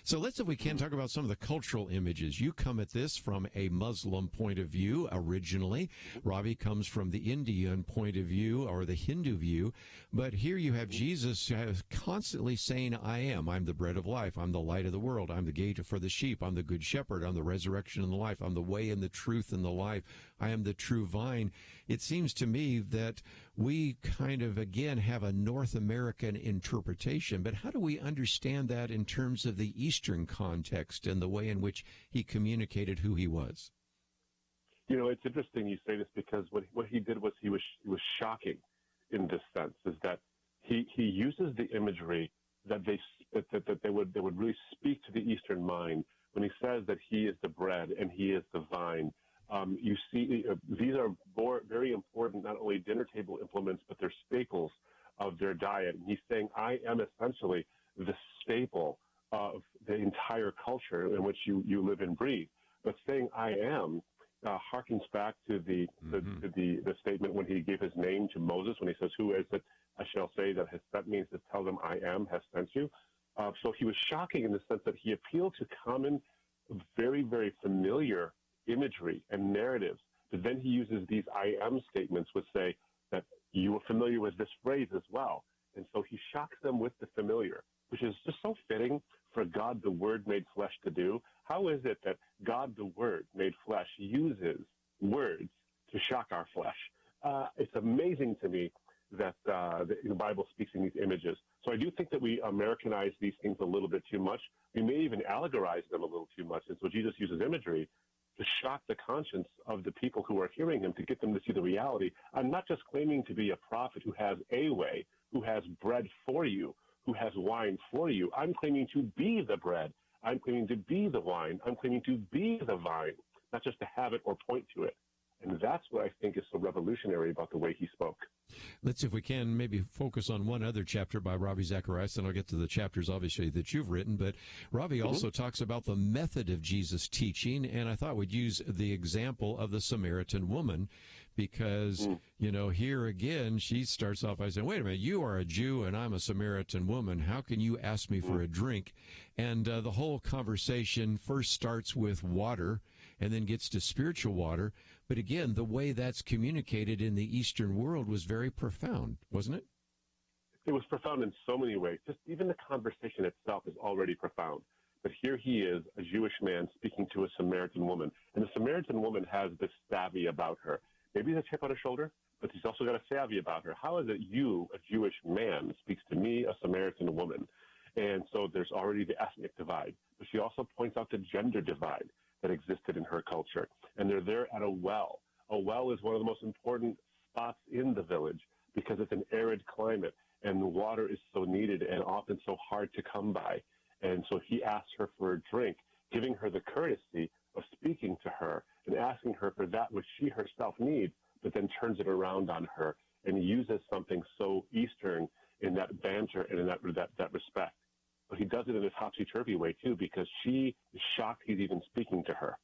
So let's, if we can, talk about some of the cultural images. You come at this from a Muslim point of view originally. Ravi comes from the Indian point of view, or the Hindu view. But here you have Jesus constantly saying, I'm the bread of life. I'm the light of the world. I'm the gate for the sheep. I'm the good shepherd. I'm the resurrection and the life. I'm the way and the truth and the life. I am the true vine. It seems to me that we kind of, again, have a North American interpretation, but how do we understand that in terms of the Eastern context and the way in which he communicated who he was? It's interesting you say this, because what he did was he was shocking in this sense, is that he uses the imagery that they would really speak to the Eastern mind when he says that he is the bread and he is the vine. You see, these are very important, not only dinner table implements, but they're staples of their diet. And he's saying, I am essentially the staple of the entire culture in which you live and breathe. But saying I am harkens back to the statement when he gave his name to Moses, when he says, who is it I shall say that has sent me, to tell them I am has sent you. So he was shocking in the sense that he appealed to common, very, very familiar imagery and narratives, but then he uses these I am statements which say that you are familiar with this phrase as well. And so he shocks them with the familiar, which is just so fitting for God the Word made flesh to do. How is it that God the Word made flesh uses words to shock our flesh? It's amazing to me that the Bible speaks in these images. So I do think that we Americanize these things a little bit too much. We may even allegorize them a little too much. And so Jesus uses imagery to shock the conscience of the people who are hearing him, to get them to see the reality. I'm not just claiming to be a prophet who has a way, who has bread for you, who has wine for you. I'm claiming to be the bread. I'm claiming to be the wine. I'm claiming to be the vine, not just to have it or point to it. And that's what I think is so revolutionary about the way he spoke. Let's, if we can, maybe focus on one other chapter by Ravi Zacharias, and I'll get to the chapters, obviously, that you've written. But Ravi also talks about the method of Jesus' teaching, and I thought we'd use the example of the Samaritan woman, because, here again, she starts off by saying, wait a minute, you are a Jew and I'm a Samaritan woman. How can you ask me for a drink? And the whole conversation first starts with water and then gets to spiritual water. But again, the way that's communicated in the Eastern world was very profound, wasn't it? It was profound in so many ways. Just even the conversation itself is already profound. But here he is, a Jewish man, speaking to a Samaritan woman. And the Samaritan woman has this savvy about her. Maybe a chip on her shoulder, but she's also got a savvy about her. How is it you, a Jewish man, speaks to me, a Samaritan woman? And so there's already the ethnic divide. But she also points out the gender divide that existed in her culture. And they're there at a well. A well is one of the most important spots in the village because it's an arid climate and the water is so needed and often so hard to come by. And so he asks her for a drink, giving her the courtesy of speaking to her and asking her for that which she herself needs, but then turns it around on her and uses something so Eastern in that banter and in that respect. But he does it in a topsy-turvy way, too, because she is shocked he's even speaking to her.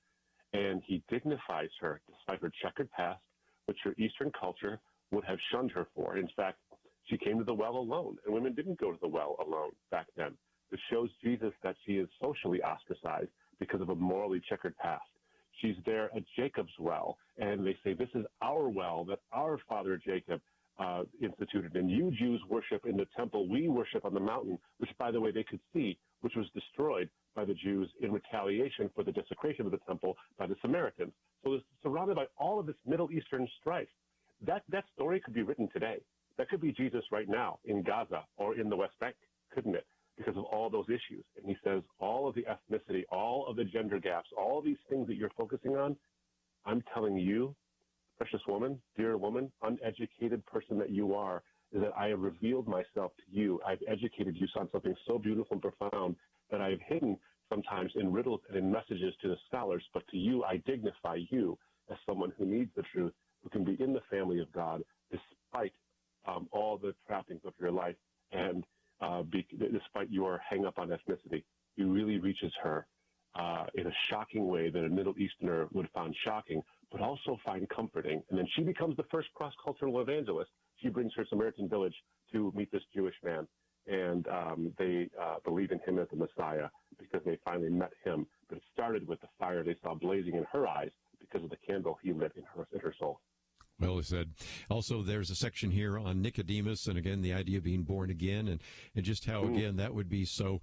And he dignifies her despite her checkered past, which her Eastern culture would have shunned her for. In fact, she came to the well alone, and women didn't go to the well alone back then. It shows Jesus that she is socially ostracized because of a morally checkered past. She's there at Jacob's well, and they say, this is our well that our father Jacob instituted, and you Jews worship in the temple, we worship on the mountain, which, by the way, they could see, which was destroyed by the Jews in retaliation for the desecration of the temple by the Samaritans. So it's surrounded by all of this Middle Eastern strife. That story could be written today. That could be Jesus right now in Gaza or in the West Bank, couldn't it? Because of all those issues. And he says all of the ethnicity, all of the gender gaps, all these things that you're focusing on, I'm telling you, precious woman, dear woman, uneducated person that you are, is that I have revealed myself to you. I've educated you on something so beautiful and profound that I have hidden sometimes in riddles and in messages to the scholars, but to you, I dignify you as someone who needs the truth, who can be in the family of God despite all the trappings of your life and despite your hang-up on ethnicity. He really reaches her in a shocking way that a Middle Easterner would find shocking, but also find comforting. And then she becomes the first cross-cultural evangelist. She brings her Samaritan village to meet this Jewish man, and they believe in him as the Messiah because they finally met him. But it started with the fire they saw blazing in her eyes because of the candle he lit in her soul. Well said. Also, there's a section here on Nicodemus, and again, the idea of being born again, and just how, again, that would be so,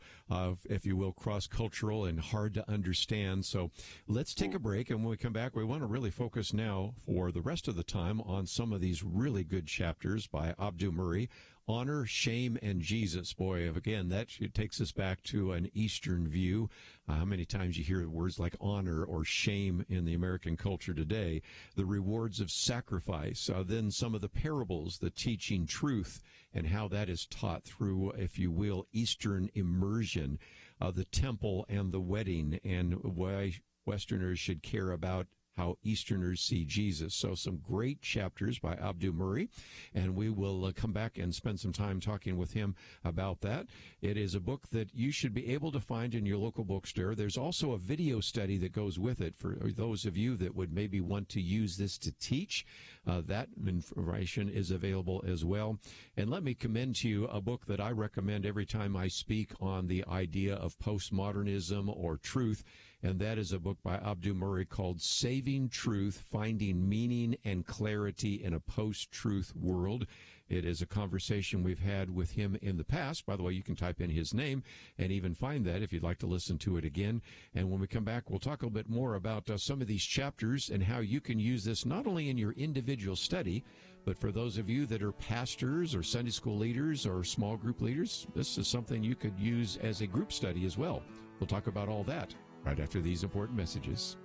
if you will, cross-cultural and hard to understand. So let's take a break, and when we come back, we want to really focus now for the rest of the time on some of these really good chapters by Abdu Murray. Honor, Shame, and Jesus. Boy, again, that takes us back to an Eastern view. How many times you hear words like honor or shame in the American culture today? The rewards of sacrifice. Then some of the parables, the teaching truth, and how that is taught through, if you will, Eastern immersion. The temple and the wedding, and why Westerners should care about how Easterners see Jesus. So some great chapters by Abdu Murray, and we will come back and spend some time talking with him about that. It is a book that you should be able to find in your local bookstore. There's also a video study that goes with it for those of you that would maybe want to use this to teach. That information is available as well. And let me commend to you a book that I recommend every time I speak on the idea of postmodernism or truth, and that is a book by Abdu Murray called Saving Truth, Finding Meaning and Clarity in a Post-Truth World. It is a conversation we've had with him in the past. By the way, you can type in his name and even find that if you'd like to listen to it again. And when we come back, we'll talk a little bit more about some of these chapters and how you can use this not only in your individual study, but for those of you that are pastors or Sunday school leaders or small group leaders, this is something you could use as a group study as well. We'll talk about all that right after these important messages.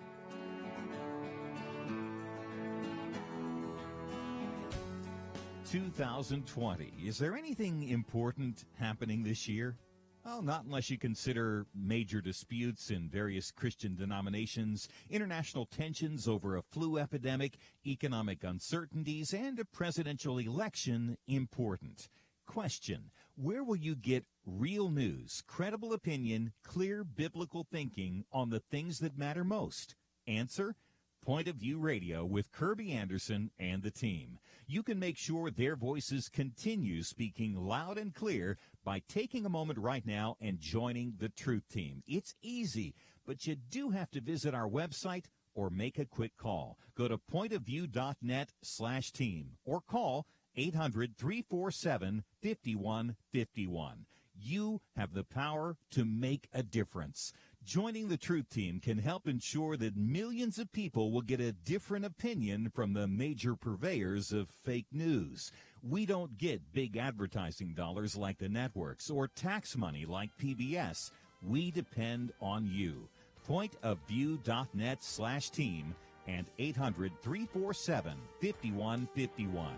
"2020. Is there anything important happening this year? Well, not unless you consider major disputes in various Christian denominations, international tensions over a flu epidemic, economic uncertainties, and a presidential election important. Question: where will you get real news, credible opinion, clear biblical thinking on the things that matter most? Answer: Point of View Radio with Kerby Anderson and the team. You can make sure their voices continue speaking loud and clear by taking a moment right now and joining the Truth Team. It's easy, but you do have to visit our website or make a quick call. Go to pointofview.net/team or call 800-347-5151. You have the power to make a difference. Joining the Truth Team can help ensure that millions of people will get a different opinion from the major purveyors of fake news. We don't get big advertising dollars like the networks or tax money like PBS. We depend on you. Pointofview.net/team and 800-347-5151.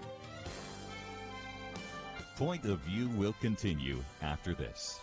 Point of View will continue after this.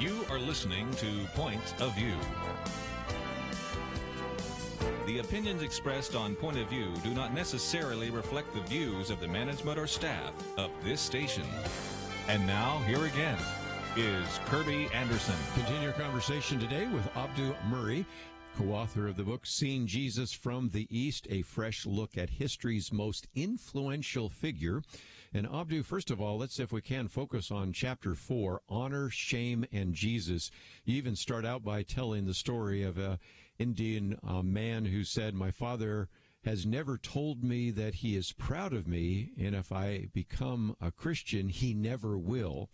You are listening to Point of View. The opinions expressed on Point of View do not necessarily reflect the views of the management or staff of this station. And now, here again is Kerby Anderson. Continue our conversation today with Abdu Murray, co-author of the book Seeing Jesus from the East, a fresh look at history's most influential figure. And Abdu, first of all, let's, if we can, focus on Chapter 4, Honor, Shame, and Jesus. You even start out by telling the story of an Indian man who said, "My father has never told me that he is proud of me, and if I become a Christian, he never will."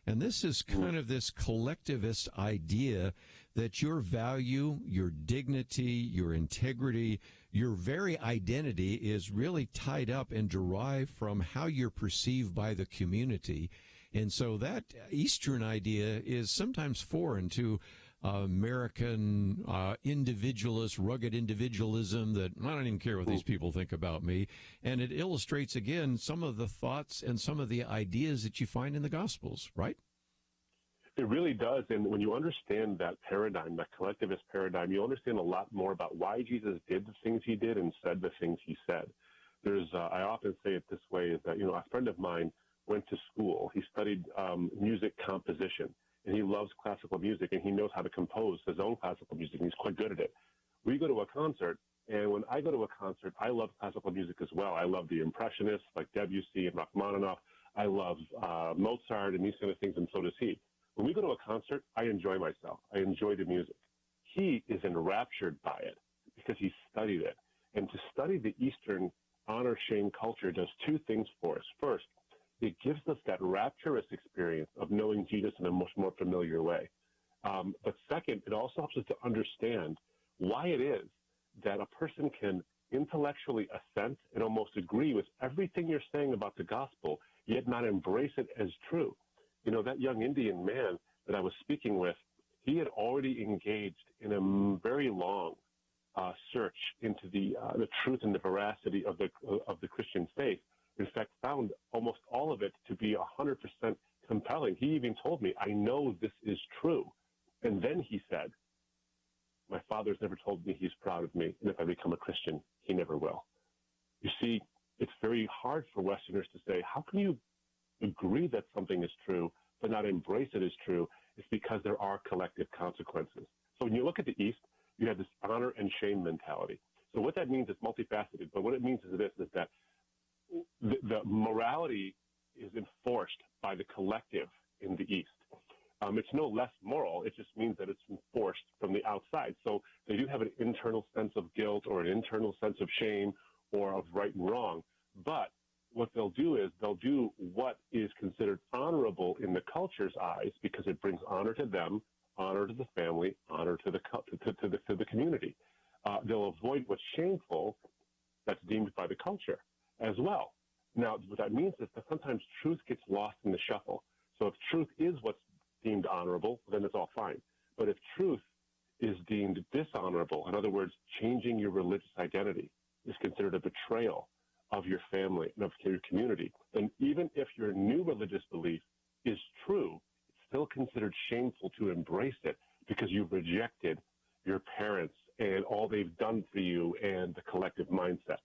And this is kind of this collectivist idea that your value, your dignity, your integrity, your very identity is really tied up and derived from how you're perceived by the community. And so that Eastern idea is sometimes foreign to American individualist, rugged individualism that I don't even care what these people think about me. And it illustrates, again, some of the thoughts and some of the ideas that you find in the Gospels, right? It really does. And when you understand that paradigm, that collectivist paradigm, you understand a lot more about why Jesus did the things he did and said the things he said. I often say it this way, is that, a friend of mine went to school. He studied music composition, and he loves classical music, and he knows how to compose his own classical music, and he's quite good at it. We go to a concert, and when I go to a concert, I love classical music as well. I love the Impressionists like Debussy and Rachmaninoff. I love Mozart and these kind of things, and so does he. When we go to a concert, I enjoy myself. I enjoy the music. He is enraptured by it because he studied it. And to study the Eastern honor-shame culture does two things for us. First, it gives us that rapturous experience of knowing Jesus in a much more familiar way. But second, it also helps us to understand why it is that a person can intellectually assent and almost agree with everything you're saying about the gospel, yet not embrace it as true. That young Indian man that I was speaking with, he had already engaged in a very long search into the truth and the veracity of the Christian faith. In fact, found almost all of it to be 100% compelling. He even told me, "I know this is true." And then he said, "My father's never told me he's proud of me, and if I become a Christian, he never will." You see, it's very hard for Westerners to say, how can you agree that something is true but not embrace it as true? It's because there are collective consequences. So when you look at the East, you have this honor and shame mentality. So what that means is multifaceted, but what it means is this, is that the morality is enforced by the collective in the East. It's no less moral. It just means that it's enforced from the outside. So they do have an internal sense of guilt or an internal sense of shame or of right and wrong. But what they'll do is they'll do what is considered honorable in the culture's eyes because it brings honor to them, honor to the family, honor to the community. They'll avoid what's shameful that's deemed by the culture as well. Now, what that means is that sometimes truth gets lost in the shuffle. So if truth is what's deemed honorable, then it's all fine. But if truth is deemed dishonorable, in other words, changing your religious identity is considered a betrayal of your family and of your community, then even if your new religious belief is true, it's still considered shameful to embrace it because you've rejected your parents and all they've done for you and the collective mindset.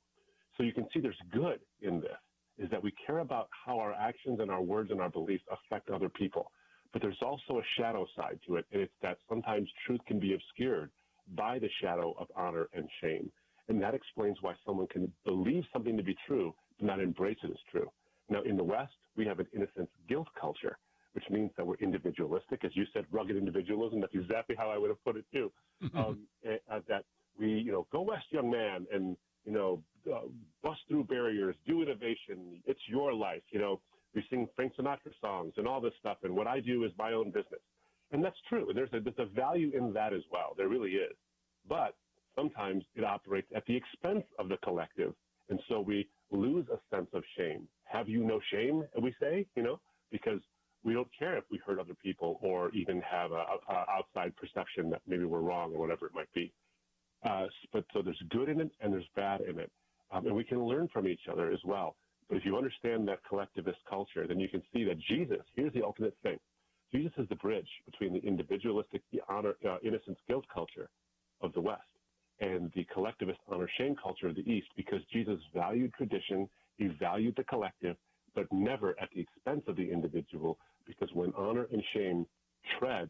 So you can see there's good in this, is that we care about how our actions and our words and our beliefs affect other people. But there's also a shadow side to it, and it's that sometimes truth can be obscured by the shadow of honor and shame. And that explains why someone can believe something to be true, but not embrace it as true. Now, in the West, we have an innocence guilt culture, which means that we're individualistic. As you said, rugged individualism. That's exactly how I would have put it, too. That we, go west, young man, and, bust through barriers, do innovation. It's your life. We sing Frank Sinatra songs and all this stuff, and what I do is my own business. And that's true. And there's a value in that as well. There really is. But sometimes it operates at the expense of the collective, and so we lose a sense of shame. Have you no shame, we say, because we don't care if we hurt other people or even have a outside perception that maybe we're wrong or whatever it might be. But so there's good in it and there's bad in it. And we can learn from each other as well. But if you understand that collectivist culture, then you can see that Jesus, here's the ultimate thing. Jesus is the bridge between the individualistic honor, innocence, guilt culture of the West and the collectivist honor, shame culture of the East, because Jesus valued tradition, he valued the collective, but never at the expense of the individual, because when honor and shame trod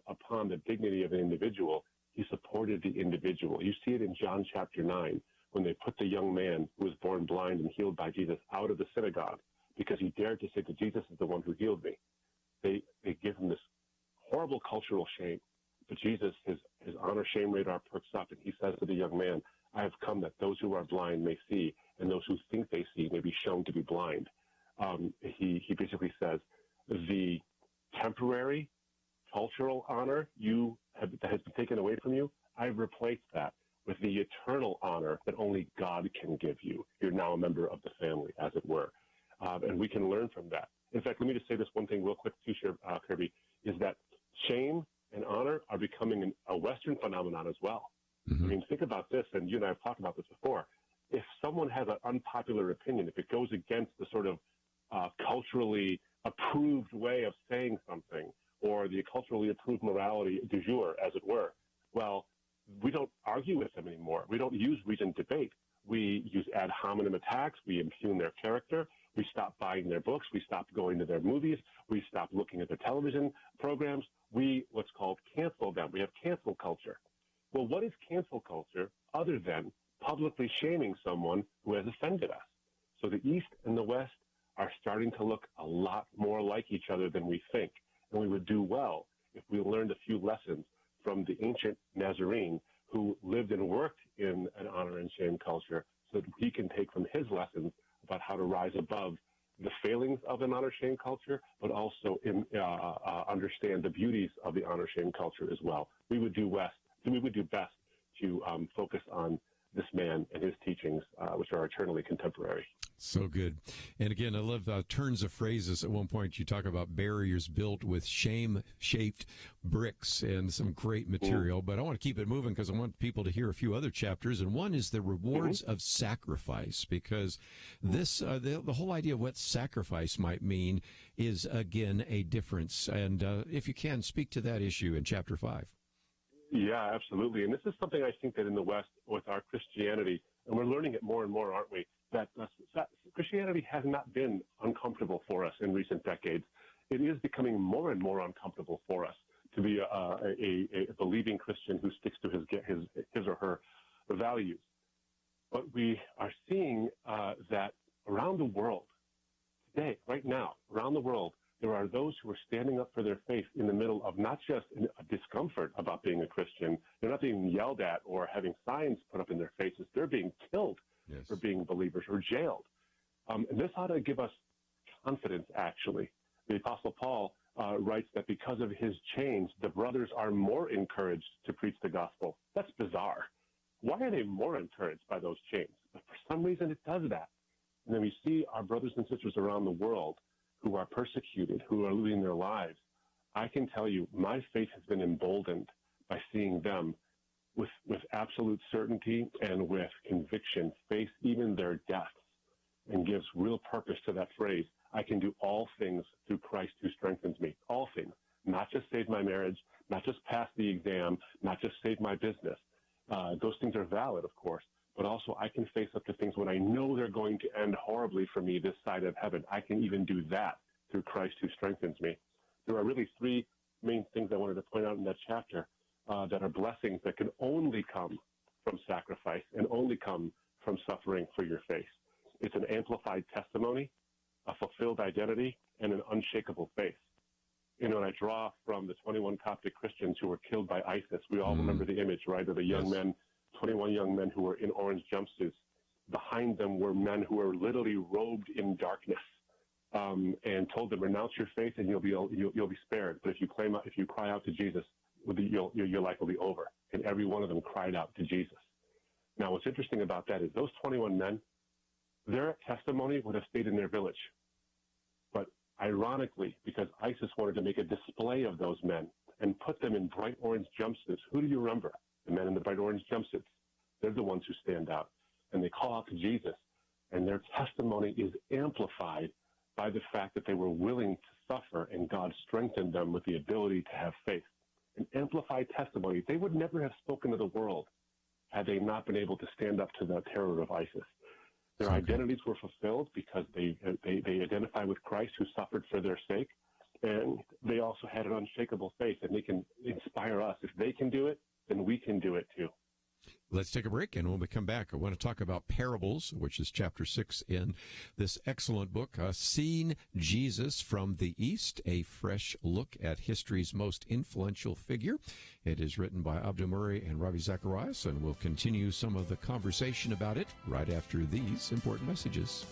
upon the dignity of an individual, he supported the individual. You see it in John chapter 9, when they put the young man who was born blind and healed by Jesus out of the synagogue because he dared to say that Jesus is the one who healed me. They give him this horrible cultural shame. But Jesus, his honor-shame radar perks up, and he says to the young man, I have come that those who are blind may see, and those who think they see may be shown to be blind. He basically says, the temporary cultural honor that has been taken away from you, I've replaced that with the eternal honor that only God can give you. You're now a member of the family, as it were. And we can learn from that. In fact, let me just say this one thing real quick too, Kerby, is that shame and honor are becoming a Western phenomenon as well. I mean, think about this, and you and I have talked about this before. If someone has an unpopular opinion, if it goes against the sort of culturally approved way of saying something, or the culturally approved morality du jour, as it were, well, we don't argue with them anymore. We don't use reasoned debate. We use ad hominem attacks. We impugn their character. We stop buying their books. We stop going to their movies. We stop looking at their television programs. We, what's called, cancel them. We have cancel culture. Well, what is cancel culture other than publicly shaming someone who has offended us? So the East and the West are starting to look a lot more like each other than we think. And we would do well if we learned a few lessons from the ancient Nazarene who lived and worked in an honor and shame culture, so that he can take from his lessons about how to rise above the failings of an honor-shame culture, but also understand the beauties of the honor-shame culture as well. We would do best to focus on this man and his teachings, which are eternally contemporary. So good. And again, I love turns of phrases. At one point, you talk about barriers built with shame-shaped bricks and some great material. But I want to keep it moving because I want people to hear a few other chapters. And one is the rewards of sacrifice, because this the whole idea of what sacrifice might mean is, again, a difference. And if you can, speak to that issue in chapter 5. Yeah, absolutely. And this is something I think that in the West, with our Christianity, and we're learning it more and more, aren't we, that Christianity has not been uncomfortable for us in recent decades. It is becoming more and more uncomfortable for us to be a believing Christian who sticks to his or her values. But we are seeing that around the world, today, right now, around the world, there are those who are standing up for their faith in the middle of not just a discomfort about being a Christian. They're not being yelled at or having signs put up in their faces. They're being killed for being believers or jailed. And this ought to give us confidence, actually. The Apostle Paul writes that because of his chains, the brothers are more encouraged to preach the gospel. That's bizarre. Why are they more encouraged by those chains? But for some reason, it does that. And then we see our brothers and sisters around the world who are persecuted, who are losing their lives. I can tell you, my faith has been emboldened by seeing them with absolute certainty and with conviction face even their deaths, and gives real purpose to that phrase. I can do all things through Christ who strengthens me. All things. Not just save my marriage, not just pass the exam, not just save my business. Those things are valid, of course, but also I can face up to things when I know they're going to end horribly for me this side of heaven. I can even do that through Christ who strengthens me. There are really three main things I wanted to point out in that chapter that are blessings that can only come from sacrifice and only come from suffering for your faith. It's an amplified testimony, a fulfilled identity, and an unshakable faith. You know, and I draw from the 21 Coptic Christians who were killed by ISIS. We all remember the image, right, of the young men, 21 young men who were in orange jumpsuits. Behind them were men who were literally robed in darkness, and told them, renounce your faith and you'll be spared. But if you cry out to Jesus, your life will be over. And every one of them cried out to Jesus. Now, what's interesting about that is those 21 men, their testimony would have stayed in their village. But ironically, because ISIS wanted to make a display of those men and put them in bright orange jumpsuits, who do you remember? The men in the bright orange jumpsuits. They're the ones who stand out. And they call out to Jesus. And their testimony is amplified by the fact that they were willing to suffer, and God strengthened them with the ability to have faith. An amplified testimony. They would never have spoken to the world had they not been able to stand up to the terror of ISIS. Their identities were fulfilled because they identify with Christ, who suffered for their sake, and they also had an unshakable faith, and they can inspire us. If they can do it, then we can do it too. Let's take a break, and when we come back, I want to talk about parables, which is chapter 6 in this excellent book, Seeing Jesus from the East, a fresh look at history's most influential figure. It is written by Abdu Murray and Ravi Zacharias, and we'll continue some of the conversation about it right after these important messages.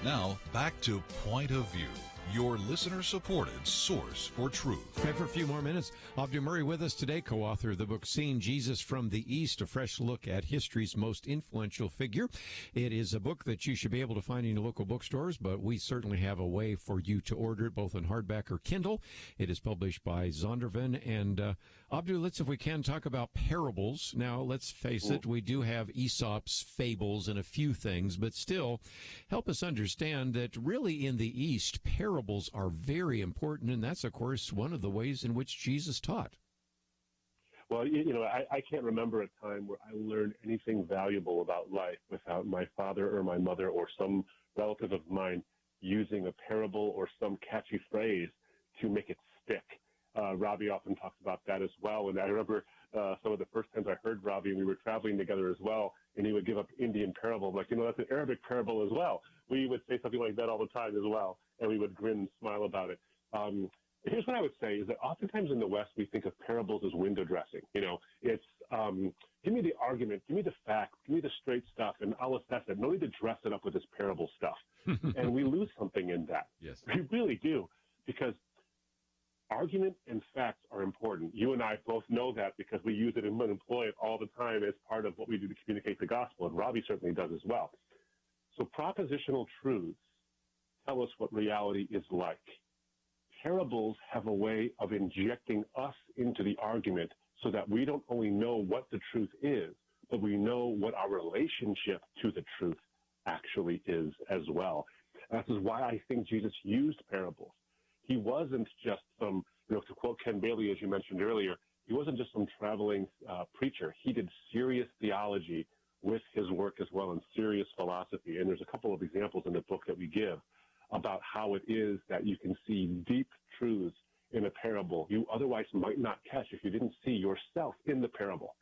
Now, back to Point of View, your listener-supported source for truth. Okay, for a few more minutes, Abdu Murray with us today, co-author of the book Seeing Jesus from the East, a fresh look at history's most influential figure. It is a book that you should be able to find in your local bookstores, but we certainly have a way for you to order it, both in hardback or Kindle. It is published by Zondervan. And Abdu, let's, if we can, talk about parables. Now, let's face it, we do have Aesop's fables and a few things, but still, help us understand that really in the East, parables are very important, and that's, of course, one of the ways in which Jesus taught. Well, I can't remember a time where I learned anything valuable about life without my father or my mother or some relative of mine using a parable or some catchy phrase to make it stick. Ravi often talks about that as well, and I remember some of the first times I heard Ravi, and we were traveling together as well, and he would give up Indian parable. I'm like, that's an Arabic parable as well. We would say something like that all the time as well, and we would grin and smile about it. Here's what I would say is that oftentimes in the West, we think of parables as window dressing. It's give me the argument, give me the facts, give me the straight stuff, and I'll assess it. No need to dress it up with this parable stuff. And we lose something in that. Yes. We really do, because argument and facts are important. You and I both know that because we use it and employ it all the time as part of what we do to communicate the gospel, and Ravi certainly does as well. So propositional truths tell us what reality is like. Parables have a way of injecting us into the argument so that we don't only know what the truth is, but we know what our relationship to the truth actually is as well. And this is why I think Jesus used parables. He wasn't just some, to quote Ken Bailey, as you mentioned earlier, he wasn't just some traveling preacher. He did serious theology with his work as well, and serious philosophy. And there's a couple of examples in the book that we give about how it is that you can see deep truths in a parable you otherwise might not catch if you didn't see yourself in the parable.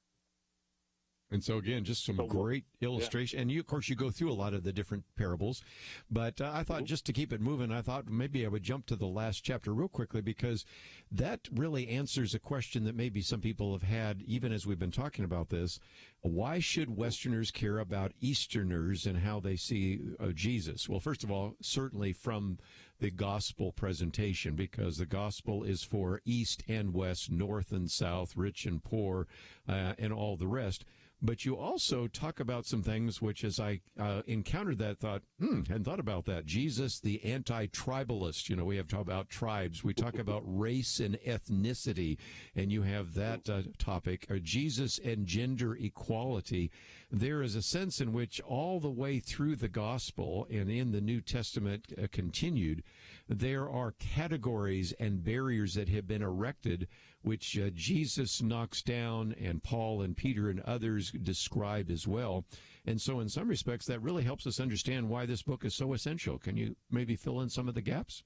And so, again, just some great illustration. Yeah. And, of course, you go through a lot of the different parables. But I thought just to keep it moving, I thought maybe I would jump to the last chapter real quickly, because that really answers a question that maybe some people have had, even as we've been talking about this. Why should Westerners care about Easterners and how they see Jesus? Well, first of all, certainly from the gospel presentation, because the gospel is for East and West, North and South, rich and poor, and all the rest. But you also talk about some things which, as I encountered that, thought, hadn't thought about that. Jesus, the anti-tribalist. We have talked about tribes. We talk about race and ethnicity, and you have that topic. Jesus and gender equality. There is a sense in which all the way through the gospel and in the New Testament continued, there are categories and barriers that have been erected, which Jesus knocks down, and Paul and Peter and others describe as well. And so in some respects, that really helps us understand why this book is so essential. Can you maybe fill in some of the gaps?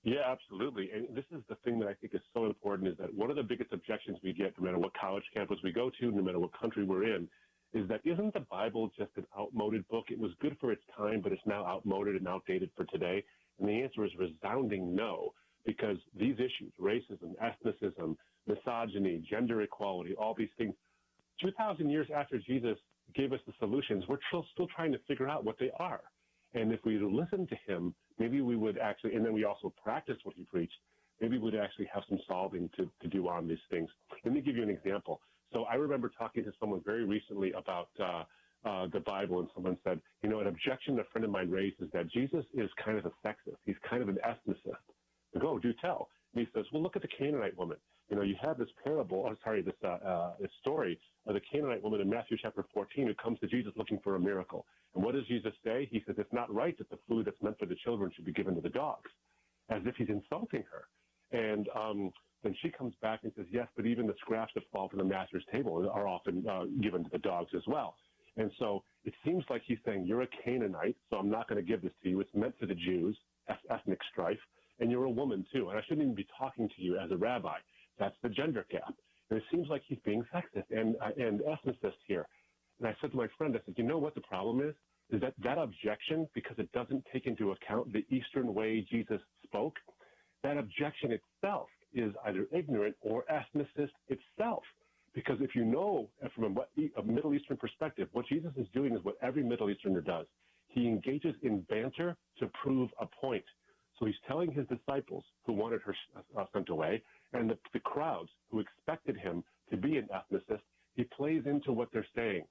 Yeah, absolutely. And this is the thing that I think is so important, is that one of the biggest objections we get, no matter what college campus we go to, no matter what country we're in, is that isn't the Bible just an outmoded book? It was good for its time, but it's now outmoded and outdated for today. And the answer is resounding no, because these issues, racism, ethnicism, misogyny, gender equality, all these things, 2,000 years after Jesus gave us the solutions, we're still trying to figure out what they are. And if we listen to him, maybe we would actually, and then we also practice what he preached, maybe we'd actually have some solving to do on these things. Let me give you an example. So I remember talking to someone very recently about the Bible, and someone said, an objection a friend of mine raised is that Jesus is kind of a sexist. He's kind of an ethnicist. I go, do tell. And he says, well, look at the Canaanite woman. You have this this story of the Canaanite woman in Matthew chapter 14 who comes to Jesus looking for a miracle. And what does Jesus say? He says, it's not right that the food that's meant for the children should be given to the dogs, as if he's insulting her. And then she comes back and says, yes, but even the scraps that fall from the master's table are often given to the dogs as well. And so it seems like he's saying, you're a Canaanite, so I'm not going to give this to you. It's meant for the Jews, ethnic strife, and you're a woman too. And I shouldn't even be talking to you as a rabbi. That's the gender gap. And it seems like he's being sexist and ethnicist here. And I said to my friend, I said, you know what the problem is? Is that objection, because it doesn't take into account the Eastern way Jesus spoke, that objection itself is either ignorant or ethnicist itself. Because if you know from a Middle Eastern perspective, what Jesus is doing is what every Middle Easterner does. He engages in banter to prove a point. So he's telling his disciples, who wanted her sent away, and the crowds who expected him to be an ethnicist, he plays into what they're saying.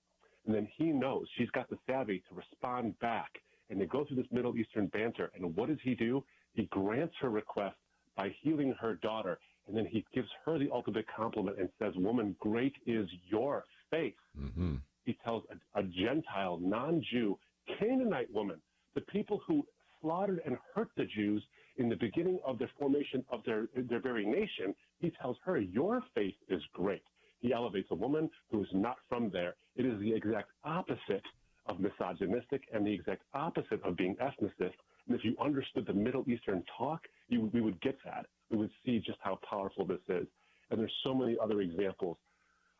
And then he knows she's got the savvy to respond back. And they go through this Middle Eastern banter. And what does he do? He grants her request by healing her daughter. And then he gives her the ultimate compliment and says, woman, great is your faith. Mm-hmm. He tells a Gentile, non-Jew, Canaanite woman, the people who slaughtered and hurt the Jews in the beginning of the formation of their very nation, he tells her, your faith is great. He elevates a woman who is not from there. It is the exact opposite of misogynistic and the exact opposite of being ethnicist. And if you understood the Middle Eastern talk, we would get that. We would see just how powerful this is. And there's so many other examples.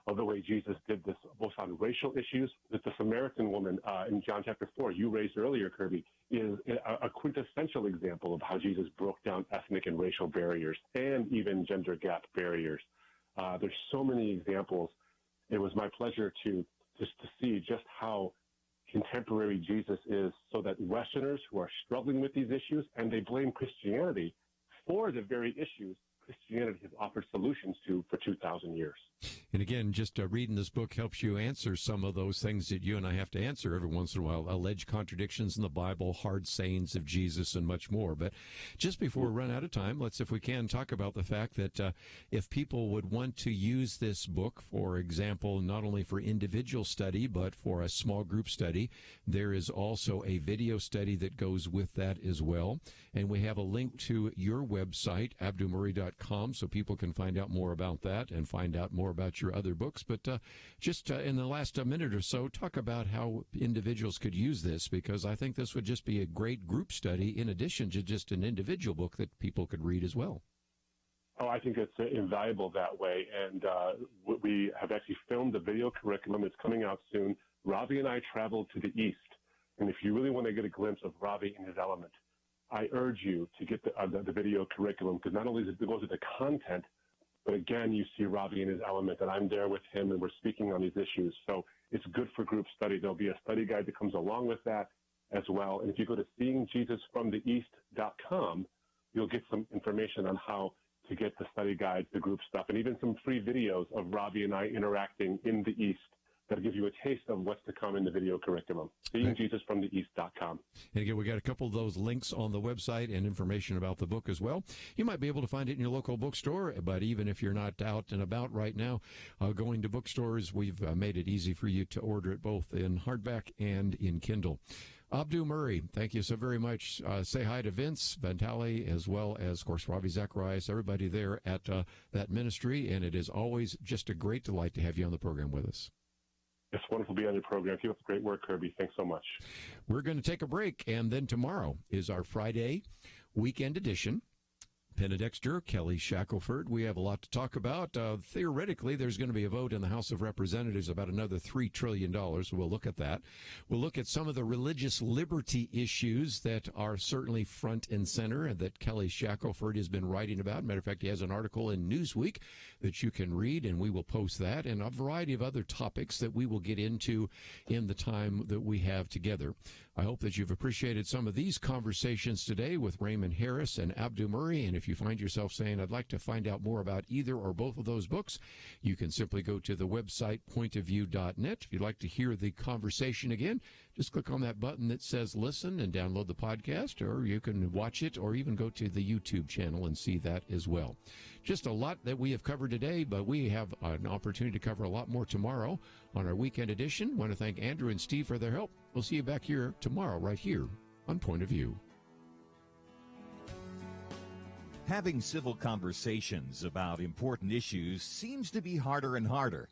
of the way Jesus did this, both on racial issues. That the Samaritan woman in John chapter 4, you raised earlier, Kerby, is a quintessential example of how Jesus broke down ethnic and racial barriers and even gender gap barriers. There's so many examples. It was my pleasure to see just how contemporary Jesus is, so that Westerners who are struggling with these issues, and they blame Christianity for the very issues Christianity has offered solutions to for 2,000 years. And again, just reading this book helps you answer some of those things that you and I have to answer every once in a while. Alleged contradictions in the Bible, hard sayings of Jesus, and much more. But just before we run out of time, let's, if we can, talk about the fact that if people would want to use this book, for example, not only for individual study, but for a small group study, there is also a video study that goes with that as well. And we have a link to your website, abdumurray.com, so people can find out more about that and find out more about your other books. But just in the last minute or so, talk about how individuals could use this, because I think this would just be a great group study in addition to just an individual book that people could read as well. Oh, I think it's invaluable that way. And we have actually filmed the video curriculum. It's coming out soon. Ravi and I traveled to the East. And if you really want to get a glimpse of Ravi in his element, I urge you to get the video curriculum, because not only does it go to the content, but again, you see Ravi in his element, and I'm there with him, and we're speaking on these issues. So it's good for group study. There'll be a study guide that comes along with that as well. And if you go to seeingjesusfromtheeast.com, you'll get some information on how to get the study guides, the group stuff, and even some free videos of Ravi and I interacting in the East that'll give you a taste of what's to come in the video curriculum. SeeingJesusFromTheEast.com. And again, we got a couple of those links on the website and information about the book as well. You might be able to find it in your local bookstore, but even if you're not out and about right now, going to bookstores, we've made it easy for you to order it both in hardback and in Kindle. Abdu Murray, thank you so very much. Say hi to Vince Vantali, as well as, of course, Ravi Zacharias, everybody there at that ministry, and it is always just a great delight to have you on the program with us. It's wonderful to be on your program. Keep up the great work, Kerby. Thanks so much. We're going to take a break, and then tomorrow is our Friday weekend edition. Penna Dexter, Kelly Shackelford. We have a lot to talk about. Theoretically, there's going to be a vote in the House of Representatives about another $3 trillion. We'll look at that. We'll look at some of the religious liberty issues that are certainly front and center and that Kelly Shackelford has been writing about. Matter of fact, he has an article in Newsweek that you can read, and we will post that, and a variety of other topics that we will get into in the time that we have together. I hope that you've appreciated some of these conversations today with Raymond Harris and Abdu Murray. And if you find yourself saying, I'd like to find out more about either or both of those books, you can simply go to the website pointofview.net. If you'd like to hear the conversation again, just click on that button that says listen and download the podcast, or you can watch it or even go to the YouTube channel and see that as well. Just a lot that we have covered today, but we have an opportunity to cover a lot more tomorrow on our weekend edition. I want to thank Andrew and Steve for their help. We'll see you back here tomorrow, right here on Point of View. Having civil conversations about important issues seems to be harder and harder.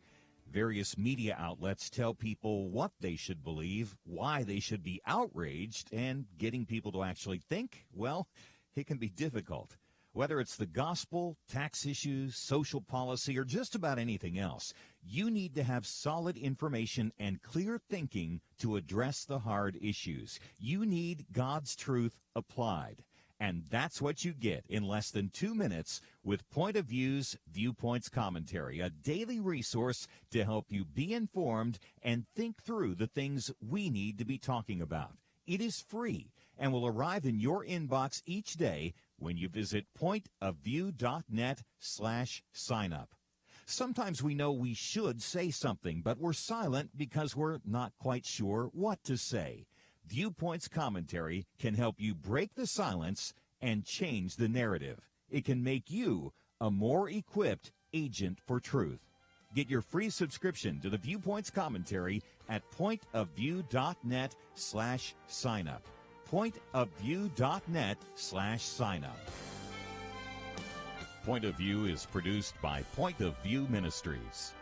Various media outlets tell people what they should believe, why they should be outraged, and getting people to actually think, well, it can be difficult. Whether it's the gospel, tax issues, social policy, or just about anything else, you need to have solid information and clear thinking to address the hard issues. You need God's truth applied. And that's what you get in less than 2 minutes with Point of View's Viewpoints Commentary, a daily resource to help you be informed and think through the things we need to be talking about. It is free and will arrive in your inbox each day when you visit pointofview.net/signup. Sometimes we know we should say something, but we're silent because we're not quite sure what to say. Viewpoints Commentary can help you break the silence and change the narrative. It can make you a more equipped agent for truth. Get your free subscription to the Viewpoints Commentary at pointofview.net/signup. pointofview.net/signup. Point of View is produced by Point of View Ministries.